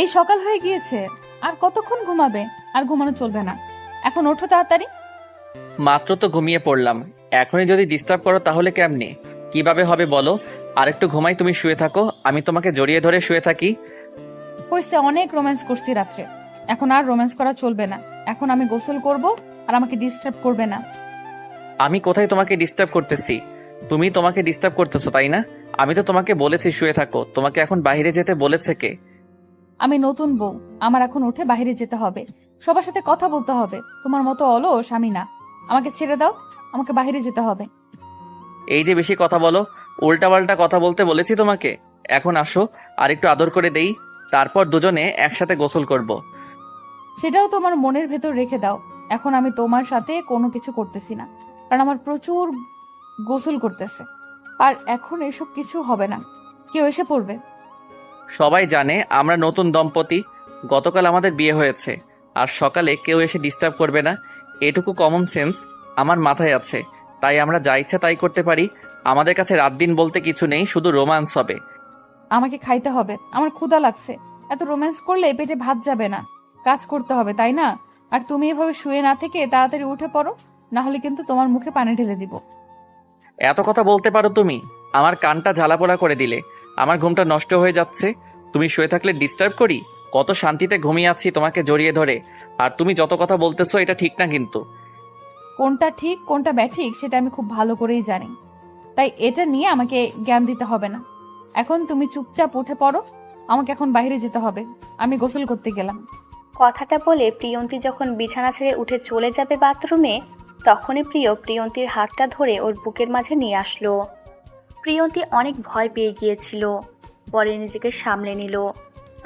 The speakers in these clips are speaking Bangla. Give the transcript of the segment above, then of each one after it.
এই সকাল হয়ে গিয়েছে, আর কতক্ষণ ঘুমাবে? আর ঘুমানো চলবে না, এখন ওঠো তাড়াতাড়ি। মাত্র তো ঘুমিয়ে পড়লাম, এখনই যদি ডিস্টার্ব করো তাহলে কেমনে? কিভাবে হবে বলো? আরেকটু ঘুমাই, তুমি শুয়ে থাকো, আমি তোমাকে জড়িয়ে ধরে শুয়ে থাকি। হয়েছে, অনেক রোম্যান্স করছি রাত্রে, এখন আর রোম্যান্স করা চলবে না। এখন আমি গোসল করব, আর আমাকে ডিস্টার্ব করবে না। আমি কোথায় তোমাকে ডিস্টার্ব করতেছি? তুমি তোমাকে ডিস্টার্ব করতেছো, তাই না? আমি তো তোমাকে বলেছি শুয়ে থাকো, তোমাকে এখন বাইরে যেতে বলেছে কে? আমি নতুন বউ, আমার এখন উঠে বাইরে যেতে হবে, সবার সাথে কথা বলতে হবে। তোমার মতো অলস আমি না, আমাকে ছেড়ে দাও, আমাকে বাইরে যেতে হবে। এই যে বেশি কথা বলো, উল্টাপাল্টা কথা বলতে বলেছি তোমাকে। এখন আসো, আর একটু আদর করে দেই, তারপর দুজনে একসাথে গোসল করব। সেটাও তোমার মনের ভেতর রেখে দাও। এখন আমি তোমার সাথে কোনো কিছু করতেছি না, কারণ আমার প্রচুর গোসল করতেছে। আর এখন এসব কিছু হবে না, কেউ এসে পড়বে। সবাই জানে আমরা নতুন দম্পতি, গতকাল আমাদের বিয়ে হয়েছে, আর সকালে কেউ এসে ডিস্টার্ব করবে না, এটুকু কমন সেন্স আমার মাথায় আছে। তাই আমরা যা ইচ্ছা তাই করতে পারি। আমাদের কাছে রাত দিন বলতে কিছু নেই, শুধু রোমান্স হবে। আমাকে খাইতে হবে, আমার ক্ষুধা লাগছে। এত রোম্যান্স করলে পেটে ভাত যাবে না, কাজ করতে হবে, তাই না? আর তুমি এভাবে শুয়ে না থেকে তাড়াতাড়ি উঠে পড়ো, না হলে কিন্তু তোমার মুখে পানি ঢেলে দিব। এত কথা বলতে পারো তুমি? আমার কানটা ঝালাপোড়া করে দিলে। আমার ঘুমটা নষ্ট হয়ে যাচ্ছে, তুমি শুয়ে থাকলে ডিস্টার্ব করি? কত শান্তিতে ঘুমিয়ে আছি তোমাকে জড়িয়ে ধরে, আর তুমি যত কথা বলতেছো এটা ঠিক না কিন্তু। কোনটা ঠিক কোনটা ব্যাঠিক সেটা আমি খুব ভালো করেই জানি, তাই এটা নিয়ে আমাকে জ্ঞান দিতে হবে না। এখন তুমি চুপচাপ উঠে পড়ো, আমাকে এখন বাইরে যেতে হবে, আমি গোসল করতে গেলাম। কথাটা বলে প্রিয়ন্তী যখন বিছানা ছেড়ে উঠে চলে যাবে বাথরুমে, তখনই প্রিয়ন্তীর হাতটা ধরে ওর বুকের মাঝে নিয়ে আসলো। প্রিয়ন্তী অনেক ভয় পেয়ে গিয়েছিল, পরে নিজেকে সামলে নিল।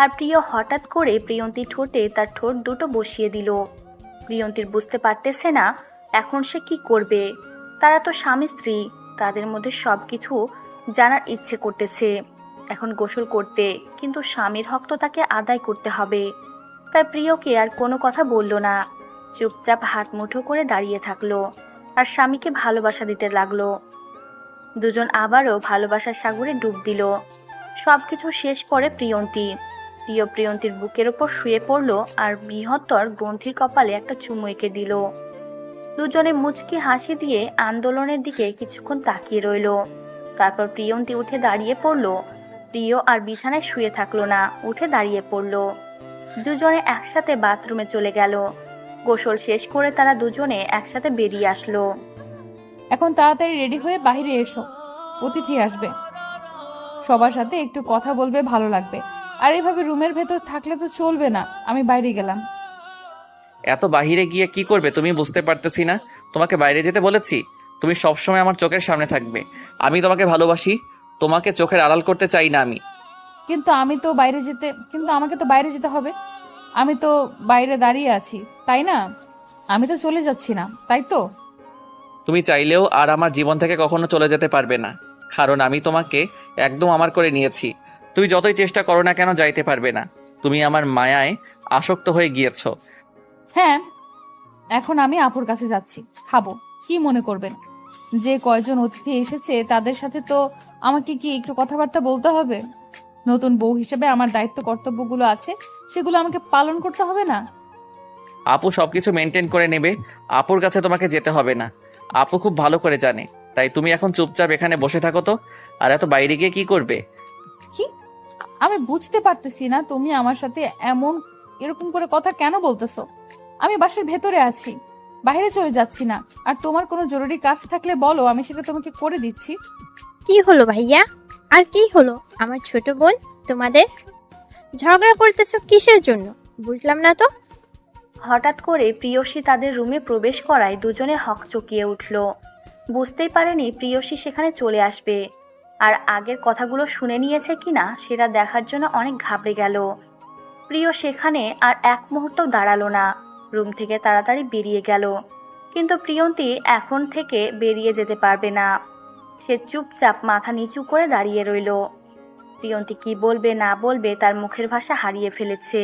আর প্রিয় হঠাৎ করে প্রিয়ন্তীর ঠোঁটে তার ঠোঁট দুটো বসিয়ে দিল। প্রিয়ন্তীর বুঝতে পারতেছে না এখন সে কি করবে। তারা তো স্বামী স্ত্রী, তাদের মধ্যে সব কিছু জানার ইচ্ছে করতেছে এখন গোসল করতে, কিন্তু স্বামীর হক তো তাকে আদায় করতে হবে। তাই প্রিয়কে আর কোনো কথা বলল না, চুপচাপ হাত মুঠো করে দাঁড়িয়ে থাকলো আর স্বামীকে ভালোবাসা দিতে লাগলো। দুজন আবারও ভালোবাসার সাগরে ডুব দিল। সবকিছু শেষ করে প্রিয়ন্তীর বুকের ওপর শুয়ে পড়ল আর বৃহত্তর গ্রন্থির কপালে একটা চুমু এঁকে দিল। দুজনে মুচকি হাসি দিয়ে আন্দোলনের দিকে কিছুক্ষণ তাকিয়ে রইল। তারপর প্রিয়ন্তী উঠে দাঁড়িয়ে পড়ল। প্রিয় আর বিছানায় শুয়ে থাকলো না, উঠে দাঁড়িয়ে পড়ল। দুজনে একসাথে বাথরুমে চলে গেল। গোসল শেষ করে তারা দুজনে একসাথে বেরিয়ে আসলো। এখন তাড়াতাড়ি রেডি হয়ে বাইরে এসো, অতিথি আসবে, সবার সাথে একটু কথা বলবে, ভালো লাগবে। আর এভাবে রুমের ভেতর থাকলে তো চলবে না, আমি বাইরে গেলাম। এত বাহিরে গিয়ে কি করবে তুমি বুঝতে পারতেছি না। তোমাকে বাইরে যেতে বলেছি? তুমি সবসময় আমার চোখের সামনে থাকবে। আমি তোমাকে ভালোবাসি, তোমাকে চোখের আড়াল করতে চাই না আমি। কিন্তু আমাকে তো বাইরে যেতে হবে, আমি তো বাইরে দাঁড়িয়ে আছি, তাই না? আমি তো চলে যাচ্ছি না, তাই তো? তুমি চাইলেও আর আমার জীবন থেকে কখনো চলে যেতে পারবে না, কারণ আমি তোমাকে একদম আমার করে নিয়েছি। তুমি যতই চেষ্টা করো না কেন যাইতে পারবে না। তুমি আমার মায়ায় আসক্ত হয়ে গিয়েছো। হ্যাঁ, এখন আমি আপুর কাছে যাচ্ছি, খাবো। কি মনে করবেন? যে কয়জন অতিথি এসেছে তাদের সাথে তো আমাকে কি একটু কথাবার্তা বলতে হবে? নতুন বউ হিসেবে আমার দায়িত্ব কর্তব্যগুলো আছে, সেগুলো আমাকে পালন করতে হবে না? আপু সবকিছু মেনটেন করে নেবে, আপুর কাছে তোমাকে যেতে হবে না। আপু খুব ভালো করে জানে। তাই তুমি এখন চুপচাপ এখানে বসে থাকো তো। আর এত বাইরে গিয়ে কি করবে? কি? আমি বুঝতে পারতেছি না তুমি আমার সাথে এরকম করে কথা কেন বলতেছো। আমি বাসার ভেতরে আছি, বাইরে চলে যাচ্ছি না। আর তোমার কোনো জরুরি কাজ থাকলে বলো, আমি সেটা তোমাকে করে দিচ্ছি। কি হলো ভাইয়া? আর কি হলো আমার ছোট বোন? তোমাদের ঝগড়া করতেছো কিসের জন্য? বুঝলাম না তো। হঠাৎ করে প্রিয়সী তাদের রুমে প্রবেশ করায় দুজনে হকচকিয়ে উঠল। বুঝতেই পারেনি প্রিয়সী সেখানে চলে আসবে। আর আগের কথাগুলো শুনে নিয়েছে কিনা সেটা দেখার জন্য অনেক ঘাবড়ে গেল। প্রিয় সেখানে আর এক মুহূর্ত দাঁড়ালো না, রুম থেকে তাড়াতাড়ি বেরিয়ে গেল। কিন্তু প্রিয়ন্তী এখন থেকে বেরিয়ে যেতে পারবে না। সে চুপচাপ মাথা নিচু করে দাঁড়িয়ে রইল। প্রিয়ন্তী কি বলবে না বলবে তার মুখের ভাষা হারিয়ে ফেলেছে।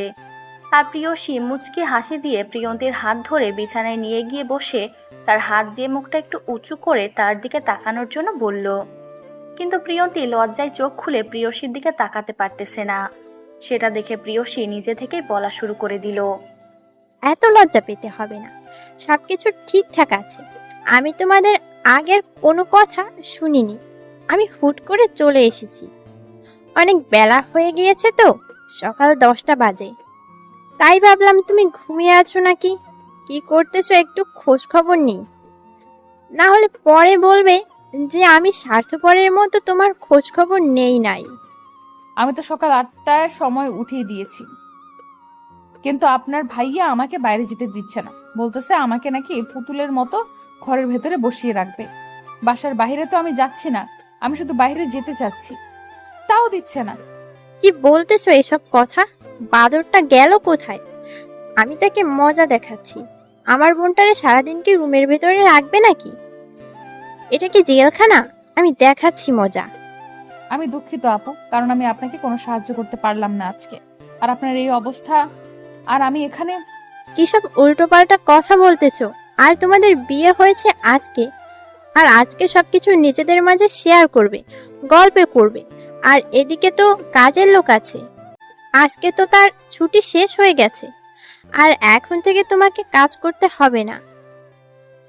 আর প্রিয়সী মুচকি হাসি দিয়ে প্রিয়ন্তীর হাত ধরে বিছানায় নিয়ে গিয়ে বসে তার হাত দিয়ে মুখটা একটু উঁচু করে তার দিকে তাকানোর জন্য বলল, কিন্তু প্রিয়ন্তী লজ্জায় চোখ খুলে প্রিয়সীর দিকে তাকাতে পারতেছে না। সেটা দেখে প্রিয়সী নিজে থেকেই বলা শুরু করে দিল। এত লজ্জা পেতে হবে না, সবকিছু ঠিকঠাক আছে। আমি তোমাদের আগের কোনো কথা শুনিনি, আমি হুট করে চলে এসেছি। অনেক বেলা হয়ে গিয়েছে তো, সকাল 10টা বাজে। তাই ভাবলাম তুমি ঘুমিয়ে আছো নাকি, কি করতেছো একটু খোঁজ খবর নেই। না হলে পরে বলবে যে আমি স্বার্থপরের মতো তোমার খোঁজ খবর নেই নাই। আমি তো সকাল 8টার সময় উঠিয়ে দিয়েছি, কিন্তু আপনার ভাইয়া আমাকে বাইরে যেতে দিচ্ছে না। বলতেছে আমাকে নাকি পুতুলের মতো ঘরের ভেতরে বসিয়ে রাখবে। বাসার বাইরে তো আমি যাচ্ছি না, আমি শুধু বাইরে যেতে চাচ্ছি, তাও দিচ্ছে না। কি বলতেছো এসব কথা? বাদরটা গেল কোথায়? আমি তাকে মজা দেখাচ্ছি। আমার বোনটারে সারাদিন কি রুমের ভেতরে রাখবে নাকি? এটা কি জেলখানা? আমি দেখাচ্ছি মজা। আমি দুঃখিত আপু, কারণ আমি আপনাকে কোনো সাহায্য করতে পারলাম না আজকে। আর আপনার এই অবস্থা, আর আমি এখানে। কিসব উল্টোপাল্টা কথা বলতেছো? আর তোমাদের বিয়ে হয়েছে আজকে, আর আজকে সবকিছু নিজেদের মাঝে শেয়ার করবে, গল্পে করবে। আর এদিকে তো কাজের লোক আছে, আজকে তো তার ছুটি শেষ হয়ে গেছে, আর এখন থেকে তোমাকে কাজ করতে হবে না।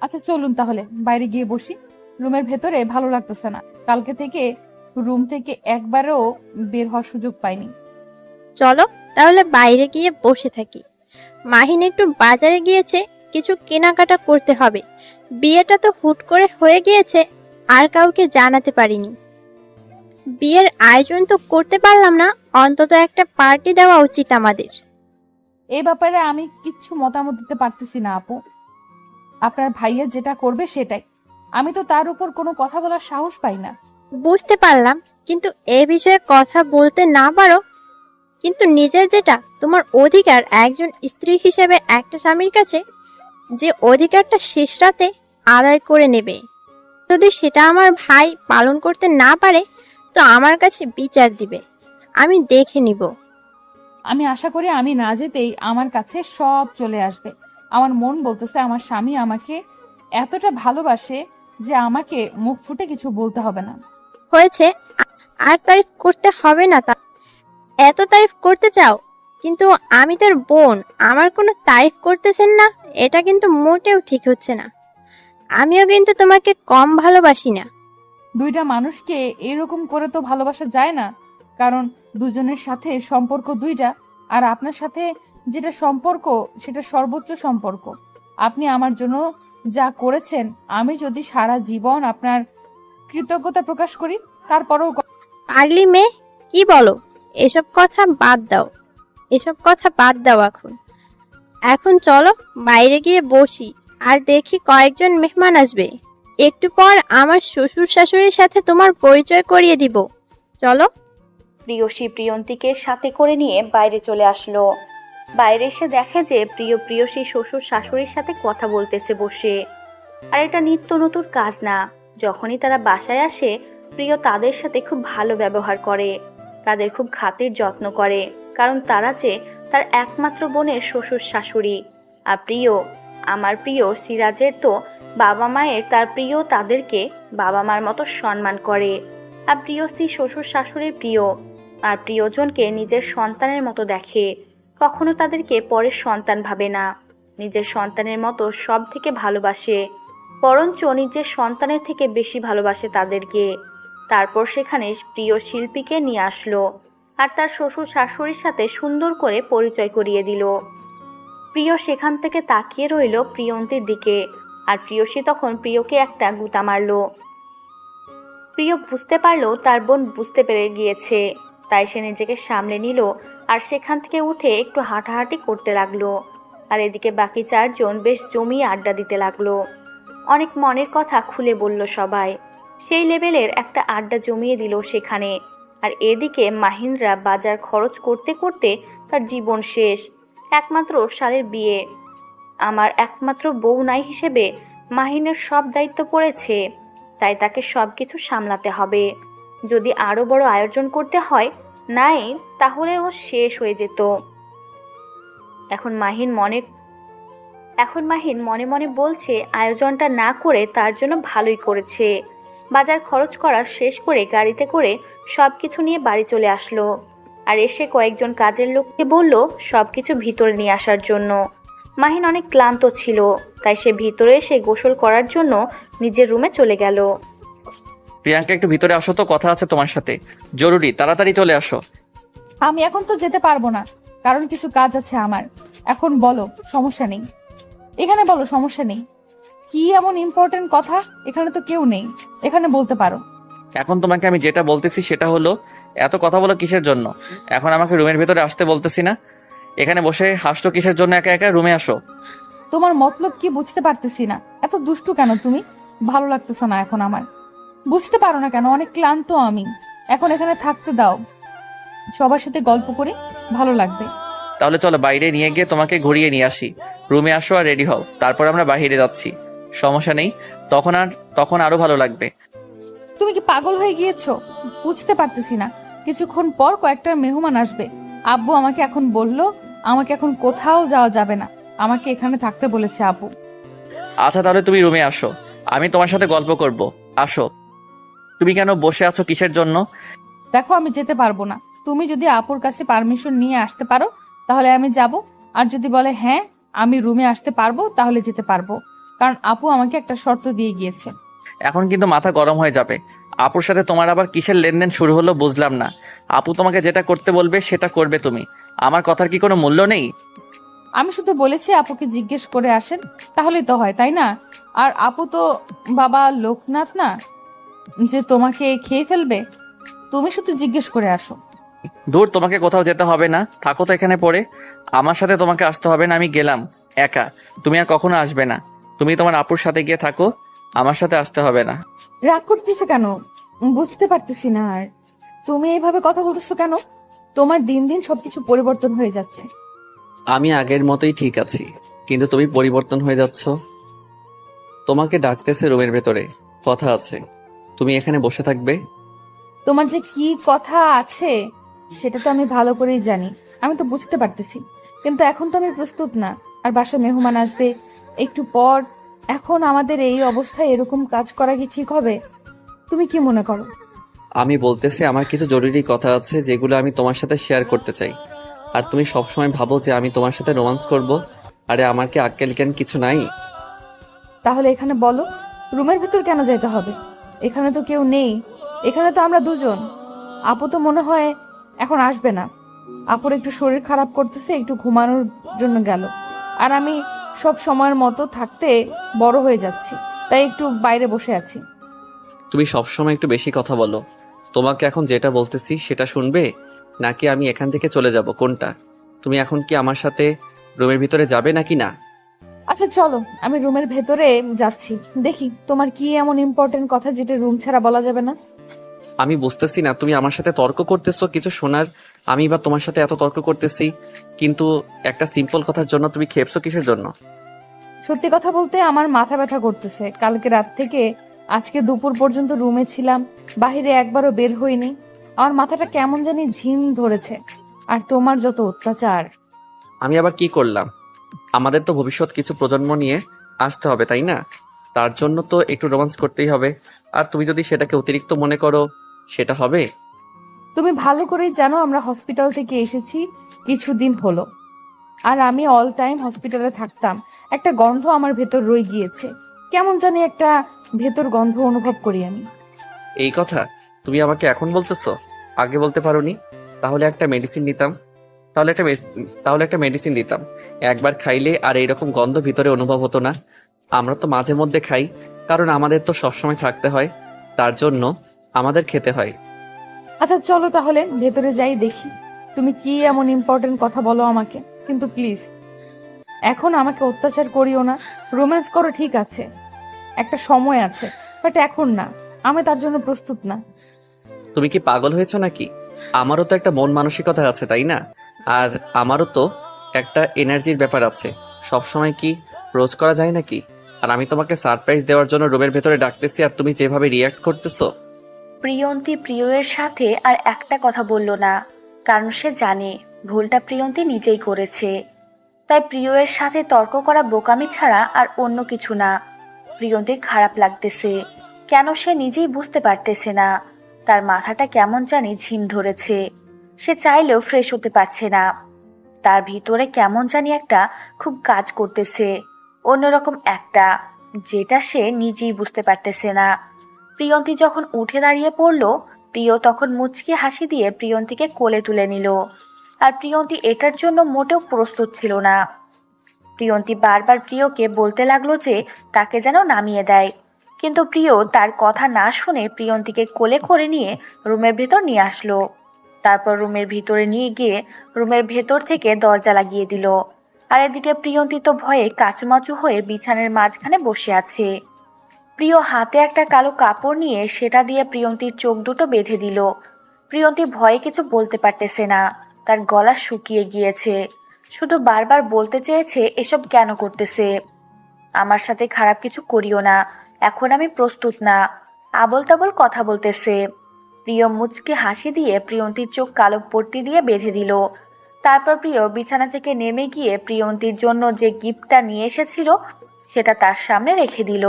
আচ্ছা চলুন তাহলে বাইরে গিয়ে বসি, রুমের ভেতরে ভালো লাগতেছে না। কালকে থেকে রুম থেকে একবারও বের হওয়ার সুযোগ পাইনি। চলো তাহলে বাইরে গিয়ে বসে থাকি। মাহিন একটু বাজারে গিয়েছে, কিছু কেনাকাটা করতে হবে। বিয়েটা তো হুট করে হয়ে গিয়েছে, আর কাউকে জানাতে পারিনি। বিয়ের আয়োজন তো করতে পারলাম না, অন্তত একটা পার্টি দেওয়া উচিত আমাদের। এই ব্যাপারে আমি কিচ্ছু মতামত দিতে পারতেছি না আপু। আপনার ভাইয়া যেটা করবে সেটাই। আমি তো তার উপর কোনো কথা বলার সাহস পাই না। বুঝতে পারলাম, কিন্তু এ বিষয়ে কথা বলতে না পারো, কিন্তু নিজের যেটা তোমার অধিকার একজন স্ত্রী হিসেবে একটা স্বামীর কাছে, যে অধিকারটা শেষ রাতে আদায় করে নেবে। যদি সেটা আমার ভাই পালন করতে না পারে, তো আমার কাছে বিচার দিবে, আমি দেখে নিব। আমি আশা করি আমি না যেতেই আমার কাছে সব চলে আসবে। আমার মন বলতেছে আমার স্বামী আমাকে এতটা ভালোবাসে যে আমাকে মুখ ফুটে কিছু বলতে হবে না। হয়েছে, আর তারিফ করতে হবে না। তা এত তারিফ করতে চাও, কিন্তু আমি তার বোন, আমার কোনো তারিফ করতেছেন না, এটা কিন্তু মোটেও ঠিক হচ্ছে না। আমিও কিন্তু তোমাকে কম ভালোবাসি না। দুইটা মানুষকে এরকম করে তো ভালোবাসা যায় না, কারণ দুজনের সাথে সম্পর্ক দুইটা। আর আপনার সাথে যেটা সম্পর্ক সেটা সর্বোচ্চ সম্পর্ক। আপনি আমার জন্য যা করেছেন, আমি যদি সারা জীবন আপনার কৃতজ্ঞতা প্রকাশ করি তারপরেও পাগলি মেয়ে, কি বলো? এসব কথা বাদ দাও, এসব কথা বাদ দাও। এখন চলো বাইরে গিয়ে বসি, আর দেখি কয়েকজন মেহমান আসবে। একটু পর আমার শ্বশুর শাশুড়ির সাথে তোমার পরিচয় করিয়ে দিব। চলো। প্রিয়সী প্রিয়ন্তীকে সাথে করে নিয়ে বাইরে চলে আসলো। বাইরে এসে দেখে যে প্রিয়সী শ্বশুর শাশুড়ির সাথে কথা বলতেছে বসে। আর এটা নিত্য নতুন কাজ না। যখনই তারা বাসায় আসে, প্রিয় তাদের সাথে খুব ভালো ব্যবহার করে, তাদের খুব খাতির যত্ন করে, কারণ তারা যে তার একমাত্র বোনের শ্বশুর শাশুড়ি। আর আমার প্রিয় সিরাজের তো বাবা মায়ের, তার প্রিয় তাদেরকে বাবা মার মতো সম্মান করে। আর প্রিয়সী শ্বশুর শাশুড়ির প্রিয়, আর প্রিয়জনকে নিজের সন্তানের মতো দেখে, কখনো তাদেরকে পরের সন্তান ভাবে না, নিজের সন্তানের মতো সব থেকে ভালোবাসে, বরঞ্চ নিজের সন্তানের থেকে বেশি ভালোবাসে তাদেরকে। তারপর সেখানে প্রিয় শিল্পীকে নিয়ে আসলো, আর তার শ্বশুর শাশুড়ির সাথে সুন্দর করে পরিচয় করিয়ে দিল। প্রিয় সেখান থেকে তাকিয়ে রইল প্রিয়ন্তীর দিকে, আর প্রিয়সী তখন প্রিয়কে একটা গুঁতা মারল। প্রিয় বুঝতে পারলো তার বোন বুঝতে পেরে গিয়েছে, তাই সে নিজেকে সামলে নিল, আর সেখান থেকে উঠে একটু হাঁটাহাঁটি করতে লাগলো। আর এদিকে বাকি চারজন বেশ জমিয়ে আড্ডা দিতে লাগলো, অনেক মনের কথা খুলে বলল সবাই। সেই লেভেলের একটা আড্ডা জমিয়ে দিল সেখানে। আর এদিকে মাহিনরা বাজার খরচ করতে করতে তার জীবন শেষ। একমাত্র শালের বিয়ে, আমার একমাত্র বউ নাই হিসেবে মাহিনের সব দায়িত্ব পড়েছে, তাই তাকে সব কিছু সামলাতে হবে। যদি আরো বড় আয়োজন করতে হয় নাই, তাহলে ও শেষ হয়ে যেত। এখন মাহিন মনে মনে বলছে আয়োজনটা না করে তার জন্য ভালোই করেছে। বাজার খরচ করা শেষ করে গাড়িতে করে সবকিছু নিয়ে বাড়ি চলে আসলো। আর এসে কয়েকজন কাজের লোককে বলল সবকিছু ভিতরে নিয়ে আসার জন্য। মাহিন অনেক ক্লান্ত ছিল, তাই সে ভিতরে এসে গোসল করার জন্য নিজের রুমে চলে গেল। প্রিয়াঙ্কা একটু ভিতরে আসো তো, কথা আছে তোমার সাথে, জরুরি, তাড়াতাড়ি চলে আসো। আমি এখন তো যেতে পারবো না, কারণ কিছু কাজ আছে আমার। এখন বলো, সমস্যা নেই। এখানে বলো, সমস্যা নেই। কি এমন ইম্পর্টেন্ট কথা? এখানে তো কেউ নেই, এখানে বলতে পারো। এখন তোমাকে আমি যেটা বলতেছি সেটা হলো, এত কথা বলো কিসের জন্য? এখন আমাকে রুমের ভেতরে আসতে বলতেছি না? এখানে বসে হাসছো কিসের জন্য? একা একা রুমে আসো। তোমার মতলব কি বুঝতে পারতেছি না। এত দুষ্টু কেন তুমি? ভালো লাগতেছে না এখন আমার। বুঝতে পারো না কেন? অনেক ক্লান্ত আমি। এখন এখানে থাকতে দাও, সবার সাথে গল্প করে ভালো লাগবে। তাহলে চলো বাইরে নিয়ে গিয়ে তোমাকে ঘুরিয়ে নিয়ে আসি। রুমে আসো আর রেডি হও, তারপর আমরা বাইরে যাচ্ছি। সমস্যা নেই, তখন আরো ভালো লাগবে। তুমি কি পাগল হয়ে গিয়েছো? বুঝতে পারতেছি না। কিছুক্ষণ পর কয়েকটা মেহমান আসবে। আব্বু আমাকে এখন বললো আমাকে এখন কোথাও যাওয়া যাবে না, আমাকে এখানে থাকতে বলেছে আব্বু। আচ্ছা তাহলে তুমি রুমে আসো, আমি তোমার সাথে গল্প করব। আসো। তুমি কেন বসে আছো কিসের জন্য? দেখো, আমি যেতে পারবো না। তুমি যদি আপুর কাছে পারমিশন নিয়ে আসতে পারো তাহলে আমি যাব, আর যদি বলে হ্যাঁ আমি রুমে আসতে পারবো তাহলে যেতে পারবো, কারণ আপু আমাকে একটা শর্ত দিয়ে গিয়েছে। এখন কিন্তু মাথা গরম হয়ে যাবে। আপুর সাথে তোমার আবার কিসের লেনদেন শুরু হলো বুঝলাম না। আপু তোমাকে যেটা করতে বলবে সেটা করবে তুমি। আমার কথার কি কোনো মূল্য নেই? আমি শুধু বলেছি আপুকে জিজ্ঞেস করে আসেন, তাহলেই তো হয়, তাই না? আর আপু তো বাবা লোকনাথ না যে তোমাকে খেয়ে ফেলবে। তুমি শুধু জিজ্ঞেস করে আসো। দূর, তোমাকে কোথাও যেতে হবে না, থাকো তো এখানে পড়ে। আমার সাথে তোমাকে আসতে হবে না, আমি গেলাম একা। তুমি আর কখনো আসবে না। তুমি তোমার আপুর সাথে গিয়ে থাকো, আমার সাথে আসতে হবে না। রাগ করতেছো কেন? বুঝতে পারতেছি না। আর তুমি এইভাবে কথা বলতেছো কেন? তোমার দিন দিন সবকিছু পরিবর্তন হয়ে যাচ্ছে। আমি আগের মতোই ঠিক আছি, কিন্তু তুমি পরিবর্তন হয়ে যাচ্ছ। তোমাকে ডাকতেছে রুমের ভেতরে, কথা আছে, তুমি এখানে বসে থাকবে। তোমার যে কি কথা আছে সেটা তো আমি ভালো করেই জানি, আমি তো বুঝতে পারতেছি, কিন্তু এখন তো আমি প্রস্তুত না। আর বাসায় মেহমান আসবে একটু পর। এখন আমাদের এই অবস্থায় এরকম কাজ করা কি ঠিক হবে? তুমি কি মনে করো? আমি বলতেছি আমার কিছু জরুরি কথা আছে যেগুলো আমি তোমার সাথে শেয়ার করতে চাই। আর তুমি সবসময় ভাবো যে আমি তোমার সাথে রোমান্স করব। আরে আমার কি আক্কেল জ্ঞান কিছু নাই? তাহলে এখানে বলো, রুমের ভিতর কেন যেতে হবে? এখানে তো কেউ নেই, এখানে তো আমরা দুজন। আপু তো মনে হয় এখন আসবে না। আপুর একটু শরীর খারাপ করতেছে, একটু ঘুমানোর জন্য গেল। আর আমি সব সময়ের মতো থাকতে বড় হয়ে যাচ্ছি, তাই একটু বাইরে বসে আছি। তুমি সবসময় একটু বেশি কথা বলো। তোমাকে এখন যেটা বলতেছি সেটা শুনবে, নাকি আমি এখান থেকে চলে যাব, কোনটা? তুমি এখন কি আমার সাথে রুমের ভিতরে যাবে নাকি না? আচ্ছা চলো, আমি রুমের ভেতরে যাচ্ছি। দেখি তোমার কি এমন ইম্পর্টেন্ট কথা যেটা রুম ছাড়া বলা যাবে না। আমি বুঝতেছি না, তুমি আমার সাথে তর্ক করতেছো কিছু শোনার। আমি বা তোমার সাথে এত তর্ক করতেছি, কিন্তু একটা সিম্পল কথার জন্য তুমি খেপছো কিসের জন্য? সত্যি কথা বলতে আমার মাথা ব্যথা করতেছে। কালকে রাত থেকে আজকে দুপুর পর্যন্ত রুমে ছিলাম, বাইরে একবারও বের হইনি। আমার মাথাটা কেমন জানি ঝিম ধরেছে। আর তোমার যত অত্যাচার। আমি আবার কি করলাম? আমাদের তো ভবিষ্যৎ কিছু প্রজন্ম নিয়ে আসতে হবে, তাই না? তার জন্য তো একটু রোমান্স করতেই হবে। আর তুমি যদি সেটাকে অতিরিক্ত মনে করো, সেটা হবে। তুমি ভালো করেই জানো আমরা হসপিটাল থেকে এসেছি কিছুদিন হলো, আর আমি অল টাইম হসপিটালে থাকতাম। একটা গন্ধ আমার ভেতর রয়ে গিয়েছে, কেমন জানি একটা ভেতর গন্ধ অনুভব করি আমি। এই কথা তুমি আমাকে এখন বলতেছো, আগে বলতে পারোনি? তাহলে একটা মেডিসিন নিতাম, তাহলে একটা মেডিসিন দিতাম। একবার খাইলে আর এইরকম গন্ধ ভিতরে অনুভব হতো না। আমরা তো মাঝে মধ্যে খাই, কারণ আমাদের তো সবসময় থাকতে হয়, তার জন্য আমাদের খেতে হয়। আচ্ছা চলো তাহলে ভেতরে যাই, দেখি তুমি কি এমন ইম্পর্টেন্ট কথা বলো আমাকে। কিন্তু প্লিজ এখন আমাকে অত্যাচার করিও না। রোম্যান্স করো ঠিক আছে, একটা সময় আছে, বাট এখন না। আমি তার জন্য প্রস্তুত না। তুমি কি পাগল হয়েছো নাকি? আমারও তো একটা মন মানসিকতা আছে, তাই না? আর আমারও তো একটা এনার্জির ব্যাপার আছে। সব সময় কি রোজ করা যায় নাকি? আর আমি তোমাকে সারপ্রাইজ দেওয়ার জন্য রুমের ভেতরে ডাকতেছি, আর তুমি যেভাবে রিয়াক্ট করতেছো। প্রিয়ন্তী প্রিয়ের সাথে আর একটা কথা বলল না, কারণ সে জানে ভুলটা প্রিয়ন্তী নিজেই করেছে। তাই প্রিয়ের সাথে তর্ক করা বোকামি ছাড়া আর অন্য কিছু না। প্রিয়ন্তীর খারাপ লাগতেছে, কেন সে নিজেই বুঝতে পারতেছে না। তার মাথাটা কেমন জানি ঝিম ধরেছে। সে চাইলেও ফ্রেশ হতে পারছে না। তার ভিতরে কেমন জানি একটা খুব কাজ করতেছে, অন্যরকম একটা, যেটা সে নিজেই বুঝতে পারতেছে না। প্রিয়ন্তী যখন উঠে দাঁড়িয়ে পড়ল, প্রিয় তখন মুচকি হাসি দিয়ে প্রিয়ন্তীকে কোলে তুলে নিল। আর প্রিয়ন্তী এটার জন্য মোটেও প্রস্তুত ছিল না। প্রিয়ন্তী বারবার প্রিয়কে বলতে লাগলো যে তাকে যেন নামিয়ে দেয়, কিন্তু প্রিয় তার কথা না শুনে প্রিয়ন্তীকে কোলে করে নিয়ে রুমের ভেতর নিয়ে আসলো। তারপর রুমের ভিতরে নিয়ে গিয়ে রুমের ভেতর থেকে দরজা লাগিয়ে দিল। আর এদিকে প্রিয়ন্তী তো ভয়ে কাচুমাচু হয়ে বিছানার মাঝখানে বসে আছে। প্রিয় হাতে একটা কালো কাপড় নিয়ে সেটা দিয়ে প্রিয়ন্তীর চোখ দুটো বেঁধে দিল। প্রিয়ন্তী ভয়ে কিছু বলতে পারতেছে না, তার গলা শুকিয়ে গিয়েছে। শুধু বারবার বলতে চেয়েছে এসব কেন করতেছে। আমার সাথে খারাপ কিছু করিও না, এখন আমি প্রস্তুত না, আবল তাবল কথা বলতেছে। প্রিয় মুচকে হাসি দিয়ে প্রিয়ন্তীর চোখ কালো পট্টি দিয়ে বেঁধে দিল। তারপর প্রিয় বিছানা থেকে নেমে গিয়ে প্রিয়ন্তীর জন্য যে গিফটটা নিয়ে এসেছিল সেটা তার সামনে রেখে দিল।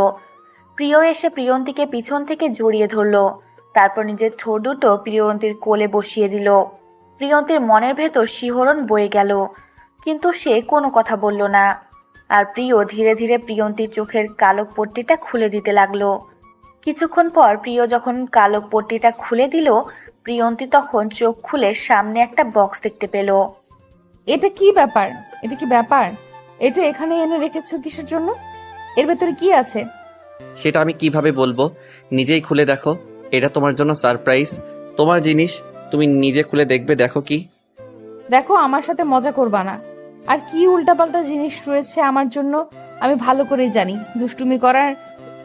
প্রিয় এসে প্রিয়ন্তীকে পিছন থেকে জড়িয়ে ধরল। তারপর নিজের ঠোঁট দুটো প্রিয়ন্তীর কোলে বসিয়ে দিল। প্রিয়ন্তীর মনের ভেতর শিহরণ বয়ে গেল, কিন্তু সে কোনো কথা বলল না। আর প্রিয় ধীরে ধীরে প্রিয়ন্তীর চোখের কালো পট্টিটা খুলে দিতে লাগলো। কিছুক্ষণ পর প্রিয় যখন কালো পট্টিটা খুলে দিল, প্রিয়ন্তী তখন চোখ খুলে সামনে একটা বক্স দেখতে পেল। এটা কি ব্যাপার? এটা কি ব্যাপার? এটা এখানে এনে রেখেছো কিসের জন্য? এর ভেতরে কি আছে? সেটা আমি কিভাবে বলবো? নিজেই খুলে দেখো, এটা তোমার জন্য সারপ্রাইজ। তোমার জিনিস, তুমি নিজে খুলে দেখবে। দেখো কি। দেখো, আমার সাথে মজা করবা না। আর কি উল্টাপাল্টা জিনিস রয়েছে আমার জন্য আমি ভালো করেই জানি। দুষ্টুমি করার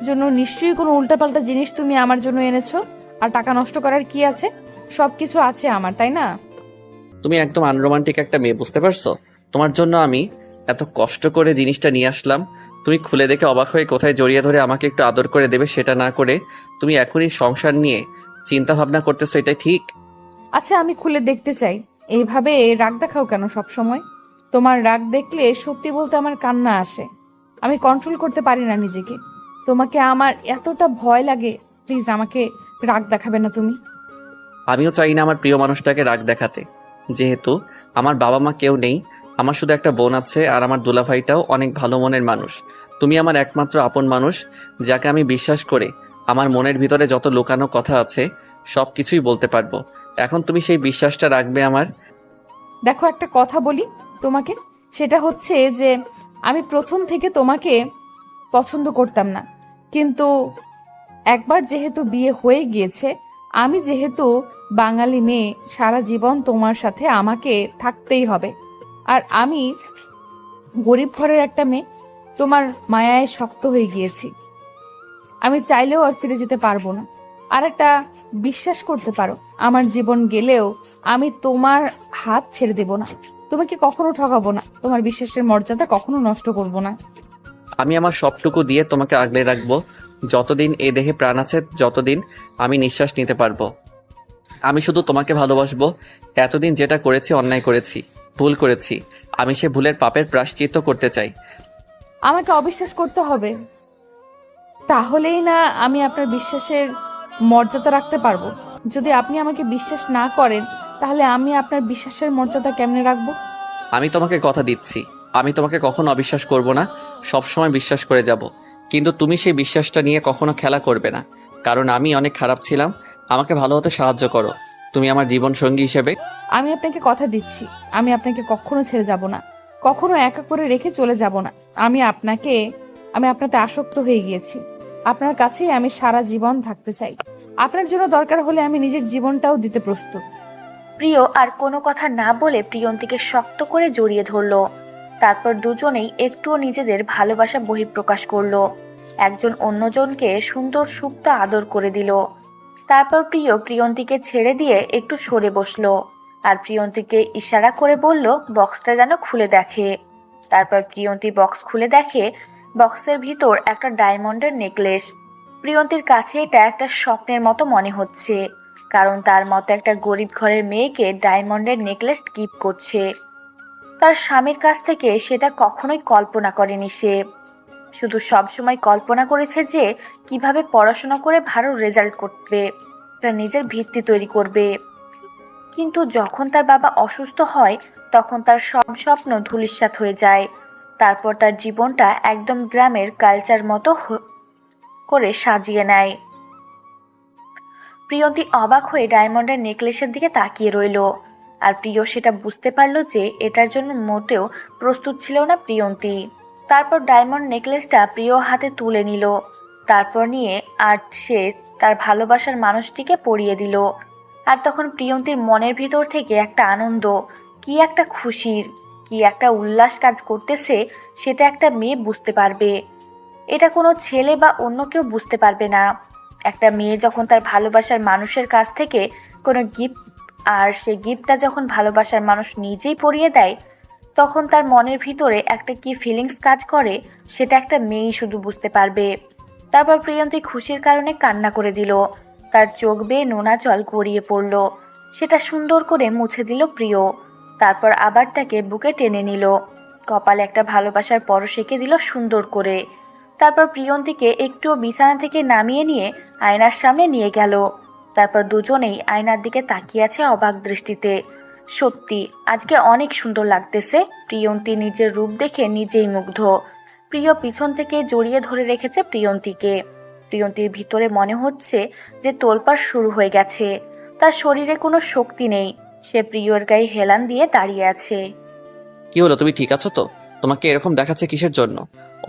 জন্য নিশ্চয়ই কোনো উল্টাপাল্টা জিনিস তুমি আমার জন্য এনেছো। আর টাকা নষ্ট করার কি আছে? সবকিছু আছে আমার, তাই না? তুমি একদম আনরোমান্টিক একটা মেয়ে, বুঝতে পারছো? তোমার জন্য আমি এত কষ্ট করে জিনিসটা নিয়ে আসলাম, তুমি খুলে দেখে অবাক হয়ে কোথায় জড়িয়ে ধরে আমাকে একটু আদর করে দেবে সেটা না করে তুমি এখনই সংসার নিয়ে চিন্তা ভাবনা করতেছো, এটাই ঠিক? আচ্ছা, আমি খুলে দেখতে চাই। এইভাবে রাগ দেখাও কেন সব সময়? তোমার রাগ দেখলে সত্যি বলতে আমার কান্না আসে। আমি কন্ট্রোল করতে পারি না নিজেকে। তোমাকে আমার এতটা ভয় লাগে। প্লিজ আমাকে রাগ দেখাবে না তুমি। আমিও চাই না আমার প্রিয় মানুষটাকে রাগ দেখাতে। যেহেতু আমার বাবা মা কেউ নেই, আমার শুধু একটা বোন আছে, আর আমার দুলাভাইটাও অনেক ভালো মনের মানুষ। তুমি আমার একমাত্র আপন মানুষ, যাকে আমি বিশ্বাস করে আমার মনের ভিতরে যত লুকানো কথা আছে সব কিছুই বলতে পারবো। এখন তুমি সেই বিশ্বাসটা রাখবে আমার। দেখো, একটা কথা বলি তোমাকে। সেটা হচ্ছে যে আমি প্রথম থেকে তোমাকে পছন্দ করতাম না, কিন্তু একবার যেহেতু বিয়ে হয়ে গিয়েছে, আমি যেহেতু বাঙালি মেয়ে, সারা জীবন তোমার সাথে আমাকে থাকতেই হবে। আর আমি গরিব ঘরের একটা মেয়ে, তোমার মায়ায় শক্ত হয়ে গিয়েছি। আমি চাইলেও আর ফিরে যেতে পারবো না। আর একটা বিশ্বাস করতে পারো, আমার জীবন গেলেও আমি তোমার হাত ছেড়ে দেব না। তোমাকে কখনো ঠকাবো না, তোমার বিশ্বাসের মর্যাদা কখনো নষ্ট করব না। আমি আমার সবটুকু দিয়ে তোমাকে আগলে রাখবো, যতদিন এ দেহে প্রাণ আছে, যতদিন আমি নিঃশ্বাস নিতে পারবো। আমি শুধু তোমাকে ভালোবাসবো। এতদিন যেটা করেছি, অন্যায় করেছি, ভুল করেছি, আমি সে ভুলের পাপের প্রায়শ্চিত্ত করতে চাই। আমাকে অবিশ্বাস করতে হবে, তাহলেই না আমি আপনার বিশ্বাসের মর্যাদা রাখতে পারবো। যদি আপনি আমাকে বিশ্বাস না করেন, তাহলে আমি আপনার বিশ্বাসের মর্যাদা কেমনে রাখবো? আমি তোমাকে কথা দিচ্ছি, আমি তোমাকে কখনো অবিশ্বাস করব না, সবসময় বিশ্বাস করে যাব। কিন্তু তুমি সেই বিশ্বাসটা নিয়ে কখনো খেলা করবে না, কারণ আমি অনেক খারাপ ছিলাম। আমাকে ভালো হতে সাহায্য করো, তুমি আমার জীবন সঙ্গী হিসেবে। আমি আপনাকে কথা দিচ্ছি, আমি আপনাকে কখনো ছেড়ে যাব না, কখনো একা করে রেখে চলে যাব না। আমি আপনাতে আসক্ত হয়ে গিয়েছি। আপনার কাছেই আমি সারা জীবন থাকতে চাই। আপনার জন্য দরকার হলে আমি নিজের জীবনটাও দিতে প্রস্তুত। প্রিয় আর কোনো কথা না বলে প্রিয়ন্তীকে শক্ত করে জড়িয়ে ধরল। তারপর দুজনেই একটুও নিজেদের ভালোবাসা বহিঃপ্রকাশ করলো। একজন অন্যজনকে সুন্দর সুপ্ত আদর করে দিল। তারপর প্রিয় প্রিয়ন্তীকে ছেড়ে দিয়ে একটু সরে বসলো, আর প্রিয়ন্তীকে ইশারা করে বলল বক্সটা যেন খুলে দেখে। তারপর প্রিয়ন্তী বক্স খুলে দেখে, বক্সের ভিতর একটা ডায়মন্ডের নেকলেস। প্রিয়ন্তীর কাছে এটা একটা স্বপ্নের মতো মনে হচ্ছে, কারণ তার মতো একটা গরিব ঘরের মেয়েকে ডায়মন্ডের নেকলেস গিফট করছে। তার স্বামীর কাছ থেকে সেটা কখনোই কল্পনা করেনি সে। শুধু সব সময় কল্পনা করেছে যে কিভাবে পড়াশোনা করে ভালো রেজাল্ট করবে, তার নিজের ভিত্তি তৈরি করবে। কিন্তু যখন তার বাবা অসুস্থ হয় তখন তার সব স্বপ্ন ধূলিসাৎ হয়ে যায়। তারপর তার জীবনটা একদম গ্রামের কালচার মতো করে সাজিয়ে নেয়। প্রিয়ন্তী অবাক হয়ে ডায়মন্ডের নেকলেসের দিকে তাকিয়ে রইল। আর প্রিয় সেটা বুঝতে পারল যে এটার জন্য মোটেও প্রস্তুত ছিল না প্রিয়ন্তী। তারপর ডায়মন্ড নেকলেসটা প্রিয় হাতে তুলে নিল। তারপর নিয়ে আর সে তার ভালোবাসার মানুষটিকে পরিয়ে দিল। আর তখন প্রিয়ন্তীর মনের ভিতর থেকে একটা আনন্দ, কি একটা খুশির, কি একটা উল্লাস কাজ করতেছে, সেটা একটা মেয়ে বুঝতে পারবে। এটা কোনো ছেলে বা অন্য কেউ বুঝতে পারবে না। একটা মেয়ে যখন তার ভালোবাসার মানুষের কাছ থেকে কোনো গিফট, আর সেই গিফটটা যখন ভালোবাসার মানুষ নিজেই পরিয়ে দেয়, তখন তার মনের ভিতরে একটা কি ফিলিংস কাজ করে, সেটা একটা মেয়েই শুধু বুঝতে পারবে। তারপর প্রিয়ন্তী খুশির কারণে কান্না করে দিল। তার চোখ বেয়ে নোনা জল গড়িয়ে পড়ল। সেটা সুন্দর করে মুছে দিল প্রিয়। তারপর আবার তাকে বুকে টেনে নিল, কপালে একটা ভালোবাসার পরশ এঁকে দিল সুন্দর করে। তারপর প্রিয়ন্তীকে একটুও বিছানা থেকে নামিয়ে নিয়ে আয়নার সামনে নিয়ে গেল। তারপর দুজনেই আয়নার দিকে তাকিয়ে আছে অবাক দৃষ্টিতে। সত্যি আজকে অনেক সুন্দর লাগতেছে। প্রিয়ন্তী নিজের রূপ দেখে নিজেই মুগ্ধ। প্রিয় পিছন থেকে জড়িয়ে ধরে রেখেছে প্রিয়ন্তীকে। প্রিয়ন্তীর ভিতরে মনে হচ্ছে যে তোলপাড় শুরু হয়ে গেছে। তার শরীরে কোনো শক্তি নেই। সে প্রিয়র গায়ে হেলান দিয়ে দাঁড়িয়ে আছে। কি হলো, তুমি ঠিক আছো তো? তোমাকে এরকম দেখাচ্ছে কিসের জন্য?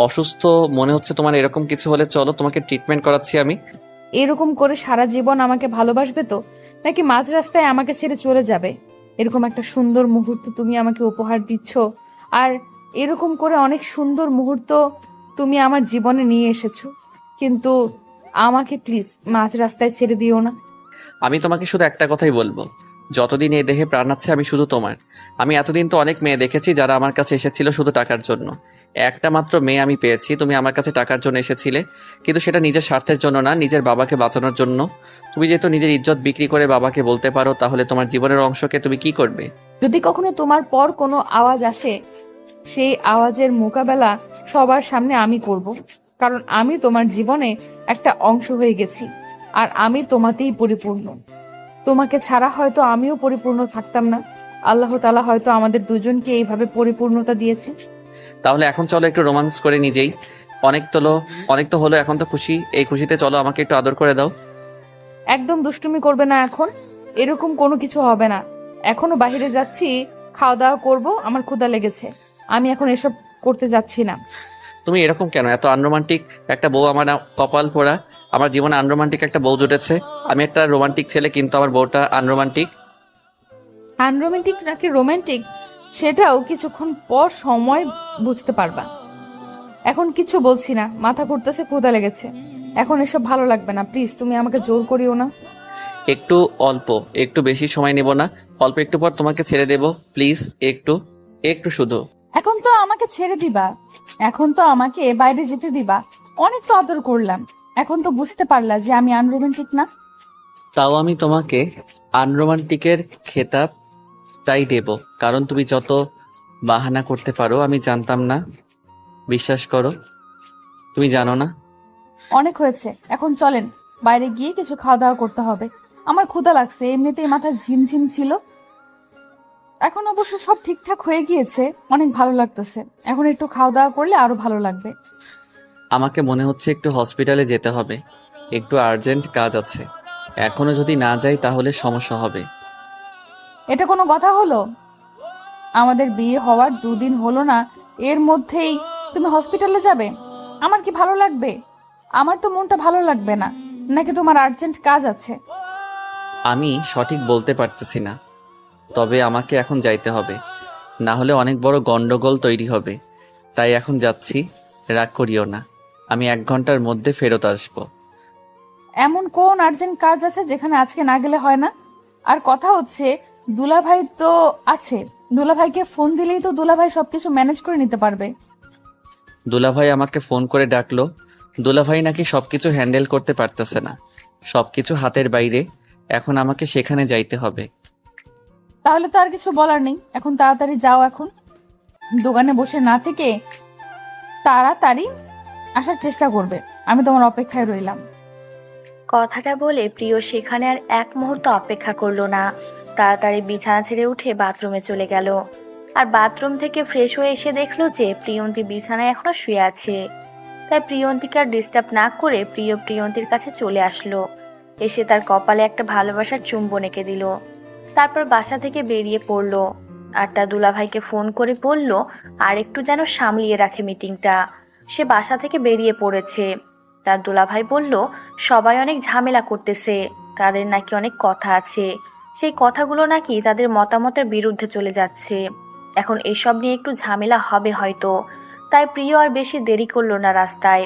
অসুস্থ মনে হচ্ছে তোমার। এরকম কিছু হলে চলো, তোমাকে ট্রিটমেন্ট করাচ্ছি আমি। এরকম করে সারা জীবন আমাকে ভালোবাসবে তো, নাকি মাঝ রাস্তায় আমাকে ছেড়ে চলে যাবে? এরকম একটা সুন্দর মুহূর্ত তুমি আমাকে উপহার দিচ্ছ, আর এরকম করে অনেক সুন্দর মুহূর্ত তুমি আমার জীবনে নিয়ে এসেছো, কিন্তু আমাকে প্লিজ মাঝ রাস্তায় ছেড়ে দিও না। আমি তোমাকে শুধু একটা কথাই বলবো, যতদিন এই দেহে প্রাণ আছে আমি শুধু তোমার। আমি এতদিন তো অনেক মেয়ে দেখেছি যারা আমার কাছে এসেছিল শুধু টাকার জন্য। একটা মাত্র মেয়ে আমি পেয়েছি, তুমি আমার কাছে টাকার জন্য এসেছিলে, কিন্তু সেটা নিজের স্বার্থের জন্য না, নিজের বাবাকে বাঁচানোর জন্য। তুমি যেহেতু নিজের ইজ্জত বিক্রি করে বাবাকে বলতে পারো, তাহলে তোমার জীবনের অংশকে তুমি কি করবে? যদি কখনো তোমার পর কোনো আওয়াজ আসে, সেই আওয়াজের মোকাবেলা সবার সামনে আমি করব, কারণ আমি তোমার জীবনে একটা অংশ হয়ে গেছি, আর আমি তোমাতেই পরিপূর্ণ। তোমাকে ছাড়া হয়তো আমিও পরিপূর্ণ থাকতাম না। আল্লাহ তাআলা হয়তো আমাদের দুজনকে এইভাবে পরিপূর্ণতা দিয়েছে। তাহলে এখন চলো একটু রোমান্স করে নিজেই। অনেক তো হলো, এখন তো খুশি। এই খুশিতে চলো আমাকে একটু আদর করে দাও। একদম দুষ্টুমি করবে না এখন। এরকম কোনো কিছু হবে না। এখনো বাইরে যাচ্ছি, খাওয়া দাওয়া করব, আমার ক্ষুধা লেগেছে। আমি এখন এসব করতে যাচ্ছি না। তুমি এরকম কেন? এত আনরোমান্টিক একটা বউ আমার কপাল পোড়া। আমার জীবনে আনরোমান্টিক একটা বউ জুটেছে। আমি একটা রোমান্টিক ছেলে, কিন্তু আমার বউটা আনরোমান্টিক। আনরোমান্টিক নাকি রোমান্টিক সেটাও কিছুক্ষণ পর সময় বুঝতে পারবা। এখন কিছু বলছি না, মাথা ঘুরতেছে, ক্ষুধা লেগেছে। এখন এসব ভালো লাগবে না, প্লিজ তুমি আমাকে জোর করিও না। একটু অল্প, একটু বেশি সময় নেব না। অল্প একটু পর তোমাকে ছেড়ে দেব, প্লিজ। একটু একটু শুধু। এখন তো আমাকে ছেড়ে দিবা, এখন তো আমাকে বাইরে যেতে দিবা। অনেক তো আদর করলাম, এখন তো বুঝতে পারলা যে আমি আনরোমান্টিক না। তাও আমি তোমাকে আনরোমান্টিকের খেতাবটাই দেব, কারণ তুমি যত বাহানা করতে পারো আমি জানতাম না। বিশ্বাস করো, তুমি জানো না। অনেক হয়েছে, এখন চলেন বাইরে গিয়ে কিছু খাওয়া দাওয়া করতে হবে। আমার ক্ষুধা লাগছে, এমনিতেই মাথা ঝিমঝিম ছিল। এখন অবশ্য সব ঠিকঠাক হয়ে গিয়েছে, অনেক ভালো লাগতেছে। এখন একটু খাওয়া দাওয়া করলে আরো ভালো লাগবে। আমাকে মনে হচ্ছে একটু হসপিটালে যেতে হবে, একটু আর্জেন্ট কাজ আছে। এখনো যদি না যাই তাহলে সমস্যা হবে। এটা কোনো কথা হলো? আমাদের বিয়ে হওয়ার 2 দিন হলো না, এর মধ্যেই তুমি হসপিটালে যাবে? আমার কি ভালো লাগবে? আমার তো মনটা ভালো লাগবে না। নাকি তোমার আর্জেন্ট কাজ আছে? আমি সঠিক বলতে পারতেছি না, তবে আমাকে এখন যাইতে হবে, না হলে অনেক বড় গন্ডগোল তৈরি হবে। তাই এখন যাচ্ছি, রাগ করিও না। আমি 1 ঘন্টার মধ্যে ফেরত আসবো। এমন কোন আর্জেন্ট কাজ আছে যেখানে আজকে না গেলে হয় না? আর কথা হচ্ছে, দুলাভাই তো আছে, দুলাভাইকে ফোন দিলেই তো দুলাভাই সবকিছু ম্যানেজ করে নিতে পারবে। দুলাভাই আমাকে ফোন করে ডাকলো। দুলাভাই নাকি সবকিছু হ্যান্ডেল করতে পারতেছে না, সবকিছু হাতের বাইরে। এখন আমাকে সেখানে যাইতে হবে। তাহলে তো আর কিছু বলার নেই, এখন তাড়াতাড়ি যাও। এখন দোকানে বসে না থেকে তাড়াতাড়ি আসার চেষ্টা করবে। আমি তোমার অপেক্ষায় রইলাম। কথাটা বলে প্রিয় সেখানে আর এক মুহূর্ত অপেক্ষা করলো না। তাড়াতাড়ি বিছানা ছেড়ে উঠে বাথরুমে চলে গেল। আর বাথরুম থেকে ফ্রেশ হয়ে এসে দেখলো যে প্রিয়ন্তী বিছানায় এখনো শুয়ে আছে। তাই প্রিয়ন্তীকে আর ডিস্টার্ব না করে প্রিয়ন্তীর কাছে চলে আসলো। এসে তার কপালে একটা ভালোবাসার চুম্বন এঁকে দিল। তারপর বাসা থেকে বেরিয়ে পড়লো। আর তার দুলাভাইকে ফোন করে বলল আর একটু যেন সামলিয়ে রাখে মিটিংটা। সে বাসা থেকে বেরিয়ে পড়েছে। তার দুলাভাই বলল সবাই অনেক ঝামেলা করতেছে, তাদের নাকি অনেক কথা আছে, সেই কথাগুলো নাকি তাদের মতামতের বিরুদ্ধে চলে যাচ্ছে। এখন এসব নিয়ে একটু ঝামেলা হবে হয়তো। তাই প্রিয় আর বেশি দেরি করলো না রাস্তায়।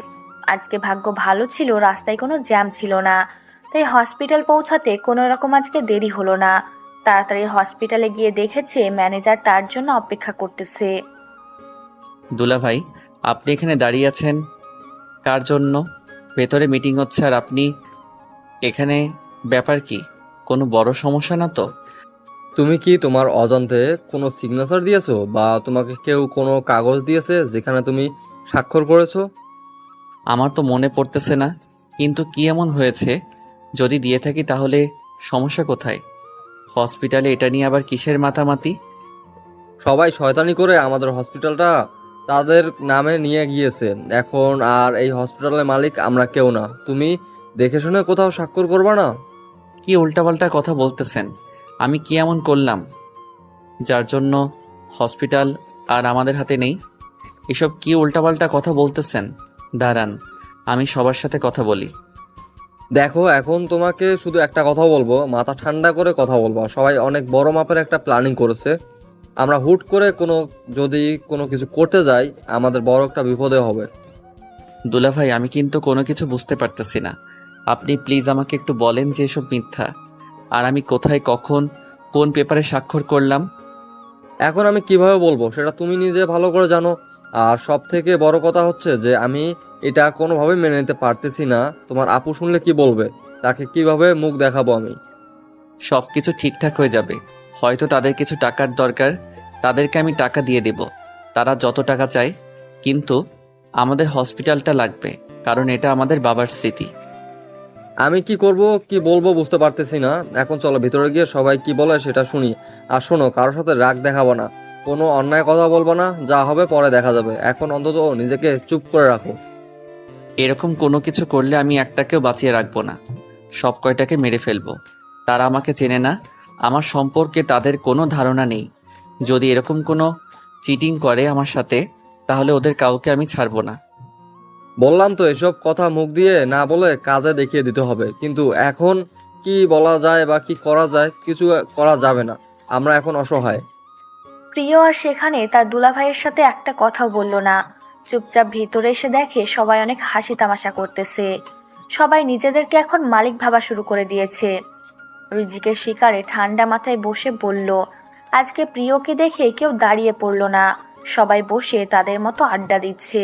আজকে ভাগ্য ভালো ছিল, রাস্তায় কোনো জ্যাম ছিল না। তাই হসপিটাল পৌঁছাতে কোনো রকম আজকে দেরি হলো না। তাড়াতাড়ি হসপিটালে গিয়ে দেখেছে ম্যানেজার তার জন্য অপেক্ষা করতেছে। দুলাভাই, আপনি এখানে দাঁড়িয়ে আছেন কার জন্য? ভেতরে মিটিং হচ্ছে আর আপনি এখানে, ব্যাপার কি? কোনো বড় সমস্যা না তো? তুমি কি তোমার অজান্তে কোনো সিগনেচার দিয়েছো বা তোমাকে কেউ কোনো কাগজ দিয়েছে যেখানে তুমি স্বাক্ষর করেছো? আমার তো মনে পড়তেছে না, কিন্তু কি এমন হয়েছে? যদি দিয়ে থাকি তাহলে সমস্যা কোথায়? হসপিটালে এটা নিয়ে আবার কিসের মাতামাতি? সবাই শয়তানি করে আমাদের হসপিটালটা তাদের নামে নিয়ে গিয়েছে। এখন আর এই হসপিটালের মালিক আমরা কেউ না। তুমি দেখে শুনে কোথাও স্বাক্ষর করবা না? কি উল্টাপাল্টা কথা বলতেছেন? আমি কি এমন করলাম যার জন্য হসপিটাল আর আমাদের হাতে নেই? এসব কি উল্টাপাল্টা কথা বলতেছেন? দাঁড়ান, আমি সবার সাথে কথা বলি। দেখো, এখন তোমাকে শুধু একটা কথা বলবো, মাথা ঠান্ডা করে কথা বলবো। সবাই অনেক বড় মাপের একটা প্ল্যানিং করেছে। আমরা হুট করে যদি কোনো কিছু করতে যাই, আমাদের বড় একটা বিপদে হবে। দুলাভাই, আমি কিন্তু কোনো কিছু বুঝতে পারতেছি না। আপনি প্লিজ আমাকে একটু বলেন যে এসব মিথ্যা, আর আমি কোথায়, কখন, কোন পেপারে স্বাক্ষর করলাম? এখন আমি কিভাবে বলবো সেটা তুমি নিজে ভালো করে জানো। আর সব থেকে বড় কথা হচ্ছে যে আমি এটা কোনোভাবে মেনে নিতে পারতেছি না। তোমার আপু শুনলে কি বলবে? তাকে কিভাবে মুখ দেখাবো আমি? সব কিছু ঠিকঠাক হয়ে যাবে। হয়তো তাদের কিছু টাকার দরকার, তাদেরকে আমি টাকা দিয়ে দেব। তারা যত টাকা চায়, কিন্তু আমাদের হসপিটালটা লাগবে, কারণ এটা আমাদের বাবার স্মৃতি। আমি কি করব, কি বলবো বুঝতে পারতেছি না। এখন চলো ভিতরে গিয়ে সবাই কি বলে সেটা শুনি। আর শোনো, কারোর সাথে রাগ দেখাবো না, কোনো অন্যায় কথা বলবো না। যা হবে পরে দেখা যাবে। এখন অন্তত নিজেকে চুপ করে রাখো। এরকম কোনো কিছু করলে আমি একটাকেও বাঁচিয়ে রাখবো না, সব কয়টাকে মেরে ফেলবো। তারা আমাকে চেনে না, আমার সম্পর্কে তাদের কোনো ধারণা নেই। যদি এরকম কোনো চিটিং করে আমার সাথে, তাহলে ওদের কাউকে আমি ছাড়বো না। বললাম তো, এসব কথা মুখ দিয়ে না বলে কাজে দেখিয়ে দিতে হবে। কিন্তু এখন কি বলা যায় বা কি করা যায়? কিছু করা যাবে না, আমরা এখন অসহায়। প্রিয় আর সেখানে তার দুলাভাইয়ের সাথে একটা কথাও বলল না। চুপচাপ ভিতরে এসে দেখে সবাই অনেক হাসি তামাশা করতেছে। সবাই নিজেদেরকে এখন মালিক ভাবা শুরু করে দিয়েছে। রিজিকের শিকারে ঠান্ডা মাথায় বসে বলল, আজকে প্রিয়কে দেখে কেউ দাঁড়িয়ে পড়ল না। সবাই বসে তাদের মতো আড্ডা দিচ্ছে।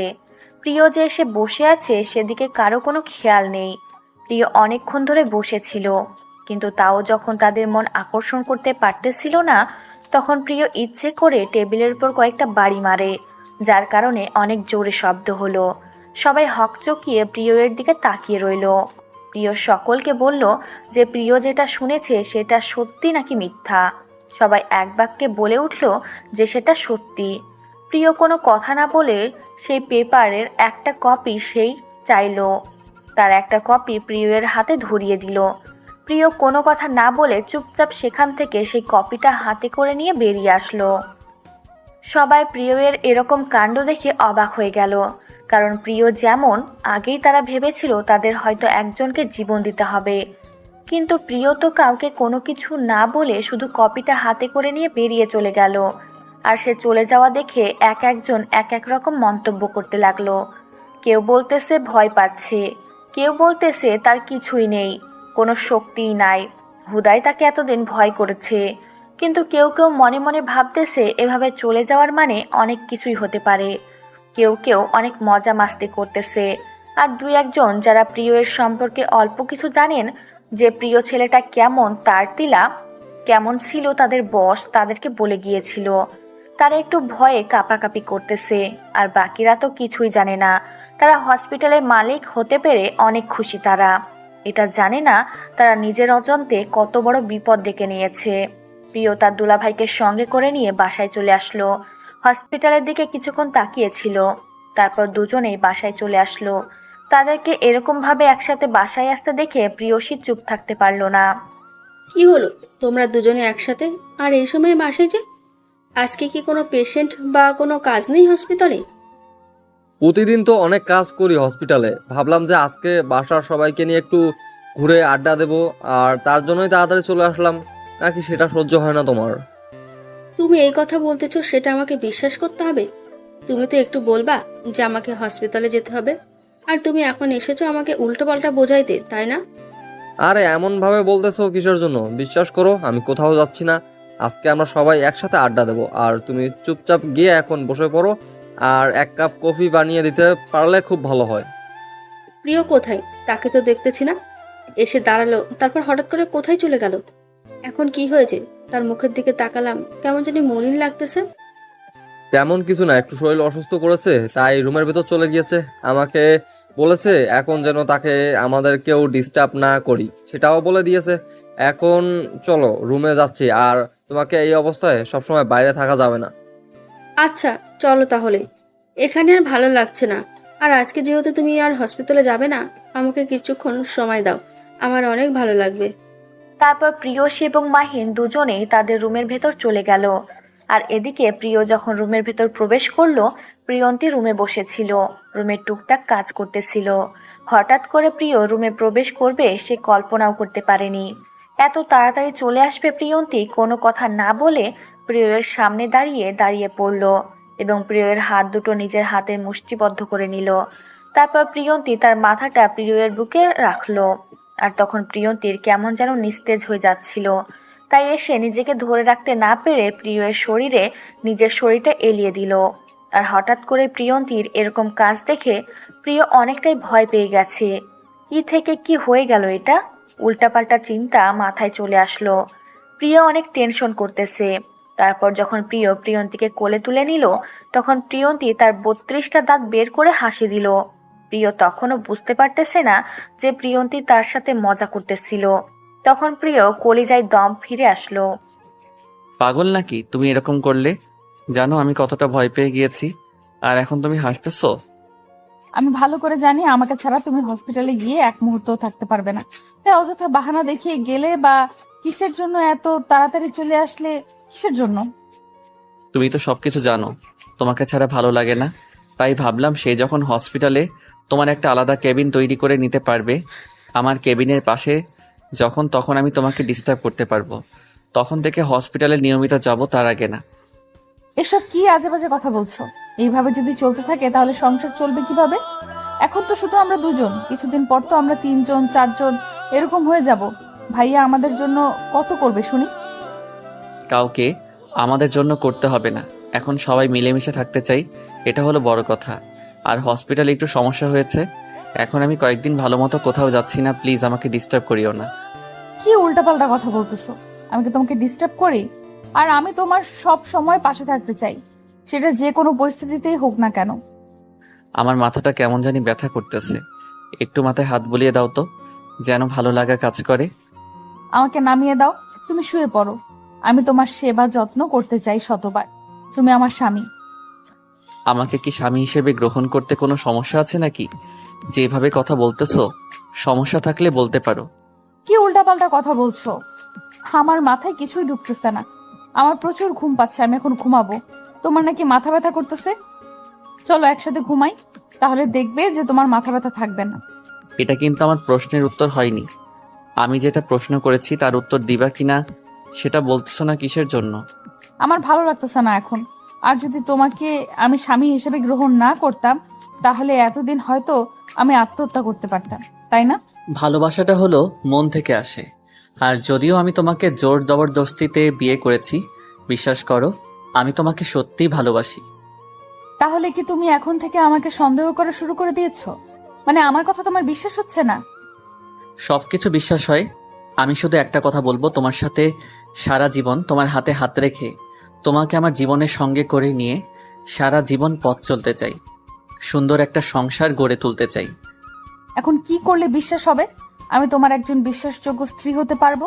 প্রিয় যে এসে বসে আছে সেদিকে কারো কোনো খেয়াল নেই। প্রিয় অনেকক্ষণ ধরে বসেছিল, কিন্তু তাও যখন তাদের মন আকর্ষণ করতে পারতেছিল না, তখন প্রিয় ইচ্ছে করে টেবিলের উপর কয়েকটা বাড়ি মারে, যার কারণে অনেক জোরে শব্দ হলো। সবাই হকচকিয়ে প্রিয়ের দিকে তাকিয়ে রইল। প্রিয় সকলকে বলল যে প্রিয় যেটা শুনেছে সেটা সত্যি নাকি মিথ্যা। সবাই এক বাক্যে বলে উঠল যে সেটা সত্যি। প্রিয় কোনো কথা না বলে সেই পেপারের একটা কপি সেই চাইল। তার একটা কপি প্রিয়ের হাতে ধরিয়ে দিল। প্রিয় কোনো কথা না বলে চুপচাপ সেখান থেকে সেই কপিটা হাতে করে নিয়ে বেরিয়ে আসলো। সবাই প্রিয়ের এরকম কাণ্ড দেখে অবাক হয়ে গেল, কারণ প্রিয় যেমন আগেই তারা ভেবেছিল তাদের হয়তো একজনকে জীবন দিতে হবে, কিন্তু প্রিয় তো কাউকে কোনো কিছু না বলে শুধু কপিটা হাতে করে নিয়ে বেরিয়ে চলে গেল। আর সে চলে যাওয়া দেখে একজন এক এক রকম মন্তব্য করতে লাগলো। কেউ বলতেছে ভয় পাচ্ছে, কেউ বলতেছে তার কিছুই নেই, কোনো শক্তিই নাই, হুদাই তাকে এতদিন ভয় করেছে। কিন্তু কেউ কেউ মনে মনে ভাবতেছে এভাবে চলে যাওয়ার মানে অনেক কিছুই হতে পারে। কেউ কেউ অনেক মজা মাস্তি করতেছে। আর দুই একজন যারা প্রিয়ের সম্পর্কে অল্প কিছু জানেন, যে প্রিয় ছেলেটা কেমন, তার তিলা কেমন ছিল, তাদের বস তাদেরকে বলে গিয়েছিল। তারা একটু ভয়ে কাঁপাকাঁপি করতেছে। আর বাকিরা তো কিছুই জানে না, তারা হসপিটালের মালিক হতে পেরে অনেক খুশি। তারা এটা জানে না তারা নিজের অজান্তে কত বড় বিপদ ডেকে নিয়েছে। প্রিয় তার দুলাভাইকে সঙ্গে করে নিয়ে বাসায় চলে আসলো। হসপিটালের দিকে কিছুক্ষণ তাকিয়েছিল, তারপর দুজনেই বাসায় চলে আসলো। তাদেরকে এরকমভাবে একসাথে বাসায় আসতে দেখে প্রিয়সী চুপ থাকতে পারল না। কি হলো তোমরা দুজনে একসাথে আর এই সময় বাসায় যে? আজকে কি কোনো পেশেন্ট বা কোনো কাজ নেই হসপিটালে? প্রতিদিন তো অনেক কাজ করি হসপিটালে, ভাবলাম যে আজকে বাসার সবাইকে নিয়ে একটু ঘুরে আড্ডা দেবো, আর তার জন্যই তাড়াতাড়ি চলে আসলাম। নাকি সেটা সহ্য হয় না তোমার? তুমি এই কথা বলতেছো, সেটা আমাকে বিশ্বাস করতে হবে? তুমি তো একটু বলবা যে আমাকে হসপিটালে যেতে হবে, আর তুমি এখন এসেছো আমাকে উল্টোপাল্টা বোঝাইতে, তাই না? আরে এমন ভাবে বলতেছো কিসের জন্য? বিশ্বাস করো আমি কোথাও যাচ্ছি না। আজকে আমরা সবাই একসাথে আড্ডা দেবো, আর তুমি চুপচাপ গিয়ে এখন বসে পড়ো, আর এক কাপ কফি বানিয়ে দিতে পারলে খুব ভালো হয়। প্রিয় কোথায়? তাকে তো দেখতেছি না। এসে দাঁড়ালো, তারপর হঠাৎ করে কোথায় চলে গেল? এখন কি হয়েছে? তার মুখের দিকে তাকালাম, কেমন জানি মলিন লাগতেছে। তেমন কিছু না, একটু শরীর অসুস্থ করেছে তাই রুমের ভেতর চলে গিয়েছে। আমাকে বলেছে এখন যেন তাকে আমাদের কেউ ডিস্টার্ব না করি, সেটাও বলে দিয়েছে। এখন চলো রুমে যাচ্ছি, আর তোমাকে এই অবস্থায় সবসময় বাইরে থাকা যাবে না। আচ্ছা চলো তাহলে, এখানে আর ভালো লাগছে না। আর আজকে যেহেতু তুমি আর হসপিটালে যাবে না, আমাকে কিছুক্ষণ সময় দাও, আমার অনেক ভালো লাগবে। তারপর প্রিয়সী এবং মাহিন দুজনেই তাদের রুমের ভেতর চলে গেল। আর এদিকে প্রিয় যখন রুমের ভেতর প্রবেশ করলো, প্রিয়ন্তী রুমে বসেছিল, রুমের টুকটাক কাজ করতেছিল। হঠাৎ করে প্রিয় রুমে প্রবেশ করবে সে কল্পনাও করতে পারেনি। এত তাড়াতাড়ি চলে আসবে প্রিয়ন্তী কোনো কথা না বলে প্রিয়ের সামনে দাঁড়িয়ে পড়ল এবং প্রিয়ের হাত দুটো নিজের হাতে মুষ্টিবদ্ধ করে নিল। তারপর প্রিয়ন্তী তার মাথাটা প্রিয়ের বুকে রাখলো। আর তখন প্রিয়ন্তীর কেমন যেন নিস্তেজ হয়ে যাচ্ছিল, তাই এসে নিজেকে ধরে রাখতে না পেরে প্রিয়ের শরীরে নিজের শরীরটা এলিয়ে দিল। আর হঠাৎ করে প্রিয়ন্তীর এরকম কাজ দেখে প্রিয় অনেকটাই ভয় পেয়ে গেছে। কি থেকে কি হয়ে গেল এটা? উল্টাপাল্টা চিন্তা মাথায় চলে আসলো। প্রিয় অনেক টেনশন করতেছে। তারপর যখন প্রিয় প্রিয়ন্তীকে কোলে তুলে নিল, তখন প্রিয়ন্তী তার 32টা দাঁত বের করে হাসি দিল। প্রিয় তখনও বুঝতে পারতেছে না যে প্রিয়ন্তী তার সাথে মজা করতেছিল। তখন প্রিয় কলিজায় দম ফিরে আসলো। পাগল নাকি তুমি এরকম করলে? জানো আমি কতটা ভয় পেয়ে গিয়েছি, আর এখন তুমি হাসতেছো? আমি ভালো করে জানি আমাকে ছাড়া তুমি হসপিটালে গিয়ে এক মুহূর্তও থাকতে পারবে না, তাই অযথা বাহানা দেখিয়ে গেলে বা কিসের জন্য এত তাড়াতাড়ি চলে আসলে? কিসের জন্য? তুমি তো সবকিছু জানো, তোমাকে ছাড়া ভালো লাগে না, তাই ভাবলাম সেই যখন হসপিটালে তোমার একটা আলাদা কেবিন তৈরি করে নিতে পারবে আমার কেবিনের পাশে, যখন তখন আমি তোমাকে ডিস্টার্ব করতে পারবো। তখন থেকে হসপিটালে নিয়মিত যাব, তার আগে না। এসব কি আজে বাজে কথা বলছো? এইভাবে যদি চলতে থাকে তাহলে সংসার চলবে কিভাবে? এখন তো শুধু আমরা দুজন, কিছুদিন পর তো আমরা 3 জন 4 জন এরকম হয়ে যাব। ভাইয়া আমাদের জন্য কত করবে শুনি? কাউকে আমাদের জন্য করতে হবে না, এখন সবাই মিলেমিশে থাকতে চাই, এটা হলো বড় কথা। আর হসপিটালে একটু সমস্যা হয়েছে, এখন আমি কয়েকদিন ভালো মতো কোথাও যাচ্ছি না, প্লিজ আমাকে ডিস্টার্ব করিও না। কি উল্টাপাল্টা কথা বলতেছো? আমি কি তোমাকে ডিস্টার্ব করি? আর আমি তোমার সব সময় পাশে থাকতে চাই, সেটা যে কোনো পরিস্থিতিতেই হোক না কেন। আমার মাথাটা কেমন জানি ব্যথা করতেছে, একটু মাথায় হাত বুলিয়ে দাও তো, যেন ভালো লাগা কাজ করে। আমাকে নামিয়ে দাও, তুমি শুয়ে পড়ো। আমি তোমার সেবা যত্ন করতে চাই শতবার। তুমি আমার স্বামী। আমাকে কি স্বামী হিসেবে গ্রহণ করতে কোনো সমস্যা আছে নাকি? যেভাবে কথা বলতেছো, সমস্যা থাকলে বলতে পারো। কি উল্টাপাল্টা কথা বলছো? আমার মাথায় কিছুই ঢুকতেছে না। আমার প্রচুর ঘুম পাচ্ছে, আমি এখন ঘুমাবো। তোমার নাকি মাথা ব্যথা করতেছে? চলো একসাথে ঘুমাই, তাহলে দেখবে যে তোমার মাথা ব্যথা থাকবে না। এটা কিন্তু আমার প্রশ্নের উত্তর হয়নি। আমি যেটা প্রশ্ন করেছি তার উত্তর দিবা কিনা সেটা বলতেছো না কিসের জন্য? আমার ভালো লাগতেছে না এখন। আর যদি তোমাকে আমি স্বামী হিসেবে গ্রহণ না করতাম, তাহলে এতদিন হয়তো আমি আত্মহত্যা করতে পারতাম, তাই না? ভালোবাসাটা হলো মন থেকে আসে, আর যদিও আমি তোমাকে জোর জবরদস্তিতে বিয়ে করেছি, বিশ্বাস করো আমি তোমাকে সত্যিই ভালোবাসি। তাহলে কি তুমি এখন থেকে আমাকে সন্দেহ করা শুরু করে দিয়েছো? মানে আমার কথা তোমার বিশ্বাস হচ্ছে না? সবকিছু বিশ্বাস হয়, আমি শুধু একটা কথা বলবো, তোমার সাথে সারা জীবন তোমার হাতে হাত রেখে তোমাকে আমার জীবনের সঙ্গে করে নিয়ে সারা জীবন পথ চলতে চাই। সুন্দর একটা সংসার গড়ে তুলতে চাই। এখন কি করলে বিশ্বাস হবে আমি তোমার একজন বিশ্বাসযোগ্য স্ত্রী হতে পারবো?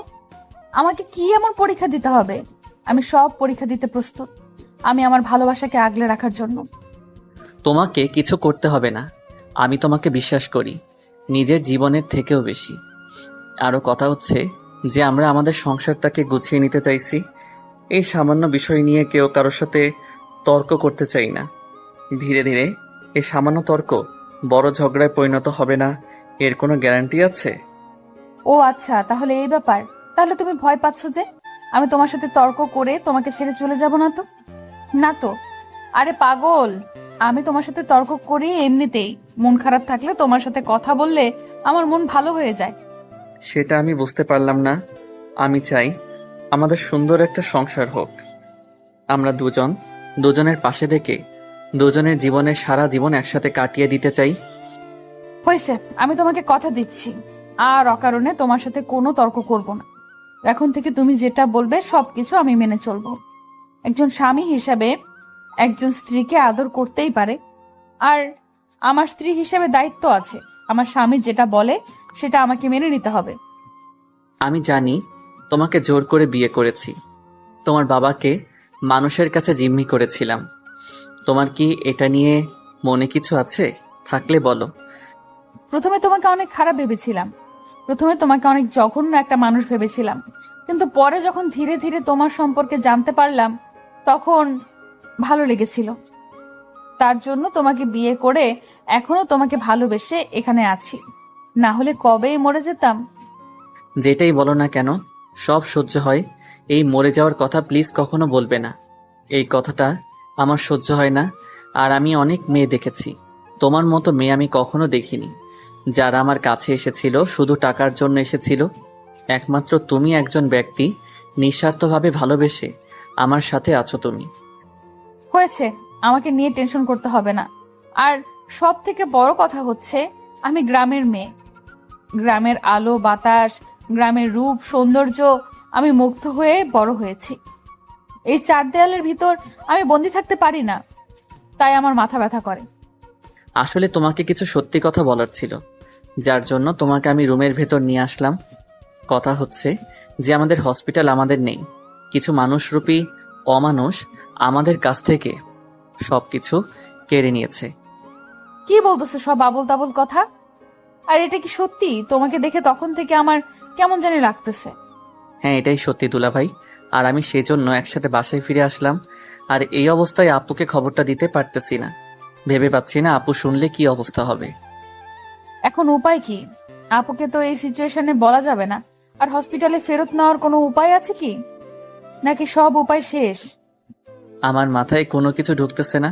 আমাকে কি এমন পরীক্ষা দিতে হবে? আমি সব পরীক্ষা দিতে প্রস্তুত। আমি আমার ভালোবাসাকে আগলে রাখার জন্য। তোমাকে কিছু করতে হবে না, আমি তোমাকে বিশ্বাস করি নিজের জীবনের থেকেও বেশি। আরও কথা হচ্ছে যে আমরা আমাদের সংসারটাকে গুছিয়ে নিতে চাইছি। এই সামান্য বিষয় নিয়ে কেউ কারোর সাথে তর্ক করতে চাই না। ধীরে ধীরে এই সামান্য তর্ক বড় ঝগড়ায় পরিণত হবে না, এর কোনো গ্যারান্টি আছে? ও আচ্ছা, তাহলে এই ব্যাপার। তাহলে তুমি ভয় পাচ্ছ যে আমি তোমার সাথে তর্ক করে তোমাকে ছেড়ে চলে যাব না তো? না তো। আরে পাগল, আমি তোমার সাথে তর্ক করি এমনিতেই। মন খারাপ থাকলে তোমার সাথে কথা বললে আমার মন ভালো হয়ে যায়। সেটা আমি বুঝতে পারলাম না। আমি চাই আমাদের সুন্দর একটা সংসার হোক। আমরা দুজনের পাশে থেকে দুজনের জীবনের সারা জীবন একসাথে কাটিয়ে দিতে চাই। হয়েছে, আমি তোমাকে কথা দিচ্ছি আর অকারণে তোমার সাথে কোনো তর্ক করব না। এখন থেকে তুমি যেটা বলবে সবকিছু আমি মেনে চলবো। একজন স্বামী হিসাবে একজন স্ত্রীকে আদর করতেই পারে, আর আমার স্ত্রী হিসেবে দায়িত্ব আছে। আমার স্বামী যেটা বলে সেটা আমাকে মেনে নিতে হবে। আমি জানি তোমাকে জোর করে বিয়ে করেছি, তোমার বাবাকে মানুষের কাছে জিম্মি করেছিলাম। তোমার কি এটা নিয়ে মনে কিছু আছে? থাকলে বলো। প্রথমে তোমাকে অনেক খারাপ ভেবেছিলাম, প্রথমে তোমাকে অনেক জঘন্য একটা মানুষ ভেবেছিলাম, কিন্তু পরে যখন ধীরে ধীরে তোমার সম্পর্কে জানতে পারলাম তখন ভালো লেগেছিল। তার জন্য তোমাকে বিয়ে করে এখনো তোমাকে ভালোবেসে এখানে আছি, না হলে কবেই মরে যেতাম। যেটাই বলো না কেন সব সহ্য হয়। এই মরে যাওয়ার কথা প্লিজ কখনো বলবে না। এই কথাটা আমার সহ্য হয় না। আর আমি অনেক মেয়ে দেখেছি, তোমার মতো মেয়ে আমি কখনো দেখিনি, যারা আমার কাছে এসেছিল শুধু টাকার জন্য এসেছিল। একমাত্র তুমি একজন ব্যক্তি নিঃস্বার্থভাবে ভালোবেসে আমার সাথে আছো তুমি। হয়েছে, আমাকে নিয়ে টেনশন করতে হবে না। আর সব থেকে বড় কথা হচ্ছে আমি গ্রামের মেয়ে। গ্রামের আলো বাতাস, গ্রামের রূপ সৌন্দর্য আমি মুগ্ধ হয়ে বড় হয়েছি। এই চার দেয়ালের ভিতর আমি বন্দি থাকতে পারি না, তাই আমার মাথা ব্যথা করে। আসলে তোমাকে কিছু সত্যি কথা বলার ছিল, যার জন্য তোমাকে আমি রুমের ভেতর নিয়ে আসলাম। কথা হচ্ছে যে আমাদের হসপিটাল আমাদের নেই, কিছু মানুষরূপী অমানুষ আমাদের কাছ থেকে সবকিছু কেড়ে নিয়েছে। কি বলতেছো সব আবোল তাবোল কথা? আর এটা কি সত্যি? তোমাকে দেখে তখন থেকে আমার কেমন জানি লাগতেছে। হ্যাঁ, এটাই সত্যি দুলাভাই। আর আমি সেজন্য একসাথে বাসায় ফিরে আসলাম। আর এই অবস্থায় আপুকে খবরটা দিতে পারতেছি না, ভেবে পাচ্ছি না আপু শুনলে কি অবস্থা হবে। এখন উপায় কি? আপুকে তো এই সিচুয়েশনে বলা যাবে না। আর হসপিটালে ফেরত নেওয়ার কোনো উপায় আছে কি, নাকি সব উপায় শেষ? আমার মাথায় কোনো কিছু ঢুকতেছে না।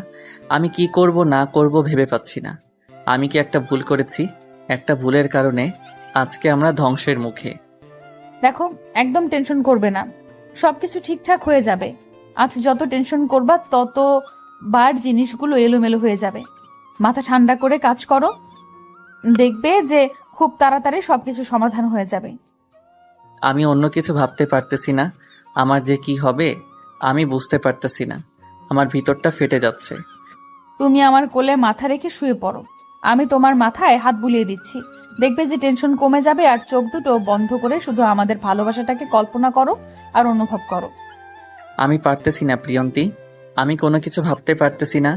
আমি কি করব না করব ভেবে পাচ্ছি না। আমি কি একটা ভুল করেছি? একটা ভুলের কারণে আজকে আমরা ধ্বংসের মুখে। দেখো, একদম টেনশন করবে না, সবকিছু ঠিকঠাক হয়ে যাবে। আজ যত টেনশন করবা তত বার জিনিসগুলো এলোমেলো হয়ে যাবে। মাথা ঠান্ডা করে কাজ করো, দেখবে যে খুব তাড়াতাড়ি সবকিছু সমাধান হয়ে যাবে। আমি অন্য কিছু ভাবতে পারতেছি না। আমার যে কি হবে আমি বুঝতে পারতেছি না। আমার ভিতরটা ফেটে যাচ্ছে। তুমি আমার কোলে মাথা রেখে শুয়ে পড়ো, আমি তোমার মাথায় হাত বুলিয়ে দিচ্ছি। দেখবে যে টেনশন কমে যাবে। আর চোখ দুটো বন্ধ করে শুধু আমাদের ভালোবাসাটাকে কল্পনা করো আর অনুভব করো। আমি পারতেছি না প্রিয়ন্তী, আমি কোনো কিছু ভাবতে পারতেছি না।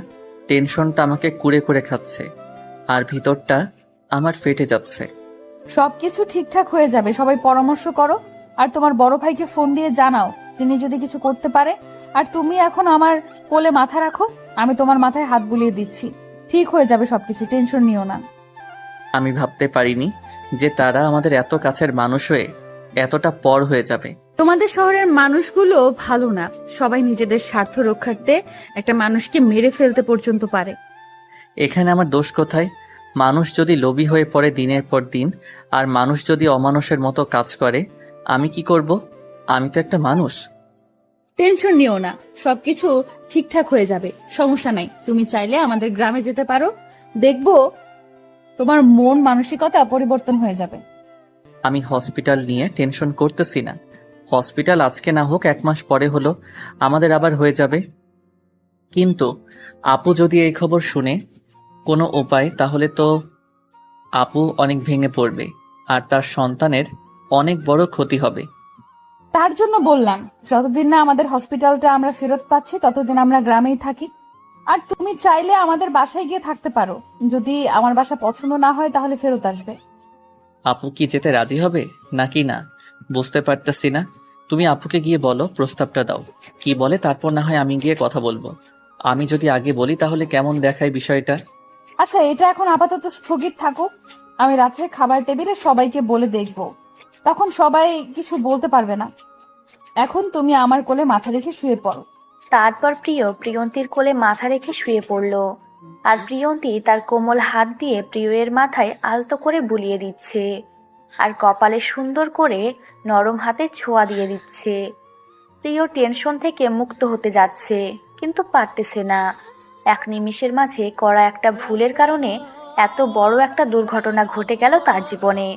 টেনশনটা আমাকে কুড়ে কুড়ে খাচ্ছে আর ভিতরটা আমার ফেটে যাচ্ছে। সবকিছু ঠিকঠাক হয়ে যাবে, সবাই পরামর্শ করো। আর তোমার বড় ভাইকে ফোন দিয়ে জানাও তিনি যদি কিছু করতে পারে। আর তুমি এখন আমার কোলে মাথা রাখো, আমি তোমার মাথায় হাত বুলিয়ে দিচ্ছি। ঠিক হয়ে যাবে সবকিছু, টেনশন নিও না। আমি ভাবতে পারিনি যে তারা আমাদের এত কাছের মানুষ হয়ে এতটা পর হয়ে যাবে। তোমাদের শহরের মানুষগুলো ভালো না, সবাই নিজেদের স্বার্থ রক্ষার্থে একটা মানুষকে মেরে ফেলতে পর্যন্ত পারে। এখানে আমার দোষ কোথায়? মানুষ যদি লোভী হয়ে পড়ে দিনের পর দিন, আর মানুষ যদি অমানুষের মতো কাজ করে, আমি কি করব? আমি তো একটা মানুষ। টেনশন নিও না, সবকিছু ঠিকঠাক হয়ে যাবে, সমস্যা নাই। তুমি চাইলে আমাদের গ্রামে যেতে পারো, দেখবো তোমার মন মানসিকতা পরিবর্তন হয়ে যাবে। আমি হসপিটাল নিয়ে টেনশন করতেছি না। হসপিটাল আজকে না হোক 1 মাস পরে হলো আমাদের আবার হয়ে যাবে। কিন্তু আপু যদি এই খবর শুনে কোনো উপায়, তাহলে তো আপু অনেক ভেঙে পড়বে আর তার সন্তানের অনেক বড় ক্ষতি হবে। তার জন্য বললাম, যতদিন না আমাদের হসপিটালটা আমরা ফেরত পাচ্ছি ততদিন আমরা গ্রামেই থাকি। আর তুমি চাইলে আমাদের বাসায় গিয়ে থাকতে পারো। যদি আমার বাসা পছন্দ না হয় তাহলে ফেরত আসবে। আপু কি যেতে রাজি হবে নাকি না বুঝতে পারতেছি না। তুমি আপুকে গিয়ে বলো, প্রস্তাবটা দাও। কি বলে তারপর না হয় আমি গিয়ে কথা বলবো। আমি যদি আগে বলি তাহলে কেমন দেখায় বিষয়টা। আচ্ছা, এটা এখন আপাতত স্থগিত থাকুক। আমি রাত্রে খাবার টেবিলে সবাইকে বলে দেখব, তখন সবাই কিছু বলতে পারবে না। এখন তুমি আমার কোলে মাথা রেখে শুয়ে পড়ো। তারপর প্রিয় প্রিয়ন্তীর কোলে মাথা রেখে শুয়ে পড়ল। আর প্রিয়ন্তী তার কোমল হাত দিয়ে প্রিয়ের মাথায় আলতো করে বুলিয়ে দিচ্ছে আর কপালে সুন্দর করে নরম হাতে ছোঁয়া দিয়ে দিচ্ছে। প্রিয় টেনশন থেকে মুক্ত হতে যাচ্ছে, কিন্তু পারতেছে না। এক নিমিষের মাঝে করা একটা ভুলের কারণে এত বড় একটা দুর্ঘটনা ঘটে গেল তার জীবনে।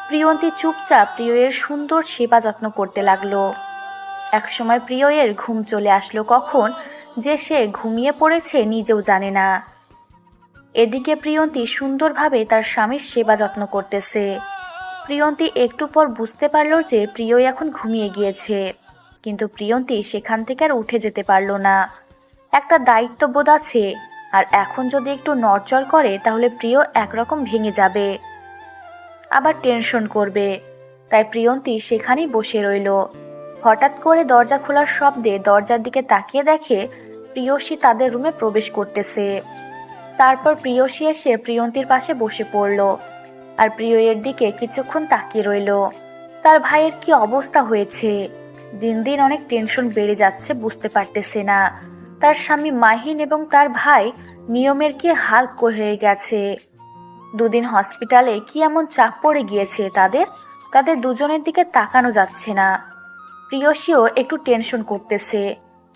প্রিয়ন্তী চুপচাপ প্রিয়ের সুন্দর সেবা যত্ন করতে লাগলো। একসময় প্রিয়ের ঘুম চলে আসলো কখন যে সে ঘুমিয়ে পড়েছে নিজেও জানে না। এদিকে প্রিয়ন্তী সুন্দরভাবে তার স্বামীর সেবা যত্ন করতেছে। প্রিয়ন্তী একটু পর বুঝতে পারল যে প্রিয় এখন ঘুমিয়ে গিয়েছে, কিন্তু প্রিয়ন্তী সেখান থেকে আর উঠে যেতে পারল না। একটা দায়িত্ববোধ আছে, আর এখন যদি একটু নড়চড় করে তাহলে প্রিয় একরকম ভেঙে যাবে, আবার টেনশন করবে। তাই প্রিয়ন্তী সেখানেই বসে রইল। হঠাৎ করে দরজা খোলার শব্দে দরজার দিকে তাকিয়ে দেখে প্রিয়সী তাদের রুমে প্রবেশ করতেছে। তারপর প্রিয়সী এসে প্রিয়ন্তীর পাশে বসে পড়ল আর প্রিয়ের দিকে কিছুক্ষণ তাকিয়ে রইল। তার ভাইয়ের কি অবস্থা হয়েছে, দিন দিন অনেক টেনশন বেড়ে যাচ্ছে, বুঝতে পারতেছে না। তার স্বামী মাহিন এবং তার ভাই নিয়মের কি হাল হয়ে গেছে। দুদিন হসপিটালে কি এমন চাপ পড়ে গিয়েছে তাদের দুজনের দিকে তাকানো যাচ্ছে না। প্রিয়সীও একটু টেনশন করতেছে,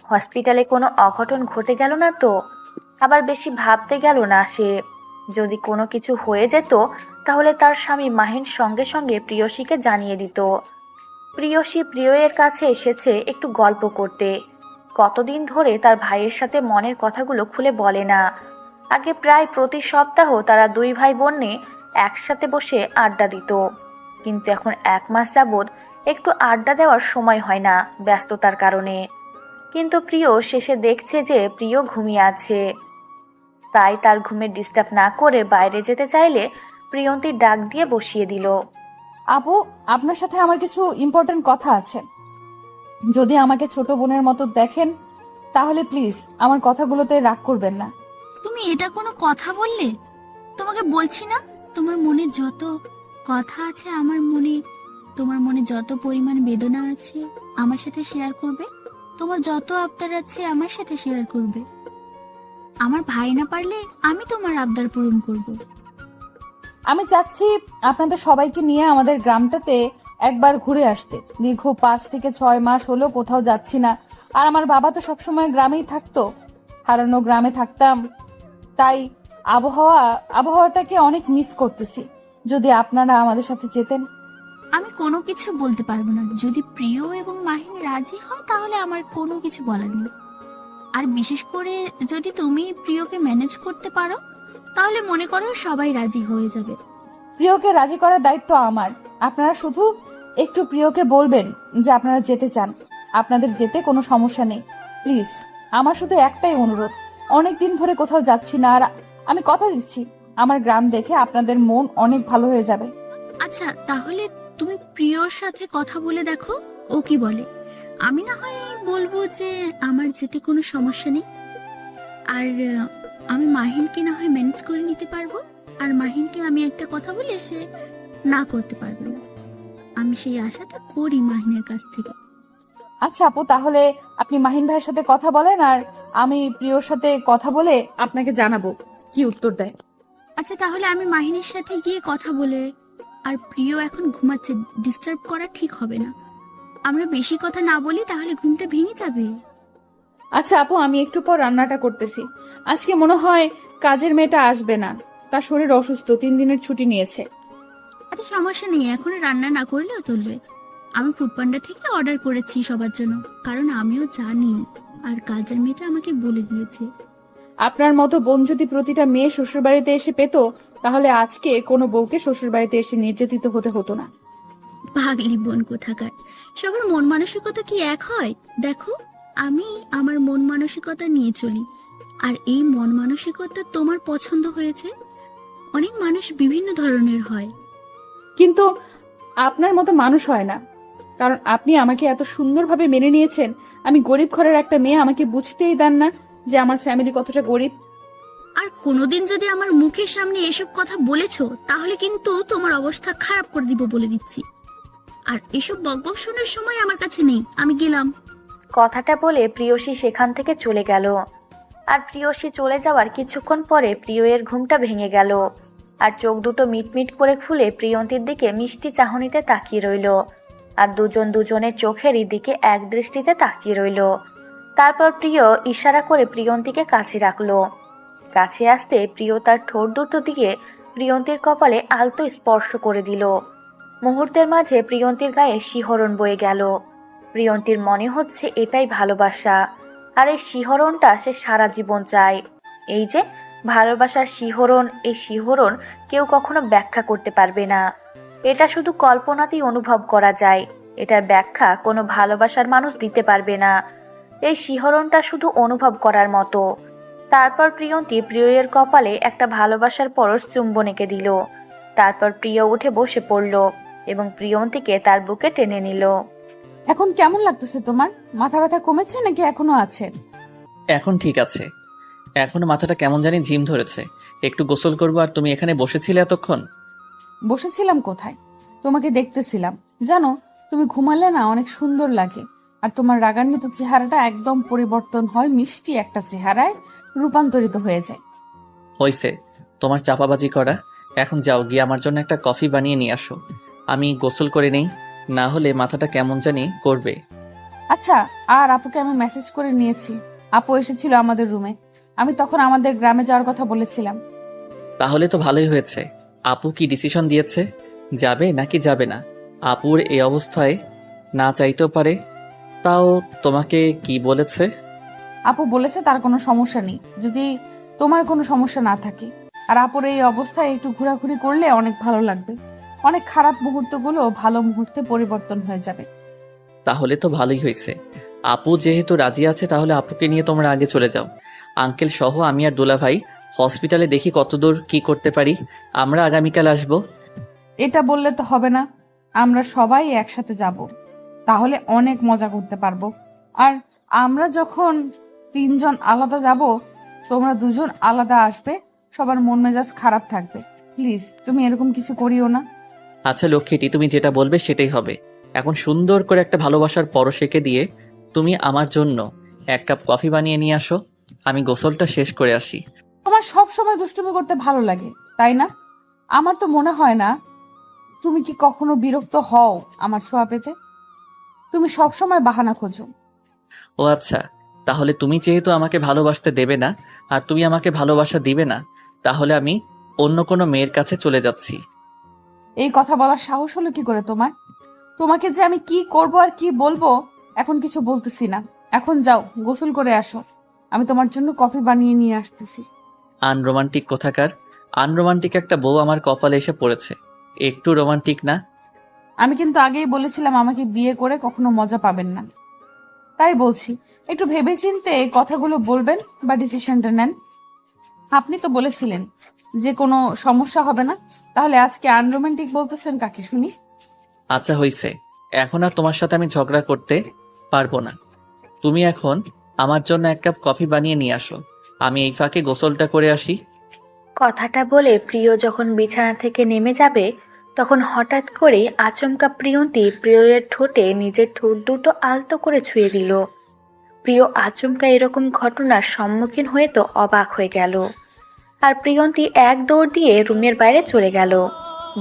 হসপিটালে কোনো অঘটন ঘটে গেল না তো। আবার বেশি ভাবতে গেল না সে, যদি কোনো কিছু হয়ে যেত তাহলে তার স্বামী মাহিন সঙ্গে সঙ্গে প্রিয়সীকে জানিয়ে দিত। প্রিয়সী প্রিয়ের কাছে এসেছে একটু গল্প করতে। কতদিন ধরে তার ভাইয়ের সাথে মনের কথাগুলো খুলে বলে না। আগে প্রায় প্রতি সপ্তাহ তারা দুই ভাই বোনে একসাথে বসে আড্ডা দিত, কিন্তু এখন 1 মাস যাবৎ একটু আড্ডা দেওয়ার সময় হয় না ব্যস্ততার কারণে। কিন্তু প্রিয় শেষে দেখছে যে প্রিয় ঘুমিয়ে আছে, তাই তার ঘুমে ডিস্টার্ব না করে বাইরে যেতে চাইলে প্রিয়ন্তী ডাক দিয়ে বসিয়ে দিল। আপু, আপনার সাথে আমার কিছু ইম্পর্টেন্ট কথা আছে। যদি আমাকে ছোট বোনের মতো দেখেন তাহলে প্লিজ আমার কথাগুলোতে রাগ করবেন না। তুমি এটা কোনো কথা বললে? তোমাকে বলছি না, তোমার মনে যত কথা আছে তোমার মনে যত পরিমাণ বেদনা আছে আমার সাথে শেয়ার করবে, তোমার যত আবদার আছে আমার সাথে শেয়ার করবে। আমার ভাই না পারলে আমি তোমার আবদার পূরণ করব। আমি চাচ্ছি আপনাদের সবাইকে নিয়ে আমাদের গ্রামটাতে একবার ঘুরে আসতে। দীর্ঘ 5 থেকে 6 মাস হলো কোথাও যাচ্ছি না। আর আমার বাবা তো সবসময় গ্রামেই থাকতো, হারানো গ্রামে থাকতাম, তাই আবহাওয়াটাকে অনেক মিস করতেছি। যদি আপনারা আমাদের সাথে যেতেন। আমি কোনো কিছু বলতে পারবো না। যদি প্রিয় এবং মাহিন রাজি হয় তাহলে আমার কোনো কিছু বলার নেই। আর বিশেষ করে যদি তুমি প্রিয়কে ম্যানেজ করতে পারো তাহলে মনে করো সবাই রাজি হয়ে যাবে। প্রিয়কে রাজি করার দায়িত্ব আমার। আপনারা শুধু একটু প্রিয়কে বলবেন যে আপনারা যেতে চান। আপনাদের যেতে কোনো সমস্যা নেই। প্লিজ, আমার শুধু একটাই অনুরোধ, অনেক দিন ধরে কোথাও যাচ্ছি না, আর আমি কথা দিচ্ছি আমার গ্রাম দেখে আপনাদের মন অনেক ভালো হয়ে যাবে। আচ্ছা, তাহলে তুমি প্রিয়র সাথে কথা বলে দেখো ও কি বলে। আমি না হয় বলবো যে আমার যেতে কোনো সমস্যা নেই, আর আমি মাহিনকে না হয় ম্যানেজ করে নিতে পারবো। আর মাহিনকে আমি একটা কথা বলে সে না করতে পারবে না, আমি সেই আশাটা করি মাহিনের কাছ থেকে। আচ্ছা আপু, তাহলে আপনি মাহিন ভাইয়ের সাথে কথা বলেন, আর আমি প্রিয়র সাথে কথা বলে আপনাকে জানাবো কি উত্তর দেয়। আচ্ছা, তাহলে আমি মাহিনের সাথে গিয়ে কথা বলে, আর প্রিয় এখন ঘুমাচ্ছে, ডিস্টার্ব করা ঠিক হবে না। আমরা বেশি কথা না বলি তাহলে ঘুমটা ভেঙে যাবে। আচ্ছা আপু, আমি একটু পর রান্নাটা করতেছি। আজকে মনে হয় কাজের মেয়েটা আসবে না, তার শরীর অসুস্থ, 3 দিনের ছুটি নিয়েছে। আচ্ছা, সমস্যা নেই, এখন রান্না না করলেও চলবে। আমি ফুডপান্ডা থেকে অর্ডার করেছি সবার জন্য, কারণ আমিও জানি আর কাজের মেয়েটা আমাকে বলে দিয়েছে। আপনার মতো বোন যদি প্রতিটা মেয়ে শ্বশুরবাড়িতে এসে পেত, তাহলে আজকে কোনো বউকে শ্বশুরবাড়িতে এসে নির্যাতিত হতে হতো না। পাগলি বোন কোথাকার, সবার মন মানসিকতা কি এক হয়? দেখো, আমি আমার মন মানসিকতা নিয়ে চলি, আর এই মন মানসিকতা তোমার পছন্দ হয়েছে। অনেক মানুষ বিভিন্ন ধরনের হয়। কিন্তু আপনার মতো মানুষ হয় না, কারণ আপনি আমাকে এত সুন্দরভাবে মেনে নিয়েছেন। আমি গরিব ঘরের একটা মেয়ে, আমাকে বুঝতেই দেন না যে আমার ফ্যামিলি কতটা গরিব। আর কোনোদিন যদি আমার মুখের সামনে এসব কথা বলেছো, তাহলে কিন্তু তোমার অবস্থা খারাপ করে দিব বলে দিচ্ছি। আর এসব বকবক শোনার সময় আমার কাছে নেই, আমি গেলাম। কথাটা বলে প্রিয়সী সেখান থেকে চলে গেল। আর প্রিয়সী চলে যাওয়ার কিছুক্ষণ পরে প্রিয়ের ঘুমটা ভেঙে গেল। আর চোখ দুটো মিটমিট করে খুলে প্রিয়ন্তীর দিকে মিষ্টি চাহনিতে তাকিয়ে রইল। আর দুজন দুজনের চোখেরই দিকে এক দৃষ্টিতে তাকিয়ে রইল। তারপর প্রিয় ইশারা করে প্রিয়ন্তীকে কাছে রাখলো। কাছে আসতে প্রিয় তার ঠোঁট দুটো দিকে প্রিয়ন্তীর কপালে আলতো স্পর্শ করে দিল। মুহূর্তের মাঝে প্রিয়ন্তীর গায়ে শিহরণ বয়ে গেল। প্রিয়ন্তীর মনে হচ্ছে এটাই ভালোবাসা, আর এই শিহরণটা সে সারা জীবন চায়। এই যে ভালোবাসার শিহরণ, এই শিহরণ কেউ কখনো ব্যাখ্যা করতে পারবে না। এটা শুধু কল্পনাতেই অনুভব করা যায়। এটার ব্যাখ্যা কোনো ভালোবাসার মানুষ দিতে পারবে না। এই শিহরণটা শুধু অনুভব করার মতো। তারপর প্রিয়ন্তী প্রিয়ের কপালে একটা ভালোবাসার পরশ চুম্বন এঁকে দিল। তারপর প্রিয় উঠে বসে পড়ল এবং প্রিয়ন্তীকে তার বুকে টেনে নিল। এখন কেমন লাগতেছে তোমার? মাথা ব্যথা কমেছে নাকি এখনো আছে? এখন ঠিক আছে। এখনো মাথাটা কেমন জানি ঝিম ধরেছে। একটু গোসল করবো। আর তুমি এখানে বসেছিলে এতক্ষণ? বসেছিলাম কোথায়, তোমাকে দেখতেছিলাম। জানো, তুমি ঘুমালে না অনেক সুন্দর লাগে। আর তোমার রাগান্বিত চেহারাটা একদম পরিবর্তন হয়, মিষ্টি একটা চেহারায় রূপান্তরিত হয়ে যায়। হইছে তোমার চাপাবাজি করা। এখন যাও, গিয়ে আমার জন্য একটা কফি বানিয়ে নিয়ে আসো। আমি গোসল করে নেই, না হলে মাথাটা কেমন জানি করবে। আচ্ছা, আর আপুকে আমি মেসেজ করে নিয়েছি। আপু এসেছিল আমাদের রুমে, আমি তখন আমাদের গ্রামে যাওয়ার কথা বলেছিলাম। তাহলে তো ভালোই হয়েছে। আপু কি ডিসিশন দিয়েছে, যাবে নাকি যাবে না? আপুর এই অবস্থায় না চাইতেও পারে। তাও তোমাকে কি বলেছে? আপু বলেছে তার কোনো সমস্যা নেই যদি তোমার কোনো সমস্যা না থাকে। আর আপুর এই অবস্থায় একটু ঘোরাঘুরি করলে অনেক ভালো লাগবে। অনেক খারাপ মুহূর্তগুলো ভালো মুহূর্তে পরিবর্তন হয়ে যাবে। তাহলে তো ভালোই হয়েছে। আপু যেহেতু রাজি আছে, তাহলে আপুকে নিয়ে তোমরা আগে চলে যাও। আঙ্কেল সহ আমি আর দোলা ভাই হসপিটালে দেখি কতদূর কি করতে পারি। আমরা আগামীকাল আসবো। এটা বললে তো হবে না, আমরা সবাই একসাথে যাব, তাহলে অনেক মজা করতে পারবো। আর আমরা যখন তিনজন আলাদা যাব, তোমরা দুজন আলাদা আসবে, সবার মন মেজাজ খারাপ থাকবে। প্লিজ তুমি এরকম কিছু করিও না। আচ্ছা লক্ষ্মীটি, তুমি যেটা বলবে সেটাই হবে। এখন সুন্দর করে একটা ভালোবাসার পরশ এঁকে দিয়ে তুমি আমার জন্য এক কাপ কফি বানিয়ে নিয়ে আসো। আমি গোসলটা শেষ করে আসি। তোমার সব সময় দুষ্টুমি করতে ভালো লাগে, তাই না? আমার তো মনে হয় না। তুমি কি কখনো বিরক্ত হও আমার ছোঁয়া পেতে? তুমি সব সময় বাহানা খোঁজো। ও আচ্ছা, তাহলে তুমি যেহেতু আমাকে ভালোবাসতে দেবে না আর তুমি আমাকে ভালোবাসা দিবে না, তাহলে আমি অন্য কোনো মেয়ের কাছে চলে যাচ্ছি। এই কথা বলার সাহস হলো কি করে তোমার? তোমাকে যে আমি কি করব আর কি বলবো এখন কিছু বলতেছি না। এখন যাও, গোসল করে আসো, আমি তোমার জন্য কফি বানিয়ে নিয়ে আসতেছি। আনরোমান্টিক কোথাকার। আনরোমান্টিক একটা বউ আমার কপালে এসে পড়েছে। একটু রোমান্টিক না। আমি কিন্তু আগেই বলেছিলাম আমাকে বিয়ে করে কখনো মজা পাবেন না। তাই বলছি, একটু ভেবেচিন্তে কথাগুলো বলবেন বা ডিসিশনটা নেন। আপনি তো বলেছিলেন যে কোনো সমস্যা হবে না, তাহলে আজকে আনরোমান্টিক বলতেছেন কাকে শুনি? আচ্ছা হইছে, এখন আর তোমার সাথে আমি ঝগড়া করতে পারবো না। তুমি এখন আমার জন্য এক কাপ কফি বানিয়ে নিয়ে আসো। আমি এই ফাঁকে গোসলটা করে আসি। কথাটা বলে প্রিয় যখন বিছানা থেকে নেমে যাবে, তখন হঠাৎ করে আচমকা প্রিয়ন্তী প্রিয়ের ঠোঁটে নিজের ঠোঁট দুটো আলতো করে ছুঁয়ে দিল। প্রিয় আচমকা এরকম ঘটনার সম্মুখীন হয়ে তো অবাক হয়ে গেল। আর প্রিয়ন্তী এক দৌড় দিয়ে রুমের বাইরে চলে গেল,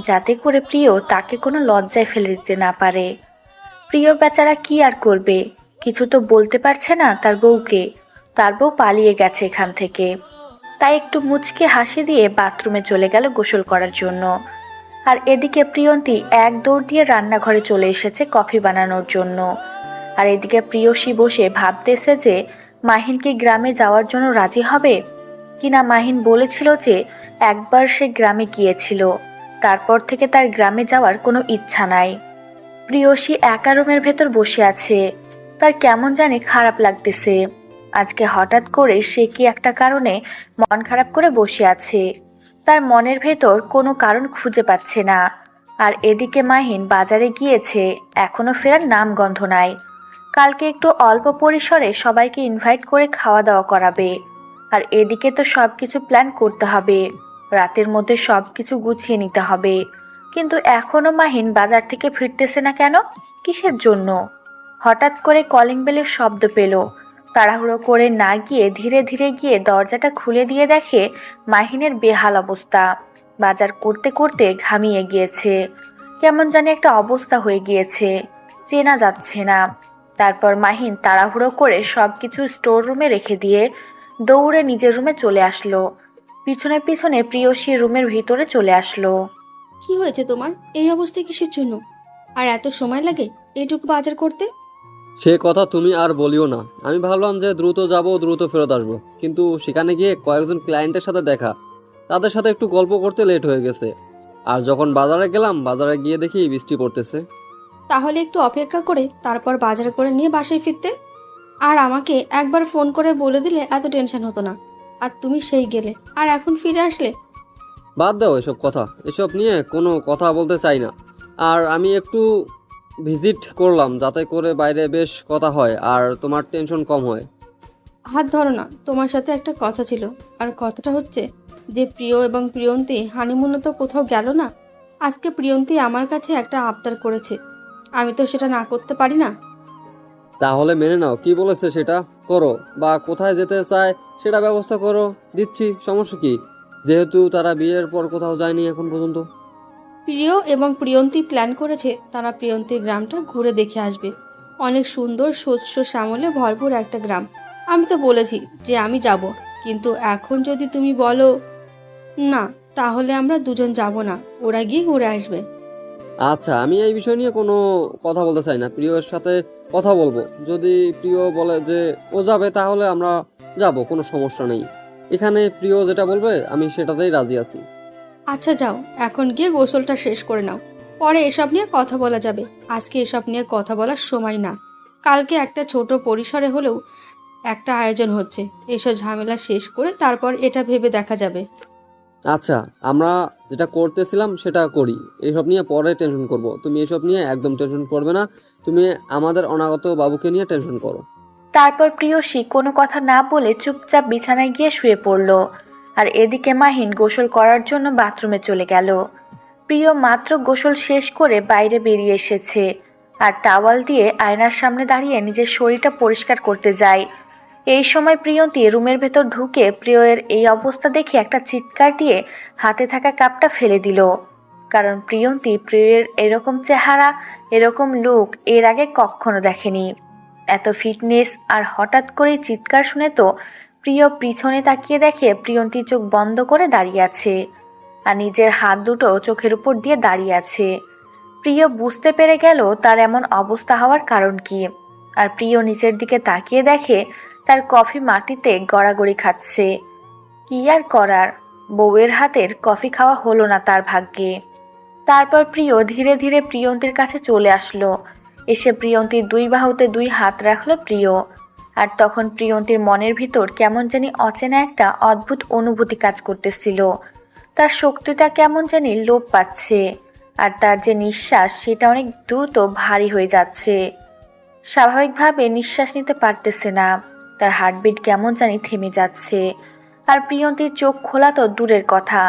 যাতে করে প্রিয় তাকে কোনো লজ্জায় ফেলে দিতে না পারে। প্রিয় বেচারা কি আর করবে, কিছু তো বলতে পারছে না তার বউকে। তার বউ পালিয়ে গেছে এখান থেকে। তাই একটু মুচকে হাসি দিয়ে বাথরুমে চলে গেল গোসল করার জন্য। আর এদিকে প্রিয়ন্তী এক দৌড় দিয়ে রান্নাঘরে চলে এসেছে কফি বানানোর জন্য। আর এদিকে প্রিয়সী বসে ভাবতেছে যে মাহিন কি গ্রামে যাওয়ার জন্য রাজি হবে। কিনা মাহিন বলেছিল যে একবার সে গ্রামে গিয়েছিল, তারপর থেকে তার গ্রামে যাওয়ার কোনো ইচ্ছা নাই। প্রিয়সী একা রুমের ভেতর বসে আছে, তার কেমন জানি খারাপ লাগতেছে। আজকে হঠাৎ করে সে কি একটা কারণে মন খারাপ করে বসে আছে, তার মনের ভেতর কোনো কারণ খুঁজে পাচ্ছে না। আর এদিকে মাহিন বাজারে গিয়েছে, এখনো ফেরার নাম গন্ধ নাই। কালকে একটু অল্প পরিসরে সবাইকে ইনভাইট করে খাওয়া দাওয়া করাবে। আর এদিকে তো সব কিছু প্ল্যান করতে হবে, রাতের মধ্যে সব কিছু গুছিয়ে নিতে হবে। কিন্তু এখনো মাহিন বাজার থেকে ফিরতেছে না কেন? কিসের জন্য? হঠাৎ করে কলিং বেলের শব্দ পেল। তাড়াহুড়ো করে না গিয়ে ধীরে ধীরে গিয়ে দরজাটা খুলে দিয়ে দেখে মাহিনের বেহাল অবস্থা। বাজার করতে করতে ঘামিয়ে গিয়েছে, কেমন জানি একটা অবস্থা হয়ে গিয়েছে, চেনা যাচ্ছে না। তারপর মাহিন তাড়াহুড়ো করে সব কিছু স্টোর রুমে রেখে দিয়ে দৌড়ে নিজের রুমে চলে আসলো। পিছনে পিছনে প্রিয়সী রুমের ভিতরে চলে আসলো। কি হয়েছে তোমার? এই অবস্থায় কিসের জন্য? আর এত সময় লাগে এইটুকু বাজার করতে? সে কথা তুমি আর বলিও না। আমি ভাবলাম যে দ্রুত যাব, দ্রুত ফেরত আসবো, কিন্তু সেখানে গিয়ে কয়েকজন ক্লায়েন্টের সাথে দেখা, তাদের সাথে একটু গল্প করতে লেট হয়ে গেছে। আর যখন বাজারে গেলাম, বাজারে গিয়ে দেখি বৃষ্টি পড়তেছে। তাহলে একটু অপেক্ষা করে তারপর বাজার করে নিয়ে বাসায় ফিরতে। আর আমাকে একবার ফোন করে বলে দিলে এত টেনশন হতো না। আর তুমি সেই গেলে আর এখন ফিরে আসলে। বাদ দাও এসব কথা, এসব নিয়ে কোনো কথা বলতে চাই না। আর আমি একটু ভিজিট করলাম যাতে করে বাইরে বেশ কথা হয় আর তোমার টেনশন কম হয়। হাত ধরো না, তোমার সাথে একটা কথা ছিল। আর কথাটা হচ্ছে যে প্রিয় এবং প্রিয়ন্তী হানিমুনে তো কোথাও গেল না। আজকে প্রিয়ন্তী আমার কাছে একটা আবদার করেছে, আমি তো সেটা না করতে পারি না। তাহলে মেনে নাও, কি বলেছে সেটা করো, বা কোথায় যেতে চায় সেটা ব্যবস্থা করো, দিচ্ছি, সমস্যা কি? যেহেতু তারা বিয়ের পর কোথাও যায়নি এখন পর্যন্ত। প্রিয় এবং প্রিয়ন্তী প্ল্যান করেছে তারা প্রিয়ন্তীর গ্রামটা ঘুরে দেখে আসবে। অনেক সুন্দর শস্য শ্যামলে ভরপুর একটা গ্রাম। আমি তো বলেছি যে আমি যাব, কিন্তু এখন যদি তুমি বলো না, তাহলে আমরা দুজন যাব না, ওরা গিয়ে ঘুরে আসবে। আচ্ছা, আমি এই বিষয় নিয়ে কোনো কথা বলতে চাই না, প্রিয়র সাথে কথা বলবো। যদি প্রিয় বলে যে ও যাবে তাহলে আমরা যাব, কোনো সমস্যা নেই। এখানে প্রিয় যেটা বলবে আমি সেটাতেই রাজি আছি। আচ্ছা যাও, এখন গিয়ে গোসলটা শেষ করে নাও, পরে এসব নিয়ে কথা বলা যাবে। আজকে এসব নিয়ে কথা বলার সময় না। কালকে একটা ছোট পরিসরে হলেও একটা আয়োজন হচ্ছে, এসব ঝামেলা শেষ করে তারপর এটা ভেবে দেখা যাবে। আচ্ছা, আমরা যেটা করতেছিলাম সেটা করি, এসব নিয়ে পরে টেনশন করব। তুমি এসব নিয়ে একদম টেনশন করবে না, তুমি আমাদের অনাগত বাবুকে নিয়ে টেনশন করো। তারপর প্রিয়সী কোনো কথা না বলে চুপচাপ বিছানায় গিয়ে শুয়ে পড়ল। আর এদিকে মাহিন গোসল করার জন্য বাথরুমে চলে গেল। প্রিয় মাত্র গোসল শেষ করে বাইরে বেরিয়ে এসেছে আর টাওয়াল দিয়ে আয়নার সামনে দাঁড়িয়ে নিজের শরীরটা পরিষ্কার করতে যায়। এই সময় প্রিয়ন্তী রুমের ভেতর ঢুকে প্রিয়ের এই অবস্থা দেখে একটা চিৎকার দিয়ে হাতে থাকা কাপটা ফেলে দিল। কারণ প্রিয়ন্তী প্রিয়ের এরকম চেহারা, এরকম লুক এর আগে কখনো দেখেনি। এত ফিটনেস, আর হঠাৎ করে চিৎকার শুনে তো প্রিয় পিছনে তাকিয়ে দেখে প্রিয়ন্তী চোখ বন্ধ করে দাঁড়িয়ে আছে আর নিজের হাত দুটো চোখের উপর দিয়ে দাঁড়িয়ে আছে। প্রিয় বুঝতে পেরে গেল তার এমন অবস্থা হওয়ার কারণ কি। আর প্রিয় নিচের দিকে তাকিয়ে দেখে তার কফি মাটিতে গড়াগড়ি খাচ্ছে। কি আর করার, বউয়ের হাতের কফি খাওয়া হলো না তার ভাগ্যে। তারপর প্রিয় ধীরে ধীরে প্রিয়ন্তীর কাছে চলে আসলো। এসে প্রিয়ন্তীর দুই বাহুতে দুই হাত রাখলো প্রিয়। আর তখন প্রিয়ন্তীর মনের ভিতর কেমন জানি অচেনা একটা অদ্ভুত অনুভূতি কাজ করতেছিল। তার শক্তিটা কেমন জানি লোপ পাচ্ছে, আর তার যে নিঃশ্বাস সেটা অনেক দ্রুত ভারী হয়ে যাচ্ছে। স্বাভাবিকভাবে নিঃশ্বাস নিতে পারতেছে না, তার হার্টবিট কেমন জানি থেমে যাচ্ছে। আর প্রিয়ন্তীর চোখ খোলা তো দূরের কথা,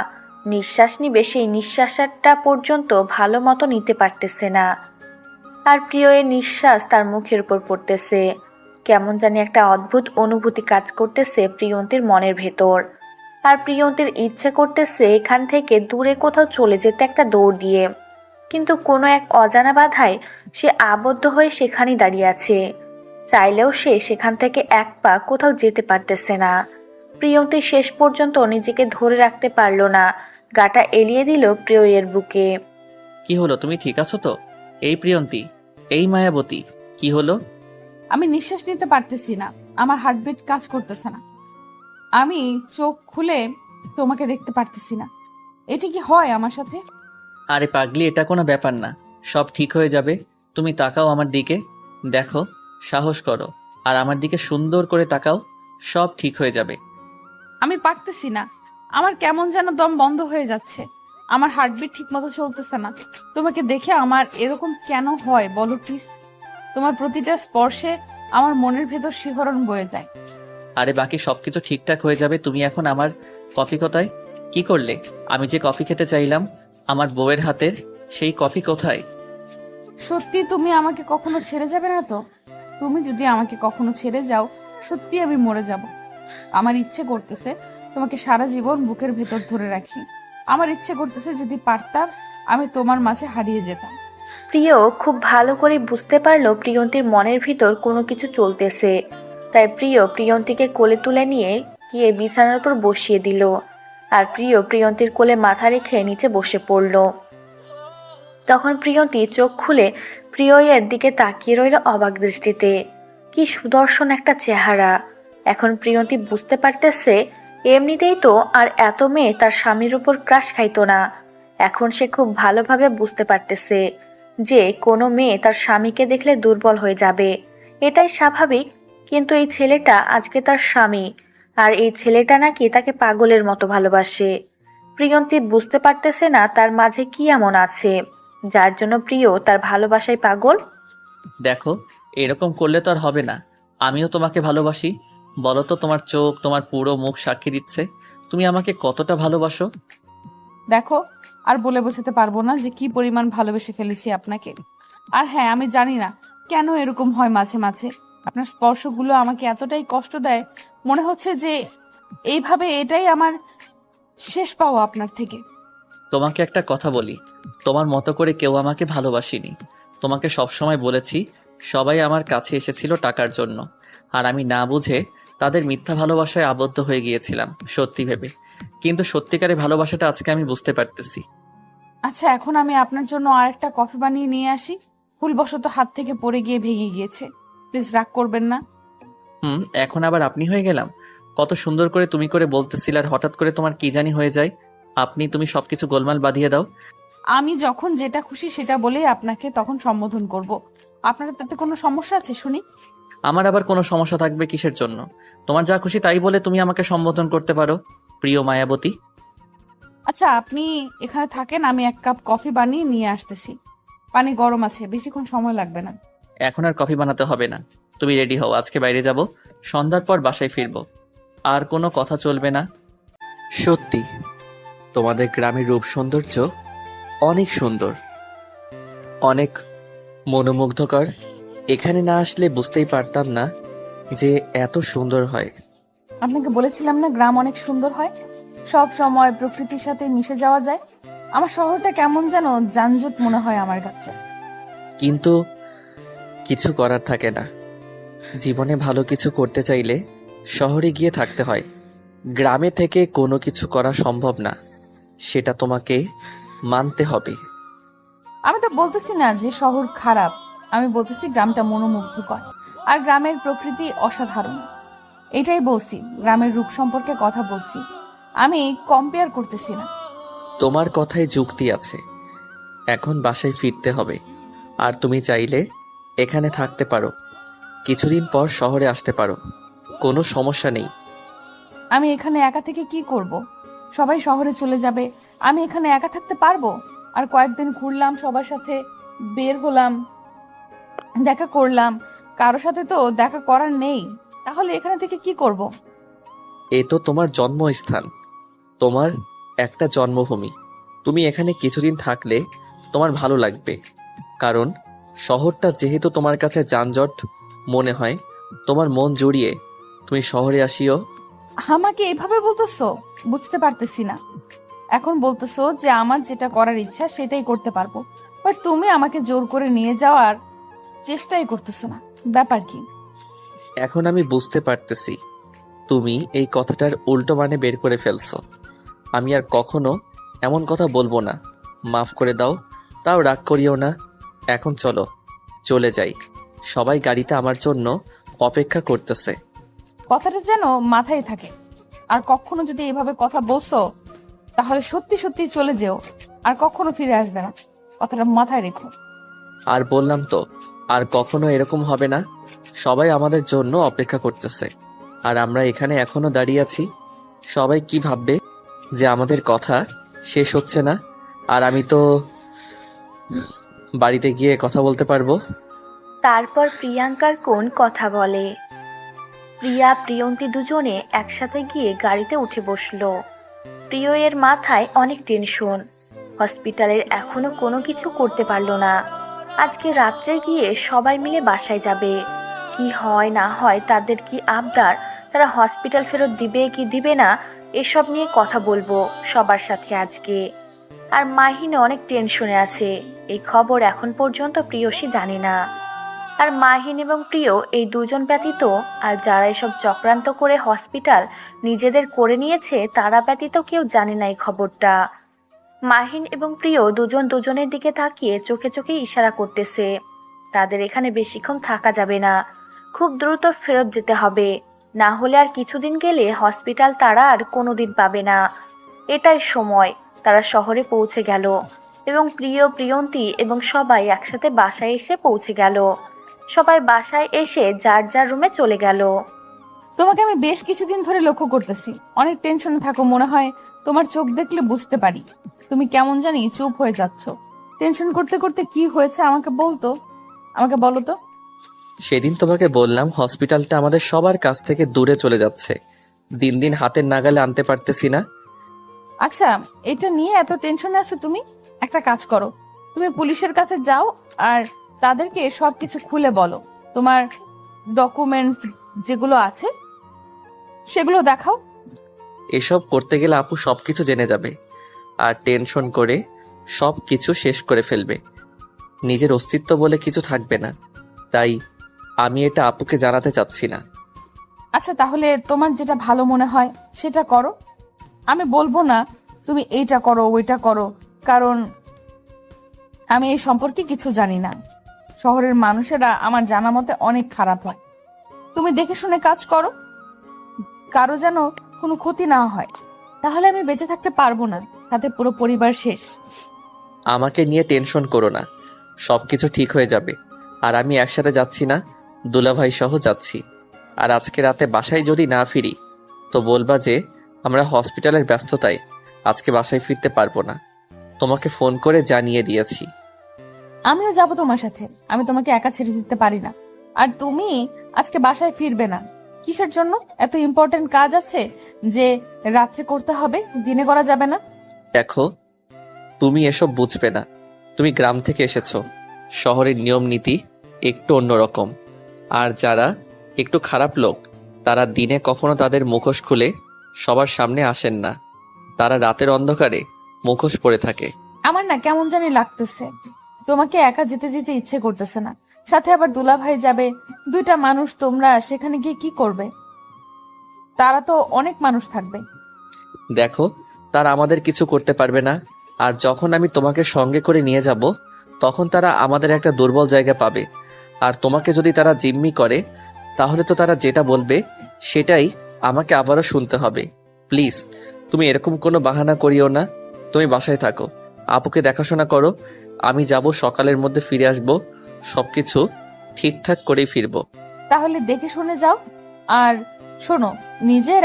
নিঃশ্বাস নিবে সেই নিঃশ্বাসটা পর্যন্ত ভালো মতো নিতে পারতেছে না। আর প্রিয়ের নিঃশ্বাস তার মুখের উপর পড়তেছে। কেমন জানি একটা অদ্ভুত অনুভূতি কাজ করতেছে প্রিয়ন্তীর মনের ভেতর। আর প্রিয়ন্তীর ইচ্ছে করতেছে এখান থেকে দূরে কোথাও চলে যেতে একটা দৌড় দিয়ে, কিন্তু কোনো এক অজানা বাধায় সে আবদ্ধ হয়ে সেখানেই দাঁড়িয়ে আছে। চাইলেও সে সেখান থেকে এক পা কোথাও যেতে পারতেছে না। প্রিয়ন্তী শেষ পর্যন্ত নিজেকে ধরে রাখতে পারল না, গাটা এলিয়ে দিল প্রিয়ের বুকে। কি হলো, তুমি ঠিক আছো তো? এই প্রিয়ন্তী, এই মায়াবতী, কি হলো? আমি নিঃশ্বাস নিতে পারতেছি না, আমার হার্টবিট কাজ করতেছে না। আমি চোখ খুলে তোমাকে দেখতে পারতেছি না। এটি কি হয় আমার সাথে? আরে পাগলি, এটা কোনো ব্যাপার না, সব ঠিক হয়ে যাবে। তুমি তাকাও আমার দিকে, দেখো, সাহস করো, আর আমার দিকে সুন্দর করে তাকাও, সব ঠিক হয়ে যাবে। আমি পারতেছি না, আমার কেমন যেন দম বন্ধ হয়ে যাচ্ছে, আমার হার্টবিট ঠিক মতো চলতেছে না। তোমাকে দেখে আমার এরকম কেন হয় বলো প্লিজ? তোমার প্রতিটা স্পর্শে আমার মনের ভেতর শিহরণ বয়ে যায়। আরে বাকি সবকিছু ঠিকঠাক হয়ে যাবে। তুমি এখন আমার কফি কোথায়? কি করলে? আমি যে কফি খেতে চাইলাম আমার বউয়ের হাতের, সেই কফি কোথায়? সত্যি তুমি আমাকে কখনো ছেড়ে যাবে না তো? তুমি যদি আমাকে কখনো ছেড়ে যাও, সত্যি আমি মরে যাব। আমার ইচ্ছে করতেছে তোমাকে সারা জীবন বুকের ভেতর ধরে রাখি। আমার ইচ্ছে করতেছে যদি পারতাম আমি তোমার মাঝে হারিয়ে যেতাম। প্রিয় খুব ভালো করে বুঝতে পারলো প্রিয়ন্তীর মনের ভিতর কোনো কিছু চলতেছে। তাই প্রিয় প্রিয়ন্তীকে কোলে তুলে নিয়ে গিয়ে বিছানার উপর বসিয়ে দিল। আর প্রিয় প্রিয়ন্তীর কোলে মাথা রেখে নিচে বসে পড়ল। তখন প্রিয়ন্তী চোখ খুলে প্রিয়ের দিকে তাকিয়ে রইল অবাক দৃষ্টিতে। কি সুদর্শন একটা চেহারা! এখন প্রিয়ন্তী বুঝতে পারতেছে এমনিতেই তো আর এত মেয়ে তার স্বামীর উপর ক্রাশ খাইতো না। এখন সে খুব ভালোভাবে বুঝতে পারতেছে যে কোনো মেয়ে তার স্বামীকে দেখলে দুর্বল হয়ে যাবে, এটাই স্বাভাবিক। কিন্তু এই ছেলেটা আজকে তার স্বামী, আর এই ছেলেটা নাকি তাকে পাগলের মতো ভালোবাসে। প্রিয়ন্তী বুঝতে পারতেছে না তার মাঝে কি এমন আছে যার জন্য প্রিয় তার ভালোবাসায় পাগল। দেখো, এরকম করলে তো আর হবে না। আমিও তোমাকে ভালোবাসি। বলো তো, তোমার চোখ, তোমার পুরো মুখ সাক্ষী দিচ্ছে তুমি আমাকে কতটা ভালোবাসো। দেখো, আর বলে বোঝাতে পারবো না যে কি পরিমাণ ভালোবেসে ফেলেছি আপনাকে। আর হ্যাঁ, আমি জানি না কেন এরকম হয় মাঝে মাঝে। আপনার স্পর্শগুলো আমাকে এতটাই কষ্ট দেয়, মনে হচ্ছে যে এইভাবে এটাই আমার শেষ পাওয়া আপনার থেকে। তোমাকে একটা কথা বলি, তোমার মতো করে কেউ আমাকে ভালোবাসেনি। তোমাকে সবসময় বলেছি, সবাই আমার কাছে এসেছিল টাকার জন্য, আর আমি না বুঝে তাদের মিথ্যা ভালোবাসায় আবদ্ধ হয়ে গিয়েছিলাম সত্যি ভেবে। কিন্তু সত্যিকারের ভালোবাসাটা আজকে আমি বুঝতে পারতেছি। আচ্ছা, এখন আমি আপনার জন্য আরেকটা কফি বানিয়ে নিয়ে আসি। ভুলবশত হাত থেকে পড়ে গিয়ে ভেঙে গিয়েছে, প্লিজ রাগ করবেন না। এখন আবার আপনি হয়ে গেলাম? কত সুন্দর করে তুমি করে বলতেছিল, আর হঠাৎ করে তোমার কি জানি হয়ে যায়। তুমি সবকিছু গোলমাল বাঁধিয়ে দাও। আমি যখন যেটা খুশি সেটা বলেই আপনাকে তখন সম্বোধন করব। আপনার তাতে কোনো সমস্যা আছে শুনি? আমার আবার কোনো সমস্যা থাকবে কিসের জন্য? তোমার যা খুশি তাই বলে তুমি আমাকে সম্বোধন করতে পারো, প্রিয় মায়াবতী। আচ্ছা, আপনি এখানে থাকেন, আমি এক কাপ কফি বানিয়ে নিয়ে আসতেছি। পানি গরম আছে, বেশিক্ষণ সময় লাগবে না। এখন আর কফি বানাতে হবে না, তুমি রেডি হও, আজকে বাইরে যাব, সন্ধ্যার পর বাসায় ফিরবো। আর কোনো কথা চলবে না। সত্যি তোমাদের গ্রামের রূপ সৌন্দর্য অনেক সুন্দর, অনেক মনোমুগ্ধকর। এখানে না আসলে বুঝতেই পারতাম না যে এত সুন্দর হয়। আপনাকে বলেছিলাম না গ্রাম অনেক সুন্দর হয়, সব সময় প্রকৃতির সাথে মিশে যাওয়া যায়। আমার শহরটা কেমন যেন যানজট মনে হয় আমার কাছে। কিন্তু কিছু করার থাকে না। জীবনে ভালো কিছু করতে চাইলে শহরে গিয়ে থাকতে হয়। গ্রামে থেকে কোনো কিছু করা সম্ভব না, সেটা তোমাকে মানতে হবে। আমি তো বলতেছি না যে শহর খারাপ, আমি বলতেছি গ্রামটা মনোমুগ্ধকর, আর গ্রামের প্রকৃতি অসাধারণ। এটাই বলছি, গ্রামের রূপ সম্পর্কে কথা বলছি, আমি কম্পেয়ার করতেছি না। তোমার কথায় যুক্তি আছে। এখন বাসায় ফিরতে হবে, আর তুমি চাইলে এখানে থাকতে পারো, কিছুদিন পর শহরে আসতে পারো, কোনো সমস্যা নেই। আমি এখানে একা থেকে কি করব? সবাই শহরে চলে যাবে, আমি এখানে একা থাকতে পারবো? আর কয়েকদিন ঘুরলাম, সবার সাথে বের হলাম, দেখা করলাম, কারোর সাথে তো দেখা করার নেই, তাহলে এখানে থেকে কি করব? এ তো তোমার জন্মস্থান, তোমার একটা জন্মভূমি। তুমি এখানে কিছুদিন থাকলে তোমার ভালো লাগবে, কারণ শহরটা যেহেতু তোমার কাছে যানজট মনে হয়, তোমার মন জুড়িয়ে তুমি শহরে আসিও। আমাকে এভাবে বলতেছো? বুঝতে পারতেছি না। এখন বলতেছো যে আমার যেটা করার ইচ্ছা সেটাই করতে পারবো, বাট তুমি আমাকে জোর করে নিয়ে যাওয়ার চেষ্টাই করতেছো না, ব্যাপার কি? এখন আমি বুঝতে পারতেছি তুমি এই কথাটার উল্টো মানে বের করে ফেলছো। আমি আর কখনো এমন কথা বলবো না, মাফ করে দাও। তাও রাগ করিও না। এখন চলো, চলে যাই। সবাই গাড়িতে আমার জন্য অপেক্ষা করতেছে। কথাটা যেন মাথায় থাকে। আর কখনো যদি এভাবে কথা বলছো তাহলে সত্যি সত্যি চলে যেও, আর কখনো ফিরে আসবে না। কথাটা মাথায় রেখো। আর বললাম তো, আর কখনো এরকম হবে না। সবাই আমাদের জন্য অপেক্ষা করতেছে, আর আমরা এখানে এখনো দাঁড়িয়ে আছি। সবাই কি ভাববে যে আমাদের কথা শেষ হচ্ছে না, আর আমি তো বাড়িতে গিয়ে কথা বলতে পারবো। তারপর প্রিয়াঙ্কার কোন কথা বলে। প্রিয়া প্রিয়ন্তী দুজনে একসাথে গিয়ে গাড়িতে উঠে বসলো। প্রিয় এর মাথায় অনেক টেনশন। হসপিটালের এখনো কোনো কিছু করতে পারলো না। আজকে রাত্রে গিয়ে সবাই মিলে বাসায় যাবে। কি হয় না হয়, তাদের কি আবদার, তারা হসপিটাল ফেরত দিবে কি দিবে না, এসব নিয়ে কথা বলবো সবার সাথে আজকে। আর মাহিনও অনেক টেনশনে আছে। এই খবর এখন পর্যন্ত প্রিয়সী জানে না। আর মাহিন এবং প্রিয় এই দুজন ব্যতীত আর যারা এসব চক্রান্ত করে হসপিটাল নিজেদের করে নিয়েছে তারা ব্যতীত কেউ জানে না এই খবরটা। মাহিন এবং প্রিয় দুজন দুজনের দিকে তাকিয়ে চোখে চোখে ইশারা করতেছে। তাদের এখানে বেশিক্ষণ থাকা যাবে না, খুব দ্রুত ফেরত যেতে হবে, না হলে আর কিছুদিন গেলে হসপিটাল তারা আর কোনোদিন পাবে না। এটাই সময়। তারা শহরে পৌঁছে গেল এবং প্রিয় প্রিয়ন্তী এবং সবাই একসাথে বাসায় এসে পৌঁছে গেল। সবাই বাসায় এসে যার যার রুমে চলে গেল। তোমাকে আমি বেশ কিছুদিন ধরে লক্ষ্য করতেছি, অনেক টেনশনে থাকো। মনে হয় তোমার চোখ দেখলে বুঝতে পারি তুমি কেমন জানি চুপ হয়ে যাচ্ছ। টেনশন করতে করতে কি হয়েছে আমাকে বলো তো। সেদিন তোমাকে বললাম হসপিটালটা আমাদের সবার কাছ থেকে দূরে চলে যাচ্ছে, দিন দিন হাতের নাগালে আনতে পারতেছি না। আচ্ছা, এটা নিয়ে এত টেনশনে আছো তুমি? একটা কাজ করো, তুমি পুলিশের কাছে যাও আর তাদেরকে সবকিছু খুলে বলো। তোমার ডকুমেন্টস যেগুলো আছে সেগুলো দেখাও। এসব করতে গেলে আপু সবকিছু জেনে যাবে আর টেনশন করে সব কিছু শেষ করে ফেলবে। নিজের অস্তিত্ব বলে কিছু থাকবে না, তাই আমি এটা আপুকে জানাতে চাচ্ছি না। আচ্ছা, তাহলে তোমার যেটা ভালো মনে হয় সেটা করো। আমি বলবো না তুমি এইটা করো ওইটা করো, কারণ আমি এই সম্পর্কে কিছু জানি না। শহরের মানুষেরা আমার জানা মতে অনেক খারাপ হয়। তুমি দেখে শুনে কাজ করো, কারো যেন কোনো ক্ষতি না হয়, তাহলে আমি বেঁচে থাকতে পারবো না, তাতে পুরো পরিবার শেষ। আমাকে নিয়ে টেনশন করো না, সবকিছু ঠিক হয়ে যাবে। আর আমি একসাথে যাচ্ছি না, দুলাভাই সহ যাচ্ছি। আর আজকে রাতে বাসায় যদি না ফিরি তো বলবা যে আমরা হসপিটালের ব্যস্ততায় আজকে বাসায় ফিরতে পারবো না। তোমাকে ফোন করে জানিয়ে দিয়েছি। আমিও যাব তোমার সাথে, আমি তোমাকে একা ছেড়ে দিতে পারি না। আর তুমি আজকে বাসায় ফিরবে না। কিসের জন্য? এত ইম্পর্টেন্ট কাজ আছে যে রাত্রে করতে হবে, দিনে করা যাবে না? দেখো, তুমি এসব বুঝবে না। তুমি গ্রাম থেকে এসেছো, শহরের নিয়ম নীতি একটু অন্যরকম। আর যারা একটু খারাপ লোক তারা দিনে কখনো তাদের মুখোশ খুলে সবার সামনে আসেন না, তারা রাতের অন্ধকারে মুখোশ পরে থাকে। আমার না কেমন জানি লাগতেছে, তোমাকে একা যেতে দিতে ইচ্ছে করতেছে না। সাথে আবার দুলাভাই যাবে, দুইটা মানুষ, তোমরা সেখানে গিয়ে কি করবে? তারা তো অনেক মানুষ থাকবে। দেখো, তারা আমাদের কিছু করতে পারবে না। আর যখন আমি তোমাকে সঙ্গে করে নিয়ে যাব তখন তারা আমাদের একটা দুর্বল জায়গা পাবে। আর তোমাকে যদি তারা জিম্মি করে তাহলে তো তারা যেটা বলবে সেটাই আমাকে আবারও শুনতে হবে। প্লিজ, তুমি এরকম কোনো বাহানা করিও না। তুমি বাসায় থাকো, আপুকে দেখাশোনা করো। আমি যাব, সকালের মধ্যে ফিরে আসব, সবকিছু ঠিকঠাক করেই ফিরবো। তাহলে দেখে শুনে যাও। আর শোনো, নিজের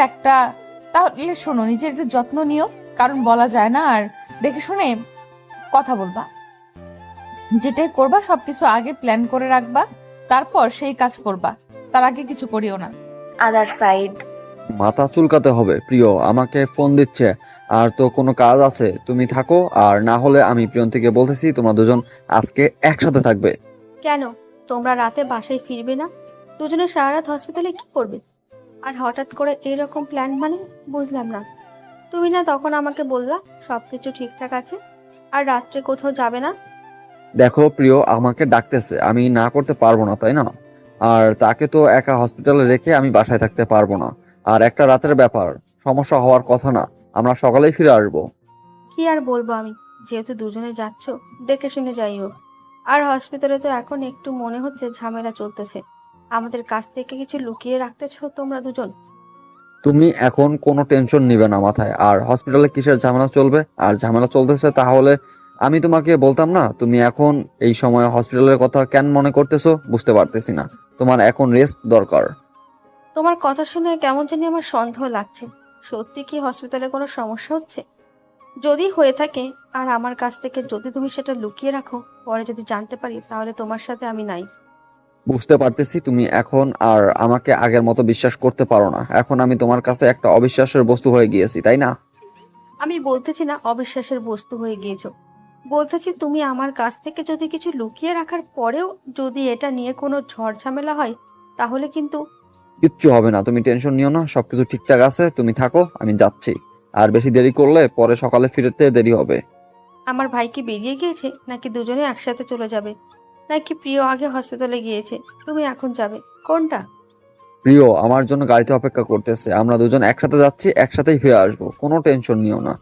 একটু যত্ন নিও, কারণ বলা যায় না। আর দেখে শুনে কথা বলবা, যেটাই করবা সবকিছু আগে প্ল্যান করে রাখবা, তারপর সেই কাজ করবা, তার আগে কিছু করিও না। Other side. মাথা চুলকাতে হবে, প্রিয় আমাকে ফোন দিচ্ছে। আর তো কোনো কাজ আছে, তুমি থাকো। আর না হলে আমি প্রিয়ন্তীকে বলতেছি তোমরা দুজন আজকে একসাথে থাকবে। কেন তোমরা রাতে বাসায় ফিরবে না? দুজনে সারা রাত হসপিটালে কি করবে? আর হঠাৎ করে এরকম প্ল্যান মানে বুঝলাম না। তুমি না তখন আমাকে বললা সব কিছু ঠিকঠাক আছে আর রাত্রে কোথাও যাবে না? দেখো প্রিয় আমাকে ডাকতেছে, আমি না করতে পারবো না, তাই না? আর তাকে তো একা হসপিটালে রেখে আমি বাসায় থাকতে পারবো না। আর একটা রাতের ব্যাপার, সমস্যা হওয়ার কথা না, আমরা সকালেই ফিরে আসবো। কি আর বলবো আমি, যেহেতু দুজনে যাচ্ছ দেখে শুনে যাই হোক। আর হসপিটালে তো এখন একটু মনে হচ্ছে ঝামেলা চলতেছে। আমাদের কাছ থেকে কিছু লুকিয়ে রাখতেছো তোমরা দুজন? তুমি এখন কোনো টেনশন নিবে না মাথায়। আর হসপিটালে কিসের ঝামেলা চলবে? আর ঝামেলা চলতেছে তাহলে আমি তোমাকে বলতাম না? তুমি এখন এই সময় হসপিটালের কথা কেন মনে করতেছো বুঝতে পারতেছি না। তোমার এখন রেস্ট দরকার। তোমার কথা শুনে কেমন জানি আমার সন্দেহ লাগছে। সত্যি কি হসপিটালে কোনো সমস্যা হচ্ছে? যদি হয়ে থাকে আর আমার কাছ থেকে যদি তুমি সেটা লুকিয়ে রাখো, পরে যদি জানতে পারি তাহলে তোমার সাথে আমি নাই। বুঝতে পারতেছি তুমি এখন আর আমাকে আগের মতো বিশ্বাস করতে পারো না। এখন আমি তোমার কাছে একটা অবিশ্বাসের বস্তু হয়ে গিয়েছি, তাই না? আমি বলতেছি না অবিশ্বাসের বস্তু হয়ে গিয়েছো, বলতেছি তুমি আমার কাছ থেকে যদি কিছু লুকিয়ে রাখার পরেও যদি এটা নিয়ে কোনো ঝড় ঝামেলা হয় তাহলে কিন্তু। কিচ্ছু হবে না, তুমি টেনশন নিও না, সবকিছু ঠিকঠাক আছে। তুমি থাকো, আমি যাচ্ছি। আর বেশি দেরি করলে পরে সকালে ফিরতে দেরি হবে। আমার ভাই কি বেরিয়ে গিয়েছে, নাকি দুজনে একসাথে চলে যাবে, নাকি প্রিয় আগে হসপিটালে গিয়েছে তুমি এখন যাবে, কোনটা? প্রিয় আমার জন্য গাড়িতে অপেক্ষা করতেছে। আমরা দুজন একসাথে যাচ্ছি, একসাথেই ফিরে আসবো। কোনো টেনশন নিও না।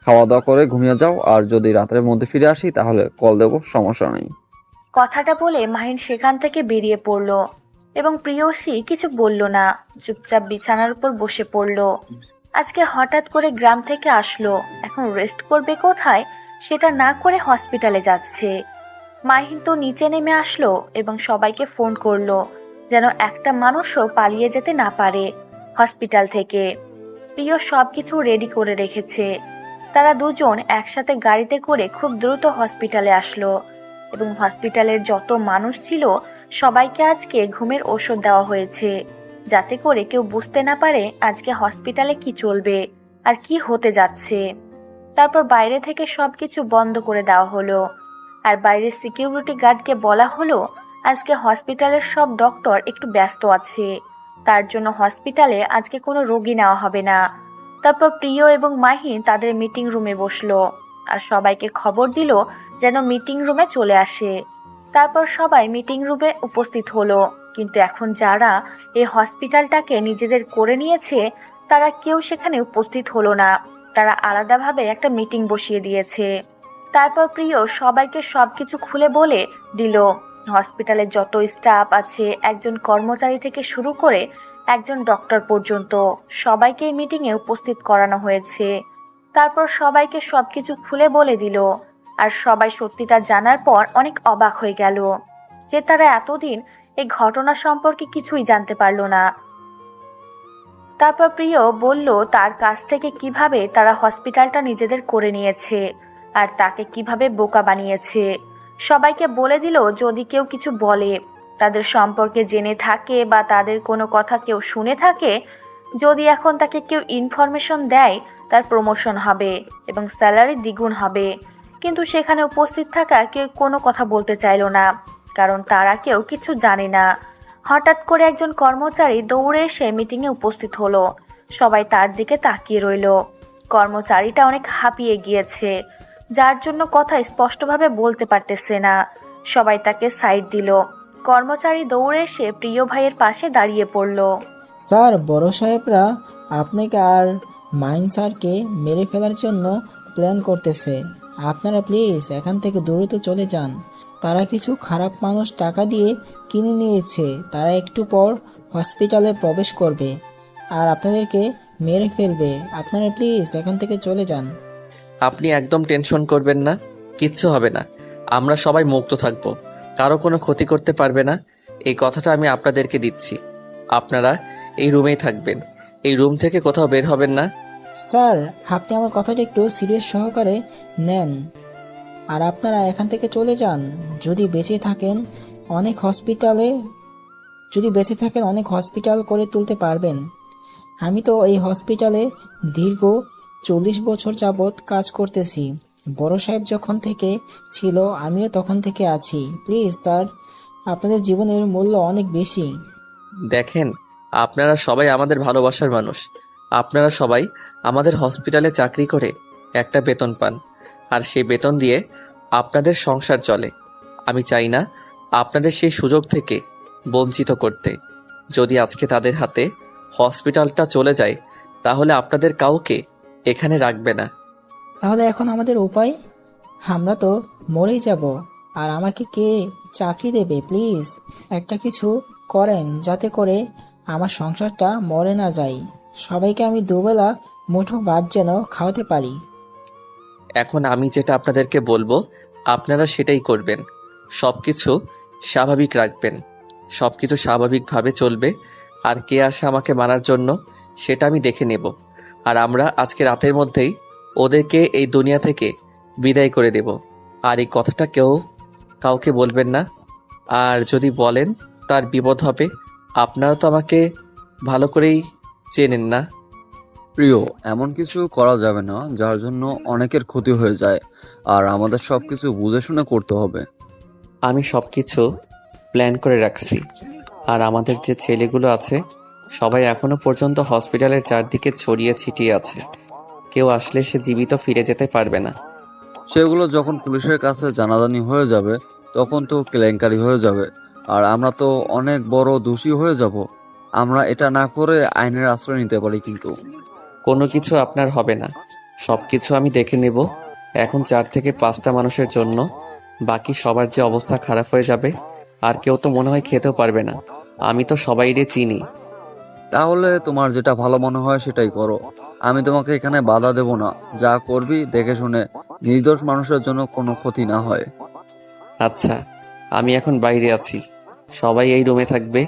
খাওয়া দাওয়া করে ঘুমিয়ে যাও। আর যদি রাতের মধ্যে ফিরে আসি তাহলে কল দেবো, সমস্যা নেই। কথাটা বলে মাহিন সেখান থেকে বেরিয়ে পড়ল এবং প্রিয়সী কিছু বলল না, চুপচাপ বিছানার উপর বসে পড়ল। আজকে হঠাৎ করে গ্রাম থেকে আসলো, এখন রেস্ট করবে কোথায় সেটা না করে হসপিটালে যাচ্ছে। মাহিন তো নিচে নেমে আসলো এবং সবাইকে ফোন করলো যেন একটা মানুষও পালিয়ে যেতে না পারে হসপিটাল থেকে। প্রিয় সবকিছু রেডি করে রেখেছে। তারা দুজন একসাথে গাড়িতে করে খুব দ্রুত হসপিটালে আসলো এবং হসপিটালের যত মানুষ ছিল সবাইকে আজকে ঘুমের ওষুধ দেওয়া হয়েছে, যাতে করে কেউ বুঝতে না পারে আজকে হসপিটালে কি চলবে আর কি হতে যাচ্ছে। তারপর বাইরে থেকে সবকিছু বন্ধ করে দেওয়া হলো আর বাইরের সিকিউরিটি গার্ডকে বলা হলো আজকে হসপিটালের সব ডক্টর একটু ব্যস্ত আছে, তার জন্য হসপিটালে আজকে কোনো রোগী নেওয়া হবে না। তারপর প্রিয় এবং মাহিন তাদের মিটিং রুমে বসলো আর সবাইকে খবর দিল যেন মিটিং রুমে চলে আসে। তারপর সবাই মিটিং রুমে উপস্থিত হলো, কিন্তু এখন যারা এই হসপিটালটাকে নিজেদের করে নিয়েছে তারা কেউ সেখানে উপস্থিত হলো না। তারা আলাদাভাবে একটা মিটিং বসিয়ে দিয়েছে। তারপর প্রিয় সবাইকে সবকিছু খুলে বলে দিল। হসপিটালে যত স্টাফ আছে, একজন কর্মচারী থেকে শুরু করে একজন ডক্টর পর্যন্ত, সবাইকে এই মিটিংয়ে উপস্থিত করানো হয়েছে। তারপর সবাইকে সবকিছু খুলে বলে দিল আর সবাই সত্যিটা জানার পর অনেক অবাক হয়ে গেল যে তারা এতদিন এই ঘটনা সম্পর্কে কিছুই জানতে পারলো না। তারপর প্রিয় বলল তার কাছ থেকে কিভাবে তারা হসপিটালটা নিজেদের করে নিয়েছে আর তাকে কিভাবে বোকা বানিয়েছে। সবাইকে বলে দিল যদি কেউ কিছু বলে, তাদের সম্পর্কে জেনে থাকে বা তাদের কোনো কথা কেউ শুনে থাকে, যদি এখন তাকে কেউ ইনফরমেশন দেয় তার প্রমোশন হবে এবং স্যালারি দ্বিগুণ হবে। কিন্তু সেখানে উপস্থিত থাকা কেউ কোনো কথা বলতে চাইল না, কারণ তারা কেউ কিছু জানে না। হঠাৎ করে একজন কর্মচারী দৌড়ে এসে মিটিংয়ে উপস্থিত হলো। সবাই তার দিকে তাকিয়ে রইল। কর্মচারীটা অনেক হাঁপিয়ে গিয়েছে, যার জন্য কথা স্পষ্টভাবে বলতে পারতেছে না। সবাই তাকে সাইড দিল। কর্মচারী দৌড়ে এসে প্রিয় ভাইয়ের পাশে দাঁড়িয়ে পড়ল। স্যার, বড় সাহেবরা আপনাকে আর মাইন স্যারকে মেরে ফেলার জন্য প্ল্যান করতেছে। আপনারা প্লিজ এখান থেকে দ্রুত চলে যান। তারা কিছু খারাপ মানুষ টাকা দিয়ে কিনে নিয়েছে। তারা একটু পর হসপিটালে প্রবেশ করবে আর আপনাদেরকে মেরে ফেলবে। আপনারা প্লিজ এখান থেকে চলে যান। আপনি একদম টেনশন করবেন না, কিচ্ছু হবে না। আমরা সবাই মুক্ত থাকবো, কারো কোনো ক্ষতি করতে পারবে না, এই কথাটা আমি আপনাদেরকে দিচ্ছি। আপনারা এই রুমেই থাকবেন, এই রুম থেকে কোথাও বের হবেন না। স্যার, আপনি আমার কথাটা একটু সিরিয়াস সহকারে নেন আর আপনারা এখান থেকে চলে যান। যদি বেঁচে থাকেন অনেক হসপিটাল করে তুলতে পারবেন। আমি তো এই হসপিটালে দীর্ঘ 40 বছর যাবৎ কাজ করতেছি। বড় সাহেব যখন থেকে ছিল আমিও তখন থেকে আছি। প্লিজ স্যার, আপনাদের জীবনের মূল্য অনেক বেশি। দেখেন, আপনারা সবাই আমাদের ভালোবাসার মানুষ। আপনারা সবাই আমাদের হসপিটালে চাকরি করে একটা বেতন পান, আর সেই বেতন দিয়ে আপনাদের সংসার চলে। আমি চাই না আপনাদের সেই সুযোগ থেকে বঞ্চিত করতে। যদি আজকে তাদের হাতে হসপিটালটা চলে যায় তাহলে আপনাদের কাউকে এখানে রাখবে না। তাহলে এখন আমাদের উপায়? আমরা তো মরেই যাব। আর আমাকে কে চাকরি দেবে? প্লিজ একটা কিছু করেন যাতে করে আমার সংসারটা মরে না যায়। সবাইকে আমি দুবেলা মুঠো ভাত যেন খাওয়াতে পারি। এখন আমি যেটা আপনাদেরকে বলবো আপনারা সেটাই করবেন। সব কিছু স্বাভাবিক রাখবেন, সব কিছু স্বাভাবিকভাবে চলবে। আর কে আসে আমাকে মারার জন্য সেটা আমি দেখে নেব। আর আমরা আজকে রাতের মধ্যেই ওদেরকে এই দুনিয়া থেকে বিদায় করে দেব। আর এই কথাটা কাউকে বলবেন না। আর যদি বলেন তার বিপদ হবে। আপনারা তো আমাকে ভালো করেই চেনেন না। প্রিয়, এমন কিছু করা যাবে না যার জন্য অনেকের ক্ষতি হয়ে যায়। আর আমাদের সবকিছু বুঝে শুনে করতে হবে। আমি সব কিছু প্ল্যান করে রাখছি। আর আমাদের যে ছেলেগুলো আছে সবাই এখনো পর্যন্ত হসপিটালের চারদিকে ছড়িয়ে ছিটিয়ে আছে। কেউ আসলে সে জীবিত ফিরে যেতে পারবে না। সেগুলো যখন পুলিশের কাছে জানাজানি হয়ে যাবে তখন তো কেলেঙ্কারি হয়ে যাবে। আর আমরা তো অনেক বড় দোষী হয়ে যাব। আমরা এটা না করে আইনের আশ্রয় নিতে পারি, কিন্তু কোনো কিছু আপনার হবে না, সব কিছু আমি দেখে নেব। এখন 4 থেকে 5টা মানুষের জন্য বাকি সবার যে অবস্থা খারাপ হয়ে যাবে। আর কেউ তো মনে হয় খেতেও পারবে না। আমি তো সবাইরে চিনি। তাহলে তোমার যেটা ভালো মনে হয় সেটাই করো। আমি তোমাকে এখানে বাধা দেব না। যা করবি দেখে শুনে, নির্দোষ মানুষের জন্য কোনো ক্ষতি না হয়। আচ্ছা, আমি এখন বাইরে আছি, সবাই এই রুমে থাকবে।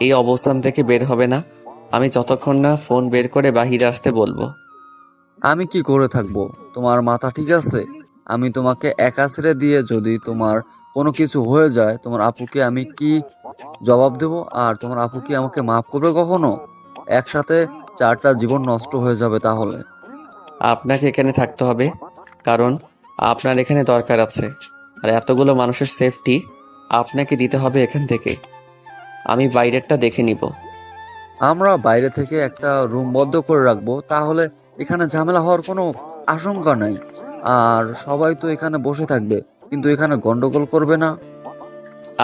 এই অবস্থান থেকে বের হবে না আমি যতক্ষণ না ফোন বের করে বাহিরে আসতে বলবো। আমি কি করে থাকবো? তোমার মাথা ঠিক আছে? আমি তোমাকে একা ছেড়ে দিয়ে যদি তোমার কোনো কিছু হয়ে যায়, তোমার আপুকে আমি কি জবাব দেব? আর তোমার আপু কি আমাকে মাফ করবে কখনো? একসাথে 4টা জীবন নষ্ট হয়ে যাবে তাহলে। আপনাকে এখানে থাকতে হবে, কারণ আপনার এখানে দরকার আছে। আর এতগুলো মানুষের সেফটি আপনাকে দিতে হবে এখান থেকে। আমি বাইরেরটা দেখে নিব। আমরা বাইরে থেকে একটা রুম বদ্ধ করে রাখবো, তাহলে এখানে ঝামেলা হওয়ার কোনো আশঙ্কা নাই। আর সবাই তো এখানে বসে থাকবে, কিন্তু এখানে গন্ডগোল করবে না।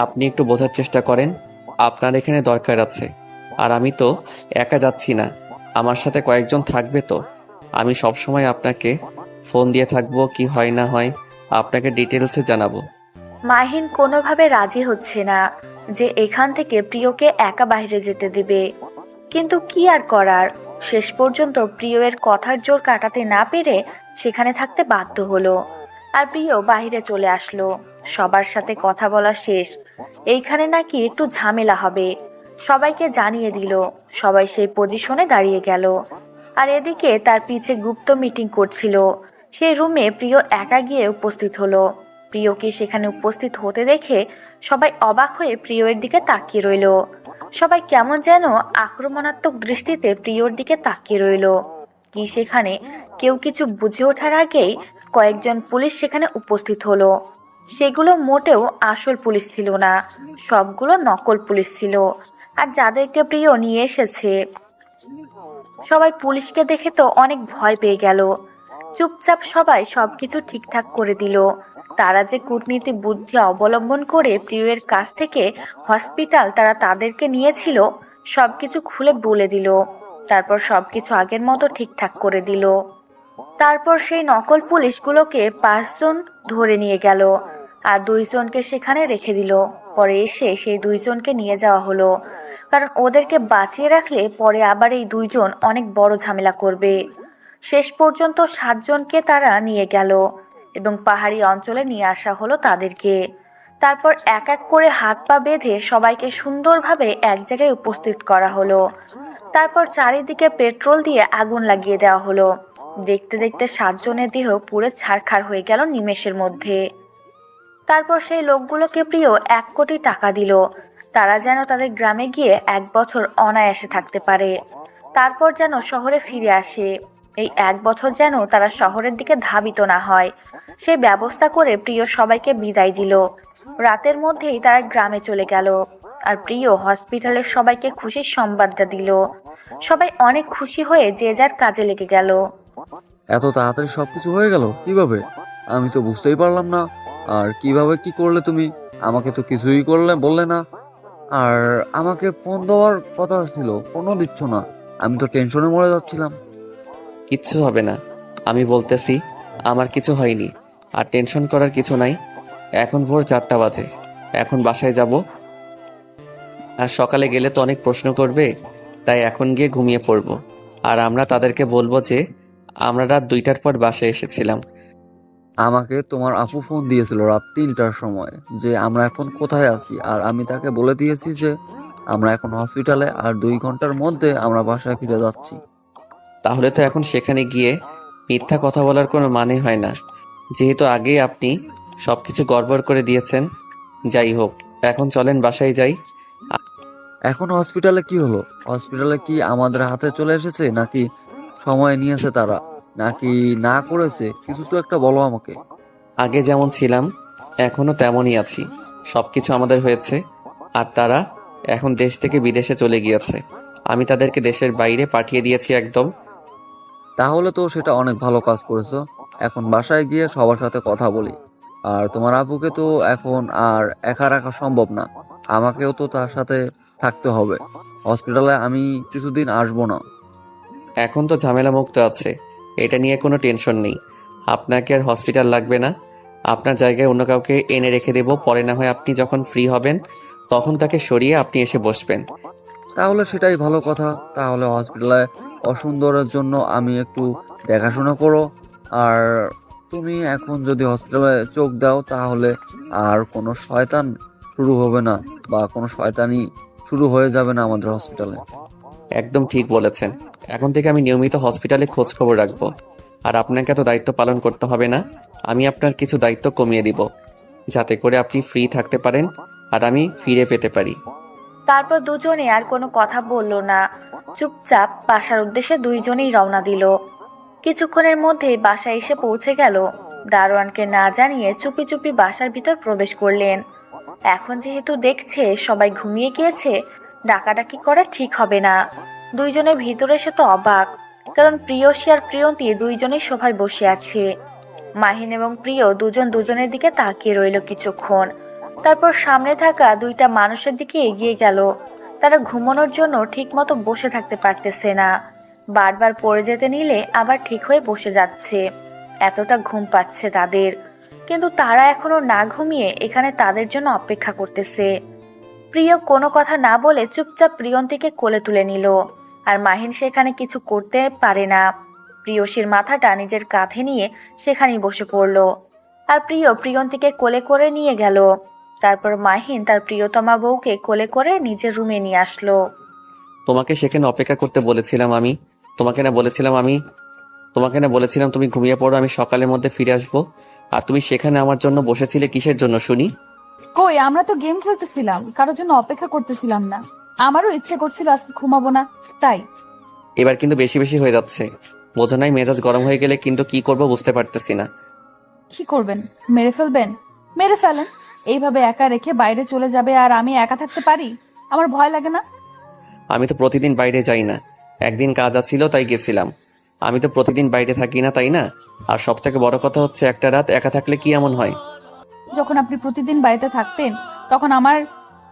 আপনি একটু বোঝার চেষ্টা করেন, আপনার এখানে দরকার আছে। আর আমি তো একা যাচ্ছি না, আমার সাথে কয়েকজন থাকবে। তো আমি সবসময় আপনাকে ফোন দিয়ে থাকবো, কি হয় না হয় আপনাকে ডিটেলসে জানাবো। মাহিন কোনোভাবে রাজি হচ্ছে না যে এখান থেকে প্রিয়কে একা বাইরে যেতে দিবে। কিন্তু কি আর করার, শেষ পর্যন্ত প্রিয়ের কথার জোর কাটাতে না পেরে সেখানে থাকতে বাধ্য হলো। আর প্রিয় বাইরে চলে আসলো। সবার সাথে কথা বলা শেষ, এইখানে নাকি একটু ঝামেলা হবে। সবাইকে জানিয়ে দিল। সবাই সেই পজিশনে দাঁড়িয়ে গেল। আর এদিকে তার পিছে গুপ্ত মিটিং করছিল। সেই রুমে প্রিয় একা গিয়ে উপস্থিত হলো। প্রিয়কে সেখানে উপস্থিত হতে দেখে সবাই অবাক হয়ে প্রিয়ের দিকে তাকিয়ে রইল। সবাই কেমন যেন আক্রমণাত্মক দৃষ্টিতে প্রিয়র দিকে তাকিয়ে রইল। কি সেখানে কেউ কিছু বুঝে ওঠার আগেই কয়েকজন পুলিশ সেখানে উপস্থিত হলো। সেগুলো মোটেও আসল পুলিশ ছিল না, সবগুলো নকল পুলিশ ছিল। আর যাদেরকে প্রিয় নিয়ে এসেছে সবাই পুলিশকে দেখে তো অনেক ভয় পেয়ে গেল। চুপচাপ সবাই সবকিছু ঠিকঠাক করে দিল। তারা যে কূটনীতি বুদ্ধি অবলম্বন করে প্রিয়ের কাছ থেকে হসপিটাল তারা তাদেরকে নিয়েছিল সবকিছু খুলে বলে দিল। তারপর সবকিছু আগের মতো ঠিকঠাক করে দিল। তারপর সেই নকল পুলিশগুলোকে 5 জন ধরে নিয়ে গেল আর 2 জনকে সেখানে রেখে দিল। পরে এসে সেই 2 জনকে নিয়ে যাওয়া হলো, কারণ ওদেরকে বাঁচিয়ে রাখলে পরে আবার এই 2 জন অনেক বড় ঝামেলা করবে। শেষ পর্যন্ত 7 জনকে তারা নিয়ে গেল এবং পাহাড়ি অঞ্চলে নিয়ে আসা হলো তাদেরকে। তারপর এক এক করে হাত পা বেঁধে সবাইকে সুন্দরভাবে এক জায়গায় উপস্থিত করা হলো। তারপর চারিদিকে পেট্রোল দিয়ে আগুন লাগিয়ে দেওয়া হলো। দেখতে দেখতে 7 জনের দেহ পুরো ছারখার হয়ে গেল নিমেষের মধ্যে। তারপর সেই লোকগুলোকে প্রিয় 1 কোটি টাকা দিল, তারা যেন তাদের গ্রামে গিয়ে 1 বছর অনায়াসে থাকতে পারে। তারপর যেন শহরে ফিরে আসে। এই 1 বছর যেন তারা শহরের দিকে ধাবিত না হয়, সেই ব্যবস্থা করে প্রিয় সবাইকে বিদায় দিল। রাতের মধ্যেই তারা গ্রামে চলে গেল। আর প্রিয় হসপিটালের সবাইকে খুশির সংবাদটা দিল। সবাই অনেক খুশি হয়ে যে যার কাজে লেগে গেল। এত তাড়াতাড়ি সবকিছু হয়ে গেল কিভাবে? আমি তো বুঝতেই পারলাম না। আর কিভাবে কি করলে তুমি? আমাকে তো কিছুই বললে না। আর আমাকে ফোন দেওয়ার কথা ছিল, ফোনও দিচ্ছ না। আমি তো টেনশনে মরে যাচ্ছিলাম। কিচ্ছু হবে না, আমি বলতেছি আমার কিছু হয়নি। আর টেনশন করার কিছু নাই। এখন ভোর 4টা বাজে, এখন বাসায় যাব। আর সকালে গেলে তো অনেক প্রশ্ন করবে, তাই এখন গিয়ে ঘুমিয়ে পড়ব। আর আমরা তাদেরকে বলবো যে আমরা রাত 2টার পর বাসায় এসেছিলাম। আমাকে তোমার আপু ফোন দিয়েছিল রাত 3টার সময় যে আমরা এখন কোথায় আছি, আর আমি তাকে বলে দিয়েছি যে আমরা এখন হসপিটালে, আর 2 ঘন্টার মধ্যে আমরা বাসায় ফিরে যাচ্ছি। তাহলে তো এখন সেখানে গিয়ে মিথ্যা কথা বলার কোনো মানে হয় না, যেহেতু আগেই আপনি সবকিছু গড়বড় করে দিয়েছেন। যাই হোক, এখন চলেন বাসায় যাই। এখন হসপিটালে কি হলো? হসপিটালে কি আমাদের হাতে চলে এসেছে, নাকি সময় নিয়েছে তারা, নাকি না করেছে? কিছু তো একটা বলো আমাকে। আগে যেমন ছিলাম এখনো তেমনই আছি, সবকিছু আমাদের হয়েছে। আর তারা এখন দেশ থেকে বিদেশে চলে গিয়েছে, আমি তাদেরকে দেশের বাইরে পাঠিয়ে দিয়েছি একদম। তাহলে তো সেটা অনেক ভালো কাজ করেছো। এখন বাসায় গিয়ে সবার সাথে কথা বলি। আর তোমার আপুকে তো এখন আর একা রাখা সম্ভব না, আমাকেও তো তার সাথে থাকতে হবে। হসপিটালে আমি কিছুদিন আসবো না। এখন তো ঝামেলা মুক্ত আছে, এটা নিয়ে কোনো টেনশন নেই। আপনাকে আর হসপিটাল লাগবে না, আপনার জায়গায় অন্য কাউকে এনে রেখে দেব। পরে না হয় আপনি যখন ফ্রি হবেন তখন তাকে সরিয়ে আপনি এসে বসবেন। তাহলে সেটাই ভালো কথা। তাহলে হসপিটালে অসুন্দরের জন্য আমি একটু দেখাশোনা করো। আর তুমি এখন যদি হসপিটালে চোখ দাও তাহলে আর কোনো শয়তান শুরু হবে না, বা কোনো শয়তানি শুরু হয়ে যাবে না আমাদের হসপিটালে। একদম ঠিক বলেছেন, এখন থেকে আমি নিয়মিত হসপিটালে খোঁজ খবর রাখবো। আর আপনাকে এত দায়িত্ব পালন করতে হবে না, আমি আপনার কিছু দায়িত্ব কমিয়ে দিব, যাতে করে আপনি ফ্রি থাকতে পারেন আর আমি ফিরে পেতে পারি। তারপর দুজনে আর কোনো কথা বলল না, চুপচাপ বাসার উদ্দেশ্যে দুইজনেই রওনা দিল। কিছুক্ষণের মধ্যেই বাসায় এসে পৌঁছে গেল। দারোয়ানকে না জানিয়ে চুপি চুপি বাসার ভিতর প্রবেশ করলেন। এখন যেহেতু দেখছে সবাই ঘুমিয়ে গিয়েছে, ডাকাডাকি করা ঠিক হবে না। দুইজনের ভিতরে এসে তো অবাক, কারণ প্রিয়সী আর প্রিয়ন্তী দুইজনেই সোফায় বসে আছে। মাহিন এবং প্রিয় দুজন দুজনের দিকে তাকিয়ে রইল কিছুক্ষণ, তারপর সামনে থাকা দুইটা মানুষের দিকে এগিয়ে গেল। তারা ঘুমানোর জন্য ঠিকমতো বসে থাকতে পারতেছে না, বারবার পড়ে যেতে নিলে আবার ঠিক হয়ে বসে যাচ্ছে। এতটা ঘুম পাচ্ছে তাদের, কিন্তু তারা এখনো না ঘুমিয়ে এখানে তাদের জন্য অপেক্ষা করতেছে। প্রিয় কোনো কথা না বলে চুপচাপ প্রিয়ন্তীকে কোলে তুলে নিল। আর মাহিন সেখানে কিছু করতে পারে না, প্রিয়সীর মাথাটা নিজের কাঁধে নিয়ে সেখানেই বসে পড়ল। আর প্রিয় প্রিয়ন্তীকে কোলে করে নিয়ে গেল। তারপর মাহিন তার প্রিয়তমা বউকে কোলে করে নিজের রুমে নিয়ে আসলো। তোমাকে সেখানে অপেক্ষা করতে বলেছিলাম আমি, তোমাকে না বলেছিলাম তুমি ঘুমিয়ে পড়ো, আমি সকালের মধ্যে ফিরে আসবো। আর তুমি সেখানে আমার জন্য বসেছিলে কিসের জন্য শুনি? কই, আমরা তো গেম খেলতেছিলাম, কারোর জন্য অপেক্ষা করতেছিলাম না। আমারও ইচ্ছে করছিল আজকে ঘুমাবো না, তাই। এবার কিন্তু বেশি বেশি হয়ে যাচ্ছে, বোঝো নাই? মেজাজ গরম হয়ে গেলে কিন্তু কি করব বুঝতে পারতেছি না। কি করবেন? মেরে ফেলবেন? মেরে ফেলেন। এইভাবে একা রেখে বাইরে চলে যাবে আর আমি একা থাকতে পারি? আমার ভয় লাগে না? আমি তো প্রতিদিন বাইরে যাই না, একদিন কাজ আছিল তাই গেছিলাম। আমি তো প্রতিদিন বাইরে থাকি না, তাই না? আর সব থেকে বড় কথা হচ্ছে একটা রাত একা থাকলে কি এমন হয়? যখন আপনি প্রতিদিন বাড়িতে থাকতেন তখন আমার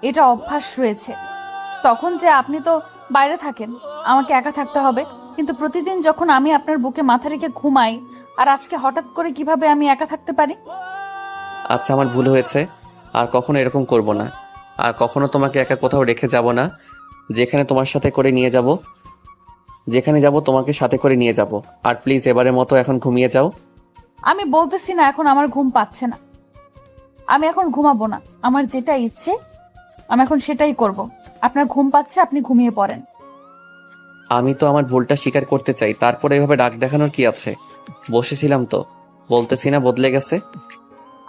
এটা অভ্যাস রয়েছে। তখন যে আপনি তো বাইরে থাকেন, আমাকে একা থাকতে হবে। কিন্তু প্রতিদিন যখন আমি আপনার বুকে মাথা রেখে ঘুমাই, আর আজকে হঠাৎ করে কিভাবে আমি একা থাকতে পারি? আচ্ছা, আমার ভুল হয়েছে, আর কখনো এরকম করব না। আর কখনো তোমাকে একা কোথাও রেখে যাব না, যেখানে তোমার সাথে করে নিয়ে যাব, যেখানে যাব তোমাকে সাথে করে নিয়ে যাব। আর প্লিজ এবারের মতো এখন ঘুমিয়ে যাও। আমি বলতেছি না এখন আমার ঘুম পাচ্ছে না, আমি এখন ঘুমাবো না। আমার যেটা ইচ্ছে আমি এখন সেটাই করব। আপনার ঘুম পাচ্ছে, আপনি ঘুমিয়ে পড়েন। আমি তো আমার ভুলটা স্বীকার করতে চাই, তারপরে এভাবে ডাক দেখানোর কি আছে? বসেছিলাম তো, বলতেছি না বদলে গেছে।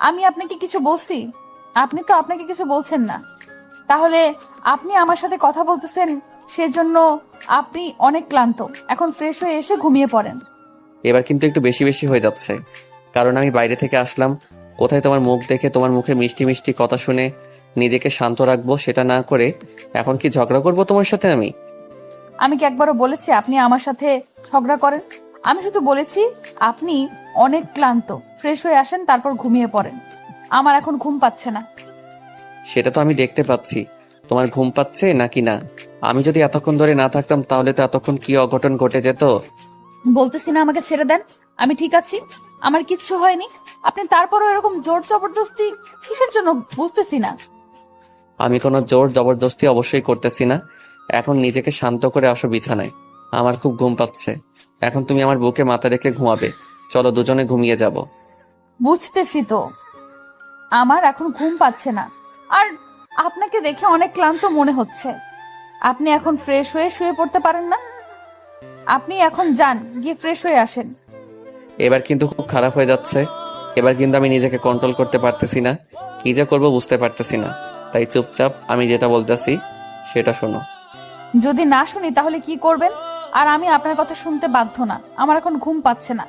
আমি আপনাকে কিছু বলছি? আপনি তো আপনাকে কিছু বলছেন না। তাহলে আপনি আমার সাথে কথা বলতেছেন, সেজন্য আপনি অনেক ক্লান্ত। এখন ফ্রেশ হয়ে এসে ঘুমিয়ে পড়েন। এবার কিন্তু একটু বেশি বেশি হয়ে যাচ্ছে, কারণ আমি বাইরে থেকে আসলাম কোথায় তোমার মুখ দেখে, তোমার মুখে মিষ্টি মিষ্টি কথা শুনে নিজেকে শান্ত রাখবো, সেটা না করে এখন কি ঝগড়া করবো তোমার সাথে? আমি কি একবারও বলেছি আপনি আমার সাথে ঝগড়া করেন? আমি শুধু বলেছি আপনি অনেক ক্লান্ত, ফ্রেশ হয়ে আসেন তারপর ঘুমিয়ে পড়েন। আমার এখন ঘুম পাচ্ছে না। সেটা তো আমি দেখতে পাচ্ছি তোমার ঘুম পাচ্ছে নাকি না। আমি যদি এতক্ষণ ধরে না থাকতাম তাহলে তো এতক্ষণ কি অঘটন ঘটে যেত। বলতেছি না আমাকে ছেড়ে দেন, আমি ঠিক আছি, আমার কিচ্ছু হয়নি। আপনি তারপরও এরকম জোর জবরদস্তি কিসের জন্য বুঝতেছি না। আমি কোনো জোর জবরদস্তি অবশ্যই করতেছি না। এখন নিজেকে শান্ত করে আসো বিছানায়। আমার খুব ঘুম পাচ্ছে। এখন তুমি আমার বুকে মাথা রেখে ঘুমাবে। চলো দুজনে ঘুমিয়ে যাব। বুঝতেছি তো, আমার এখন ঘুম পাচ্ছে না। আর আপনাকে দেখে অনেক ক্লান্ত মনে হচ্ছে। আপনি এখন ফ্রেশ হয়ে শুয়ে পড়তে পারেন না? আপনি এখন যান, গিয়ে ফ্রেশ হয়ে আসেন। এবার কিন্তু খুব খারাপ হয়ে যাচ্ছে। এবার কিন্তু আমি নিজেকে কন্ট্রোল করতে পারতেছি না। কি যে করবো বুঝতে পারতেছি না। তাই চুপচাপ আমি যেটা বলতেছি সেটা শোনো। যদি না শুনি তাহলে কি করবেন? আর আমি আপনার কথা শুনতে বাধ্য না। আমার এখন ঘুম পাচ্ছে না,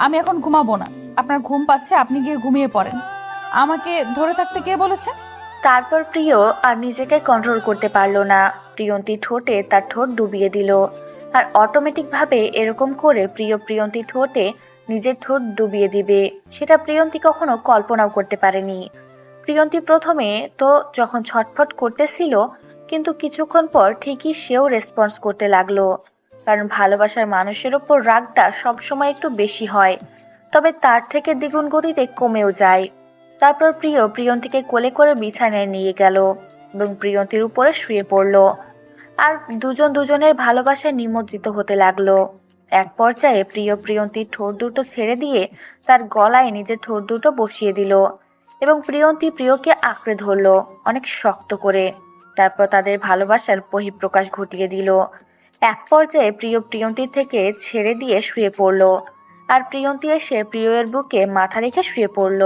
আমি এখন ঘুমাবো না। আপনার ঘুম পাচ্ছে, আপনি গিয়ে ঘুমিয়ে পড়েন। আমাকে ধরে থাকতে কে বলেছে? তারপর প্রিয় আর নিজেকে কন্ট্রোল করতে পারল না। প্রিয়ন্তী ঠোঁটে তার ঠোঁট ডুবিয়ে দিল। আর অটোমেটিকভাবে এরকম করে প্রিয়ন্তী ঠোঁটে নিজের ঠোঁট ডুবিয়ে দিবে, সেটা প্রিয়ন্তী কখনো কল্পনাও করতে পারেনি। প্রিয়ন্তী প্রথমে তো যখন ছটফট করতেছিল, কিন্তু কিছুক্ষণ পর ঠিকই সেও রেসপন্স করতে লাগলো। কারণ ভালোবাসার মানুষের ওপর রাগটা সবসময় একটু বেশি হয়, তবে তার থেকে দ্বিগুণ গতিতে কমেও যায়। তারপর প্রিয়ন্তীকে কোলে করে বিছানায় নিয়ে গেল এবং প্রিয়ন্তীর উপরে শুয়ে পড়ল। আর দুজন দুজনের ভালোবাসায় নিমজ্জিত হতে লাগলো। এক পর্যায়ে প্রিয়ন্তীর ঠোঁট দুটো ছেড়ে দিয়ে তার গলায় নিজের ঠোঁট দুটো বসিয়ে দিল এবং প্রিয়ন্তী প্রিয়কে আঁকড়ে ধরল অনেক শক্ত করে। তারপর তাদের ভালোবাসার বহিঃপ্রকাশ ঘটিয়ে দিল। এক পর্যায়ে প্রিয়ন্তীর থেকে ছেড়ে দিয়ে শুয়ে পড়ল। আর প্রিয়ন্তী এসে প্রিয়ের বুকে মাথা রেখে শুয়ে পড়ল।